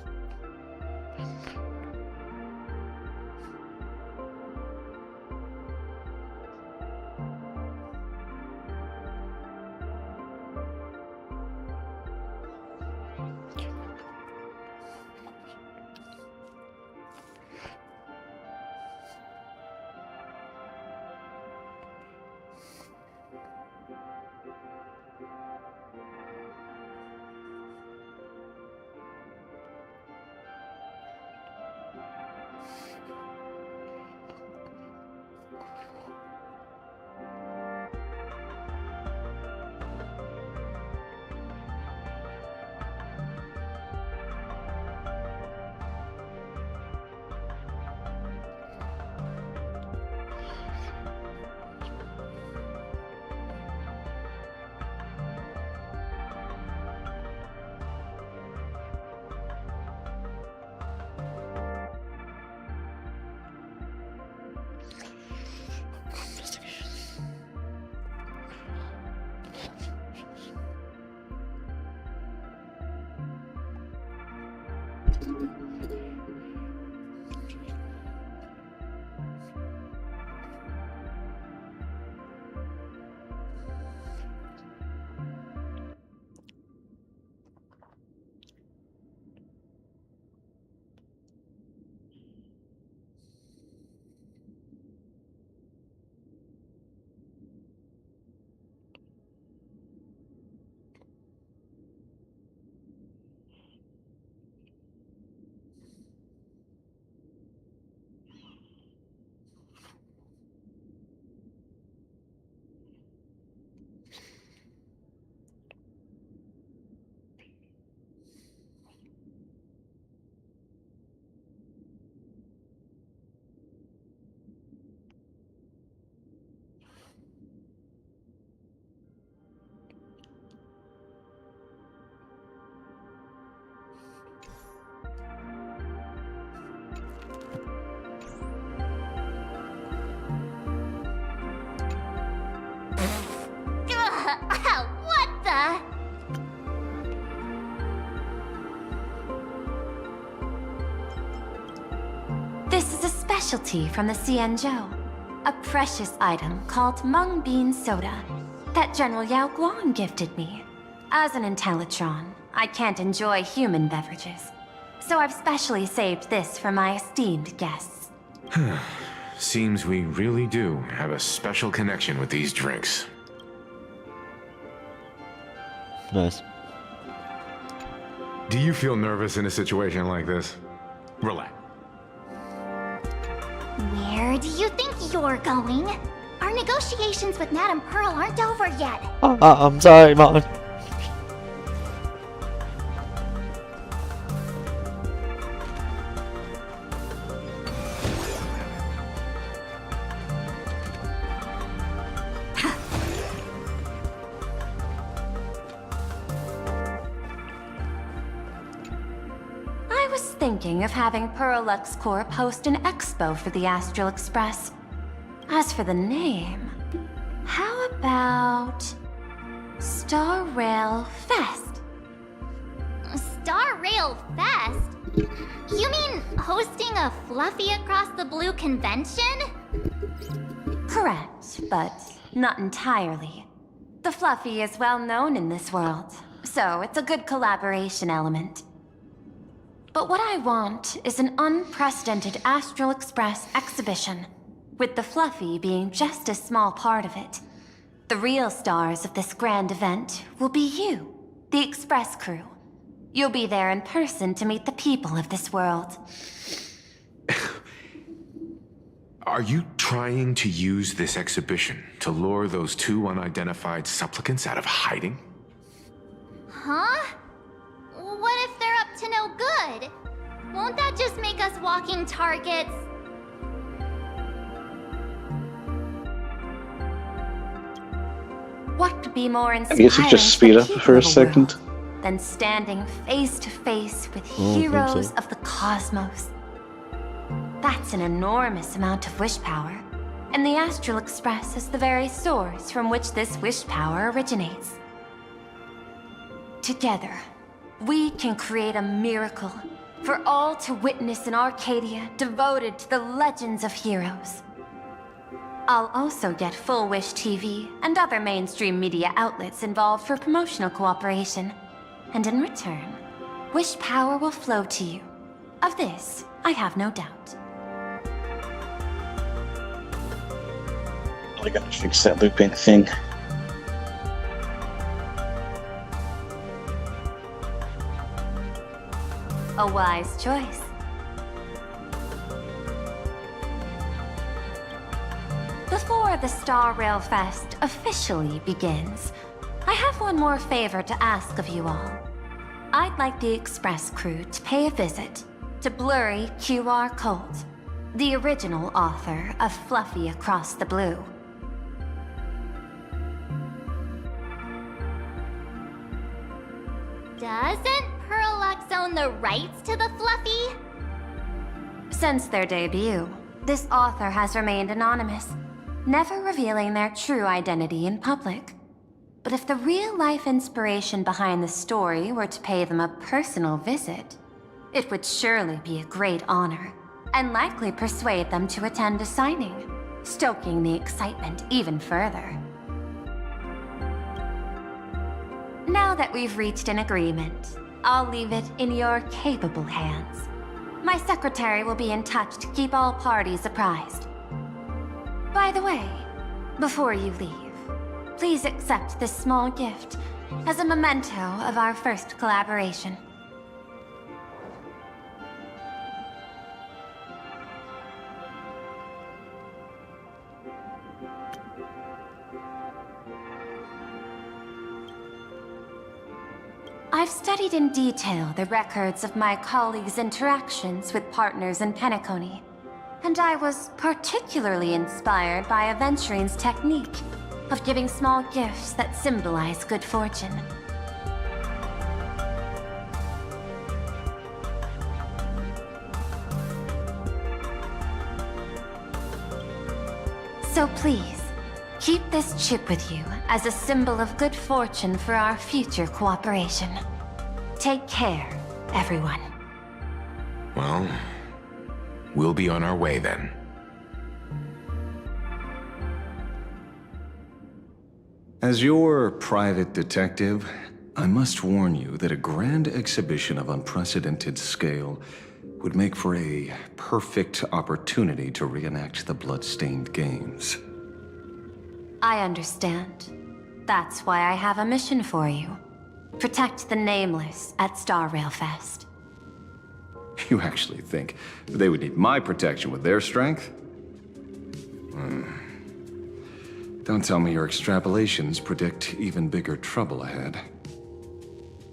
What the? This is a specialty from the Xianzhou. A precious item called mung bean soda that General Yao Guang gifted me. As an Intellitron, I can't enjoy human beverages. So I've specially saved this for my esteemed guests. Seems we really do have a special connection with these drinks. Nice. Do you feel nervous in a situation like this? Relax. Where do you think you're going? Our negotiations with Madame Pearl aren't over yet. I'm sorry, Mom. I was thinking of having Perlux Corp host an expo for the Astral Express. As for the name, how about Star Rail Fest? Star Rail Fest? You mean hosting a Fluffy Across the Blue convention? Correct, but not entirely. The Fluffy is well known in this world, so it's a good collaboration element. But what I want is an unprecedented Astral Express exhibition, with the Fluffy being just a small part of it. The real stars of this grand event will be you, the Express crew. You'll be there in person to meet the people of this world. Are you trying to use this exhibition to lure those two unidentified supplicants out of hiding? Huh? What if they're up to no good? Won't that just make us walking targets? What could be more I inspiring guess it just speed up for a second. than standing face to face with I don't think heroes so. of the cosmos? That's an enormous amount of wish power, and the Astral Express is the very source from which this wish power originates. Together, we can create a miracle for all to witness in Arcadia devoted to the legends of heroes. I'll also get Full Wish TV and other mainstream media outlets involved for promotional cooperation. And in return, wish power will flow to you. Of this, I have no doubt. I gotta fix that looping thing. A wise choice. Before the Star Rail Fest officially begins, I have one more favor to ask of you all. I'd like the Express crew to pay a visit to Blurry QR Colt, the original author of Fluffy Across the Blue. Doesn't Perlux own the rights to the Fluffy? Since their debut, this author has remained anonymous, never revealing their true identity in public. But if the real-life inspiration behind the story were to pay them a personal visit, it would surely be a great honor, and likely persuade them to attend a signing, stoking the excitement even further. Now that we've reached an agreement, I'll leave it in your capable hands. My secretary will be in touch to keep all parties apprised. By the way, before you leave, please accept this small gift as a memento of our first collaboration. I've studied in detail the records of my colleagues' interactions with partners in Penacony, and I was particularly inspired by Aventurine's technique of giving small gifts that symbolize good fortune. So please, keep this chip with you as a symbol of good fortune for our future cooperation. Take care, everyone. Well, we'll be on our way then. As your private detective, I must warn you that a grand exhibition of unprecedented scale would make for a perfect opportunity to reenact the blood-stained games. I understand. That's why I have a mission for you. Protect the Nameless at Star Rail Fest. You actually think they would need my protection with their strength? Don't tell me your extrapolations predict even bigger trouble ahead.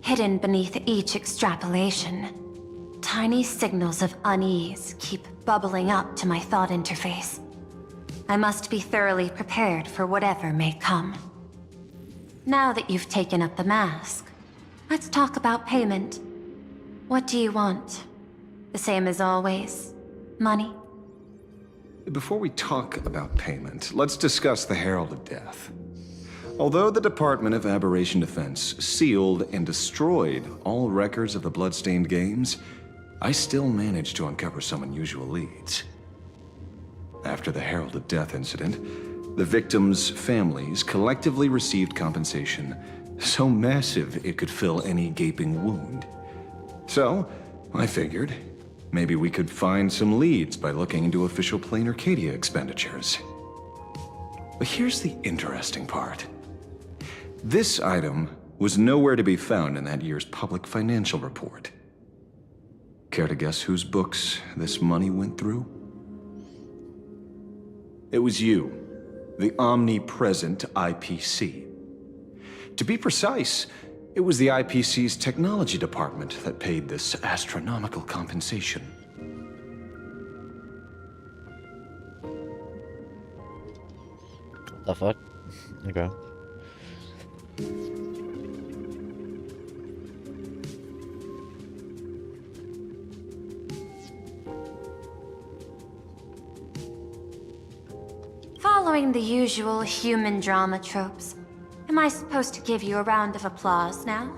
Hidden beneath each extrapolation, tiny signals of unease keep bubbling up to my thought interface. I must be thoroughly prepared for whatever may come. Now that you've taken up the mask, let's talk about payment. What do you want? The same as always? Money? Before we talk about payment, let's discuss the Herald of Death. Although the Department of Aberration Defense sealed and destroyed all records of the Bloodstained Games, I still managed to uncover some unusual leads. After the Herald of Death incident, The victims' families collectively received compensation so massive it could fill any gaping wound. So, I figured, maybe we could find some leads by looking into official Planarcadia expenditures. But here's the interesting part. This item was nowhere to be found in that year's public financial report. Care to guess whose books this money went through? It was you, the omnipresent IPC. To be precise, it was the IPC's technology department that paid this astronomical compensation. The fuck? Okay. Following the usual human drama tropes, am I supposed to give you a round of applause now?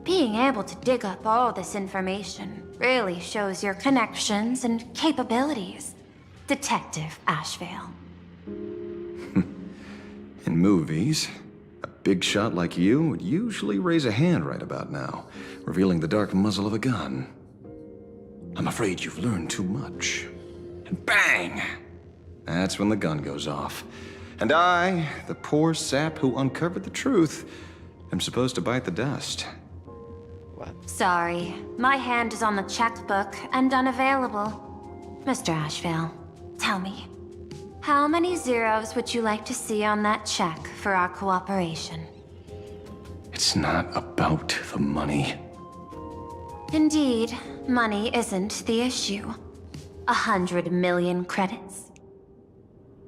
Being able to dig up all this information really shows your connections and capabilities, Detective Ashvale. In movies, a big shot like you would usually raise a hand right about now, revealing the dark muzzle of a gun. I'm afraid you've learned too much. And bang! That's when the gun goes off. And I, the poor sap who uncovered the truth, am supposed to bite the dust. Sorry, my hand is on the checkbook and unavailable. Mr. Ashvale, tell me, how many zeros would you like to see on that check for our cooperation? It's not about the money. Indeed, money isn't the issue. 100 million credits.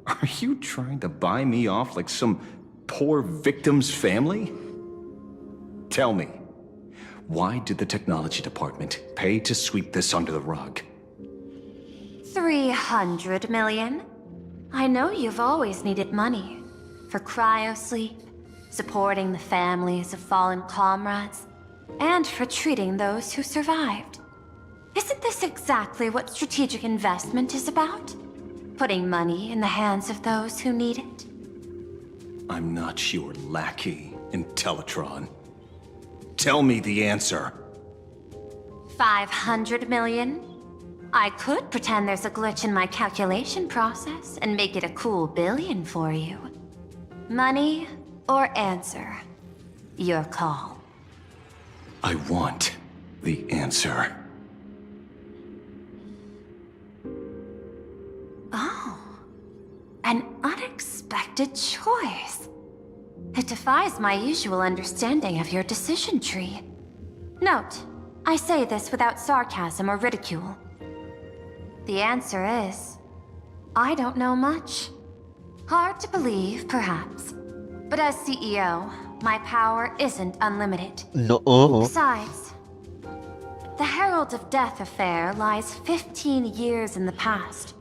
Are you trying to buy me off like some poor victim's family? Tell me, why did the technology department pay to sweep this under the rug? 300 million? I know you've always needed money. For cryosleep, supporting the families of fallen comrades, and for treating those who survived. Isn't this exactly what strategic investment is about? Putting money in the hands of those who need it? I'm not your lackey, Intellitron. Tell me the answer. 500 million? I could pretend there's a glitch in my calculation process and make it a cool billion for you. Money or answer? Your call. I want the answer. Oh, an unexpected choice. It defies my usual understanding of your decision tree. Note, I say this without sarcasm or ridicule. The answer is, I don't know much. Hard to believe, perhaps. But as CEO, my power isn't unlimited. No. Besides, the Herald of Death affair lies 15 years in the past.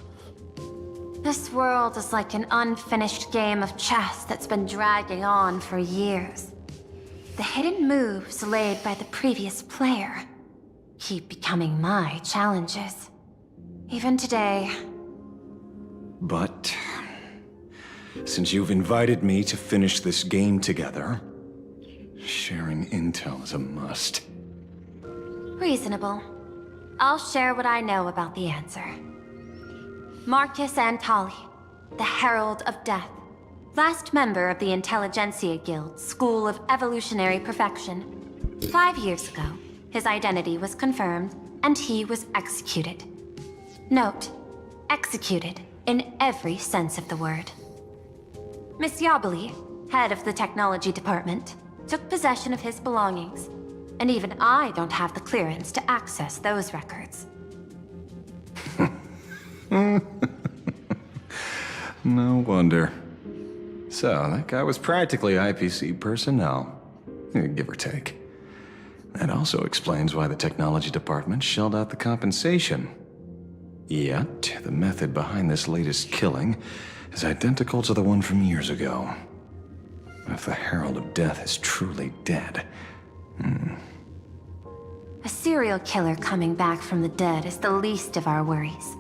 This world is like an unfinished game of chess that's been dragging on for years. The hidden moves laid by the previous player keep becoming my challenges. Even today. But since you've invited me to finish this game together, sharing intel is a must. Reasonable. I'll share what I know about the answer. Marcus Antali, the Herald of Death, last member of the Intelligentsia Guild School of Evolutionary Perfection. 5 years ago, his identity was confirmed, and he was executed. Note, executed in every sense of the word. Miss Yabali, head of the technology department, took possession of his belongings, and even I don't have the clearance to access those records. No wonder. So, that guy was practically IPC personnel, give or take. That also explains why the technology department shelled out the compensation. Yet, the method behind this latest killing is identical to the one from years ago. If the Herald of Death is truly dead... A serial killer coming back from the dead is the least of our worries.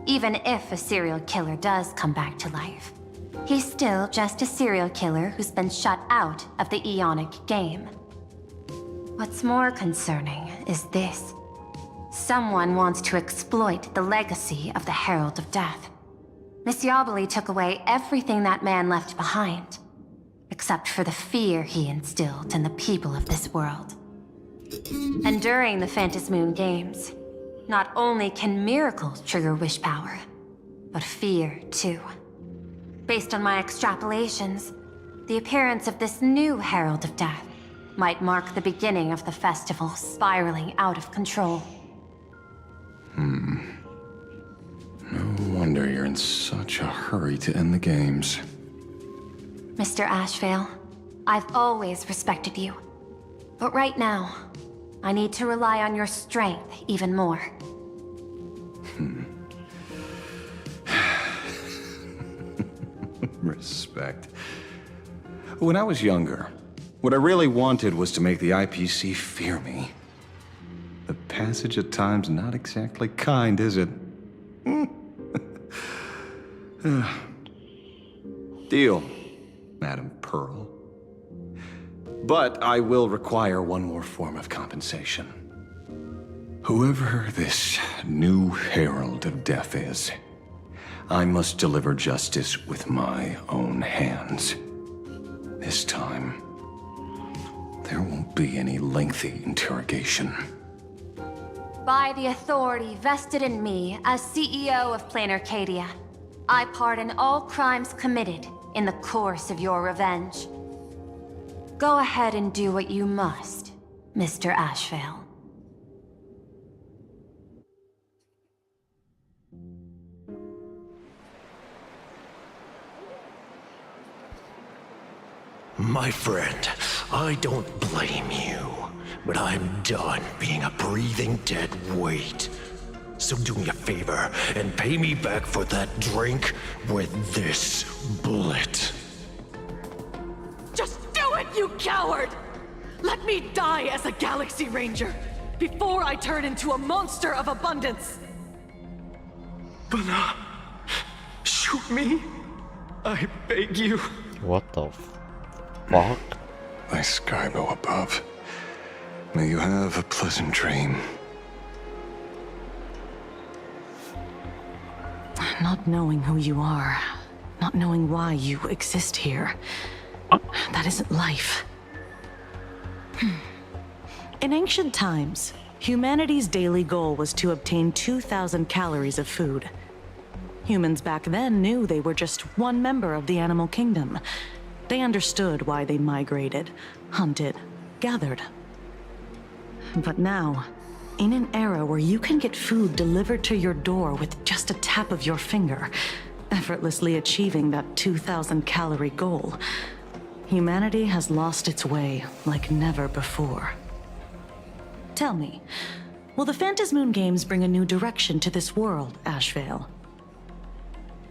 Even if a serial killer does come back to life, He's still just a serial killer who's been shut out of the Ionic game. What's more concerning is this. Someone wants to exploit the legacy of the Herald of Death. Miss Yobeli took away everything that man left behind, except for the fear he instilled in the people of this world. And during the Phantasmoon Games, not only can miracles trigger wish power, but fear too. Based on my extrapolations, the appearance of this new Herald of Death might mark the beginning of the festival spiraling out of control. No wonder you're in such a hurry to end the games. Mr. Ashvale, I've always respected you. But right now, I need to rely on your strength even more. Respect. When I was younger, what I really wanted was to make the IPC fear me. The passage at times not exactly kind, is it? Deal, Madam Pearl. But I will require one more form of compensation. Whoever this new Herald of Death is, I must deliver justice with my own hands. This time, there won't be any lengthy interrogation. By the authority vested in me as CEO of Planarcadia, I pardon all crimes committed in the course of your revenge. Go ahead and do what you must, Mr. Ashvale. My friend, I don't blame you, but I'm done being a breathing dead weight. So do me a favor and pay me back for that drink with this bullet. Just do it, you coward! Let me die as a Galaxy Ranger before I turn into a monster of abundance! But shoot me, I beg you. What the fuck? Thy Skybo above. May you have a pleasant dream. Not knowing who you are, not knowing why you exist here, that isn't life. In ancient times, humanity's daily goal was to obtain 2,000 calories of food. Humans back then knew they were just one member of the animal kingdom. They understood why they migrated, hunted, gathered. But now, in an era where you can get food delivered to your door with just a tap of your finger, effortlessly achieving that 2,000 calorie goal, humanity has lost its way like never before. Tell me, will the Phantasmoon Games bring a new direction to this world, Ashvale?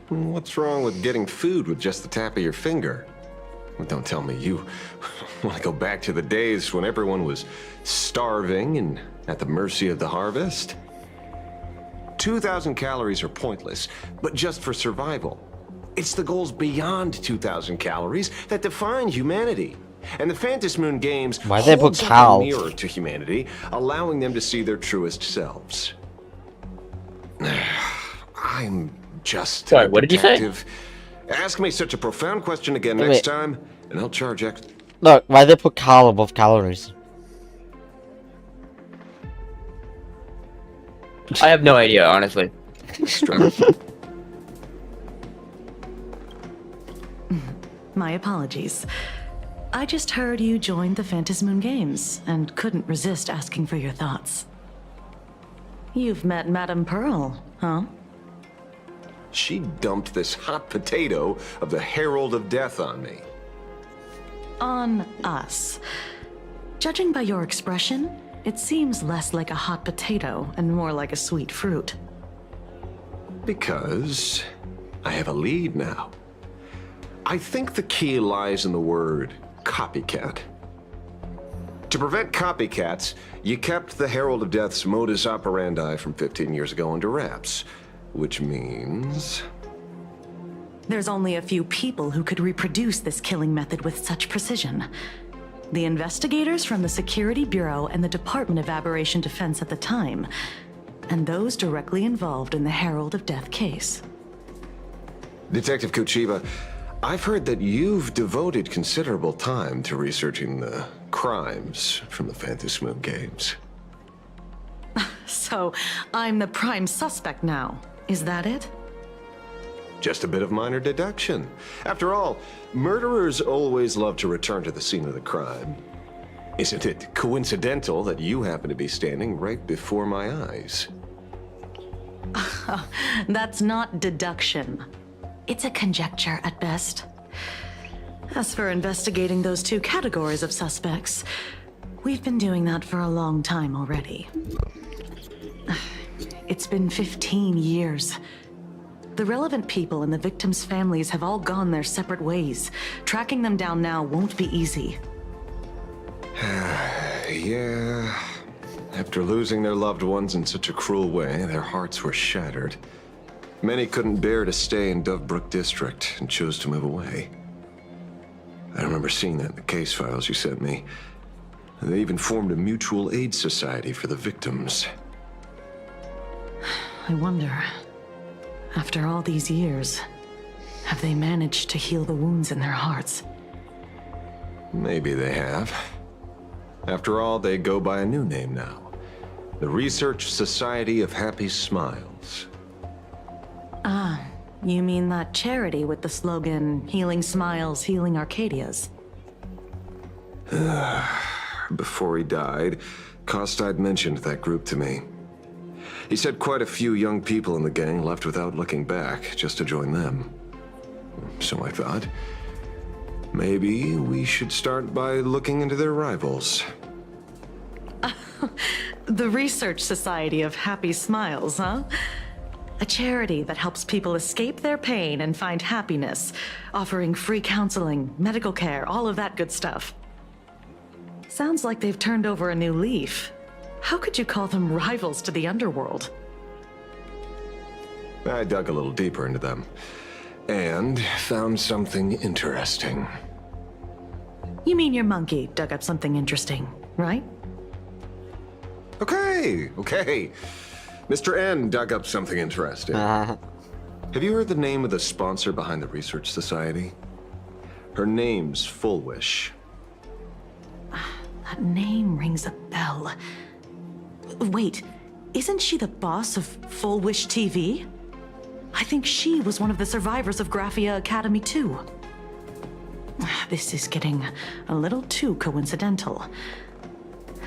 What's wrong with getting food with just the tap of your finger? Well, don't tell me you want to go back to the days when everyone was starving and at the mercy of the harvest? 2,000 calories are pointless, but just for survival. It's the goals beyond 2,000 calories that define humanity. And the Phantasmoon Games Why they hold put something cows? nearer to humanity, allowing them to see their truest selves. I'm just Sorry, a what did you say? detective. Ask me such a profound question again Wait. next time, and I'll charge extra. Look, why they put cal above calories? I have no idea, honestly. My apologies. I just heard you joined the Phantasmoon Games and couldn't resist asking for your thoughts. You've met Madame Pearl, huh? She dumped this hot potato of the Herald of Death on me. On us. Judging by your expression, it seems less like a hot potato and more like a sweet fruit. Because I have a lead now. I think the key lies in the word copycat. To prevent copycats, you kept the Herald of Death's modus operandi from 15 years ago under wraps, which means There's only a few people who could reproduce this killing method with such precision. The investigators from the Security Bureau and the Department of Aberration Defense at the time, and those directly involved in the Herald of Death case. Detective Kuchiba, I've heard that you've devoted considerable time to researching the crimes from the Phantom Moon games. So, I'm the prime suspect now. Is that it? Just a bit of minor deduction. After all, murderers always love to return to the scene of the crime. Isn't it coincidental that you happen to be standing right before my eyes? That's not deduction. It's a conjecture at best. As for investigating those two categories of suspects, we've been doing that for a long time already. It's been 15 years. The relevant people and the victims' families have all gone their separate ways. Tracking them down now won't be easy. Yeah. After losing their loved ones in such a cruel way, their hearts were shattered. Many couldn't bear to stay in Dovebrook District and chose to move away. I remember seeing that in the case files you sent me. They even formed a mutual aid society for the victims. I wonder, after all these years, have they managed to heal the wounds in their hearts? Maybe they have. After all, they go by a new name now. The Research Society of Happy Smiles. Ah, you mean that charity with the slogan, Healing Smiles, Healing Arcadias? Before he died, Kostad mentioned that group to me. He said quite a few young people in the gang left without looking back, just to join them. So I thought, maybe we should start by looking into their rivals. The Research Society of Happy Smiles, huh? A charity that helps people escape their pain and find happiness, offering free counseling, medical care, all of that good stuff. Sounds like they've turned over a new leaf. How could you call them rivals to the underworld? I dug a little deeper into them, and found something interesting. You mean your monkey dug up something interesting, right? Okay. Mr. N dug up something interesting. Have you heard the name of the sponsor behind the Research Society? Her name's Full Wish. That name rings a bell. Wait, isn't she the boss of Full Wish TV? I think she was one of the survivors of Graphia Academy too. This is getting a little too coincidental.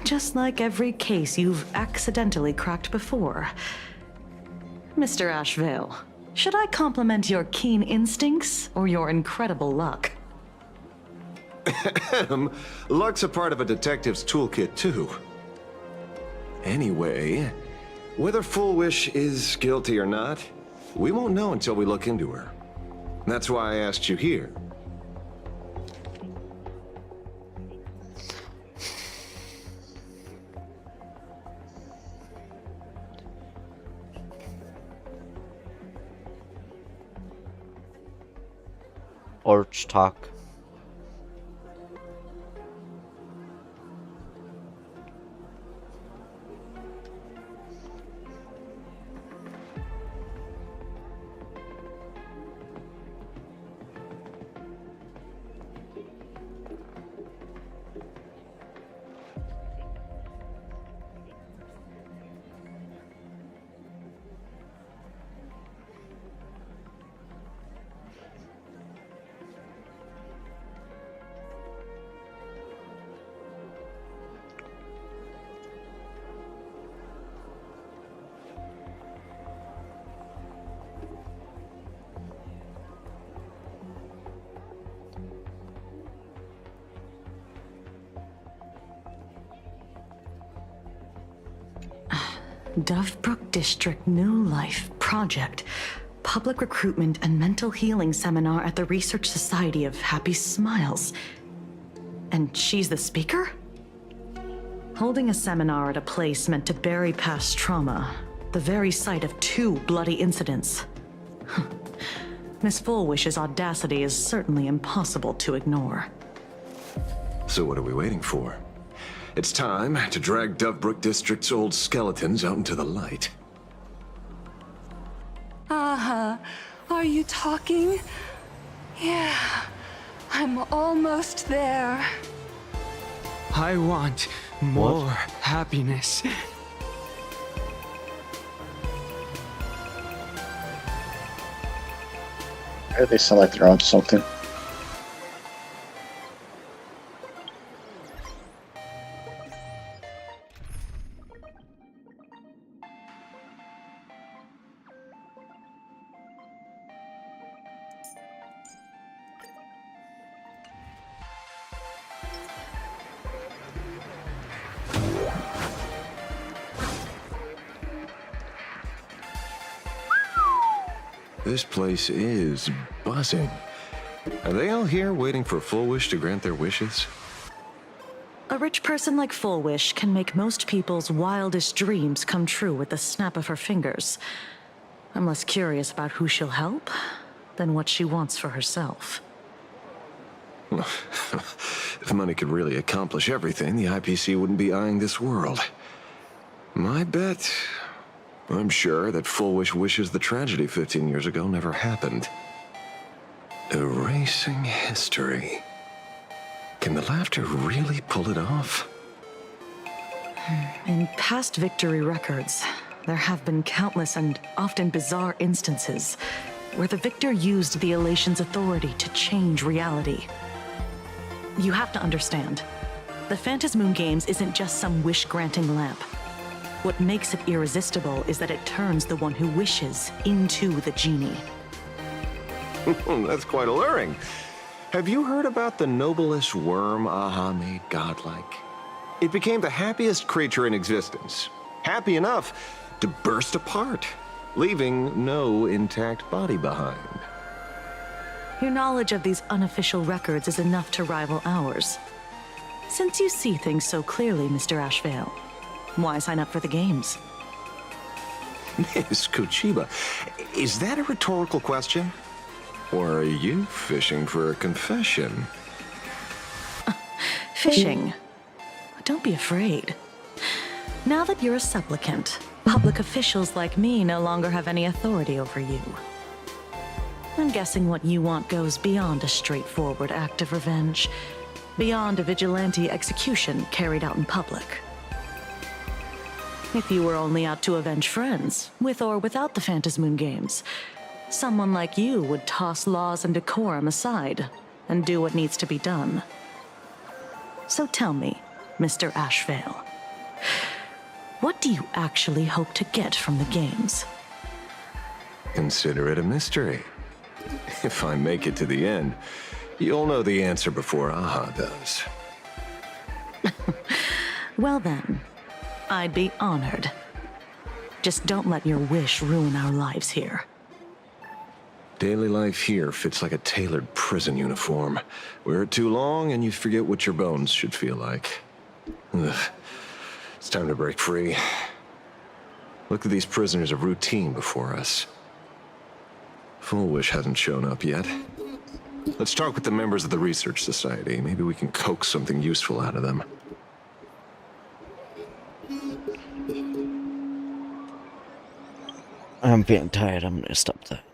Just like every case you've accidentally cracked before. Mr. Ashvale, should I compliment your keen instincts or your incredible luck? Luck's a part of a detective's toolkit too. Anyway, whether Full Wish is guilty or not, we won't know until we look into her. That's why I asked you here. Orch talk. Dovebrook District New Life Project. Public Recruitment and Mental Healing Seminar at the Research Society of Happy Smiles. And she's the speaker? Holding a seminar at a place meant to bury past trauma. The very site of 2 bloody incidents. Miss Fullwish's audacity is certainly impossible to ignore. So what are we waiting for? It's time to drag Dovebrook District's old skeletons out into the light. Aha, are you talking? Yeah, I'm almost there. I want more happiness. They sound like they're on something. This place is buzzing. Are they all here waiting for Fullwish to grant their wishes? A rich person like Fullwish can make most people's wildest dreams come true with the snap of her fingers. I'm less curious about who she'll help than what she wants for herself. If money could really accomplish everything, the IPC wouldn't be eyeing this world. My bet, I'm sure that Fullwish wishes the tragedy 15 years ago never happened. Erasing history. Can the laughter really pull it off? In past victory records, there have been countless and often bizarre instances where the victor used the elation's authority to change reality. You have to understand, the Phantasmoon Games isn't just some wish-granting lamp. What makes it irresistible is that it turns the one who wishes into the genie. That's quite alluring. Have you heard about the noblest worm Aha made godlike? It became the happiest creature in existence. Happy enough to burst apart, leaving no intact body behind. Your knowledge of these unofficial records is enough to rival ours. Since you see things so clearly, Mr. Ashvale, why sign up for the games? Miss Kuchiba, is that a rhetorical question? Or are you fishing for a confession? Fishing? Don't be afraid. Now that you're a supplicant, public officials like me no longer have any authority over you. I'm guessing what you want goes beyond a straightforward act of revenge, beyond a vigilante execution carried out in public. If you were only out to avenge friends, with or without the Phantasmoon Games, someone like you would toss laws and decorum aside and do what needs to be done. So tell me, Mr. Ashvale, what do you actually hope to get from the games? Consider it a mystery. If I make it to the end, you'll know the answer before Aha does. Well then, I'd be honored. Just don't let your wish ruin our lives here. Daily life here fits like a tailored prison uniform. Wear it too long and you forget what your bones should feel like. Ugh. It's time to break free. Look at these prisoners of routine before us. Fullwish hasn't shown up yet. Let's talk with the members of the Research Society. Maybe we can coax something useful out of them. I'm feeling tired. I'm gonna stop that.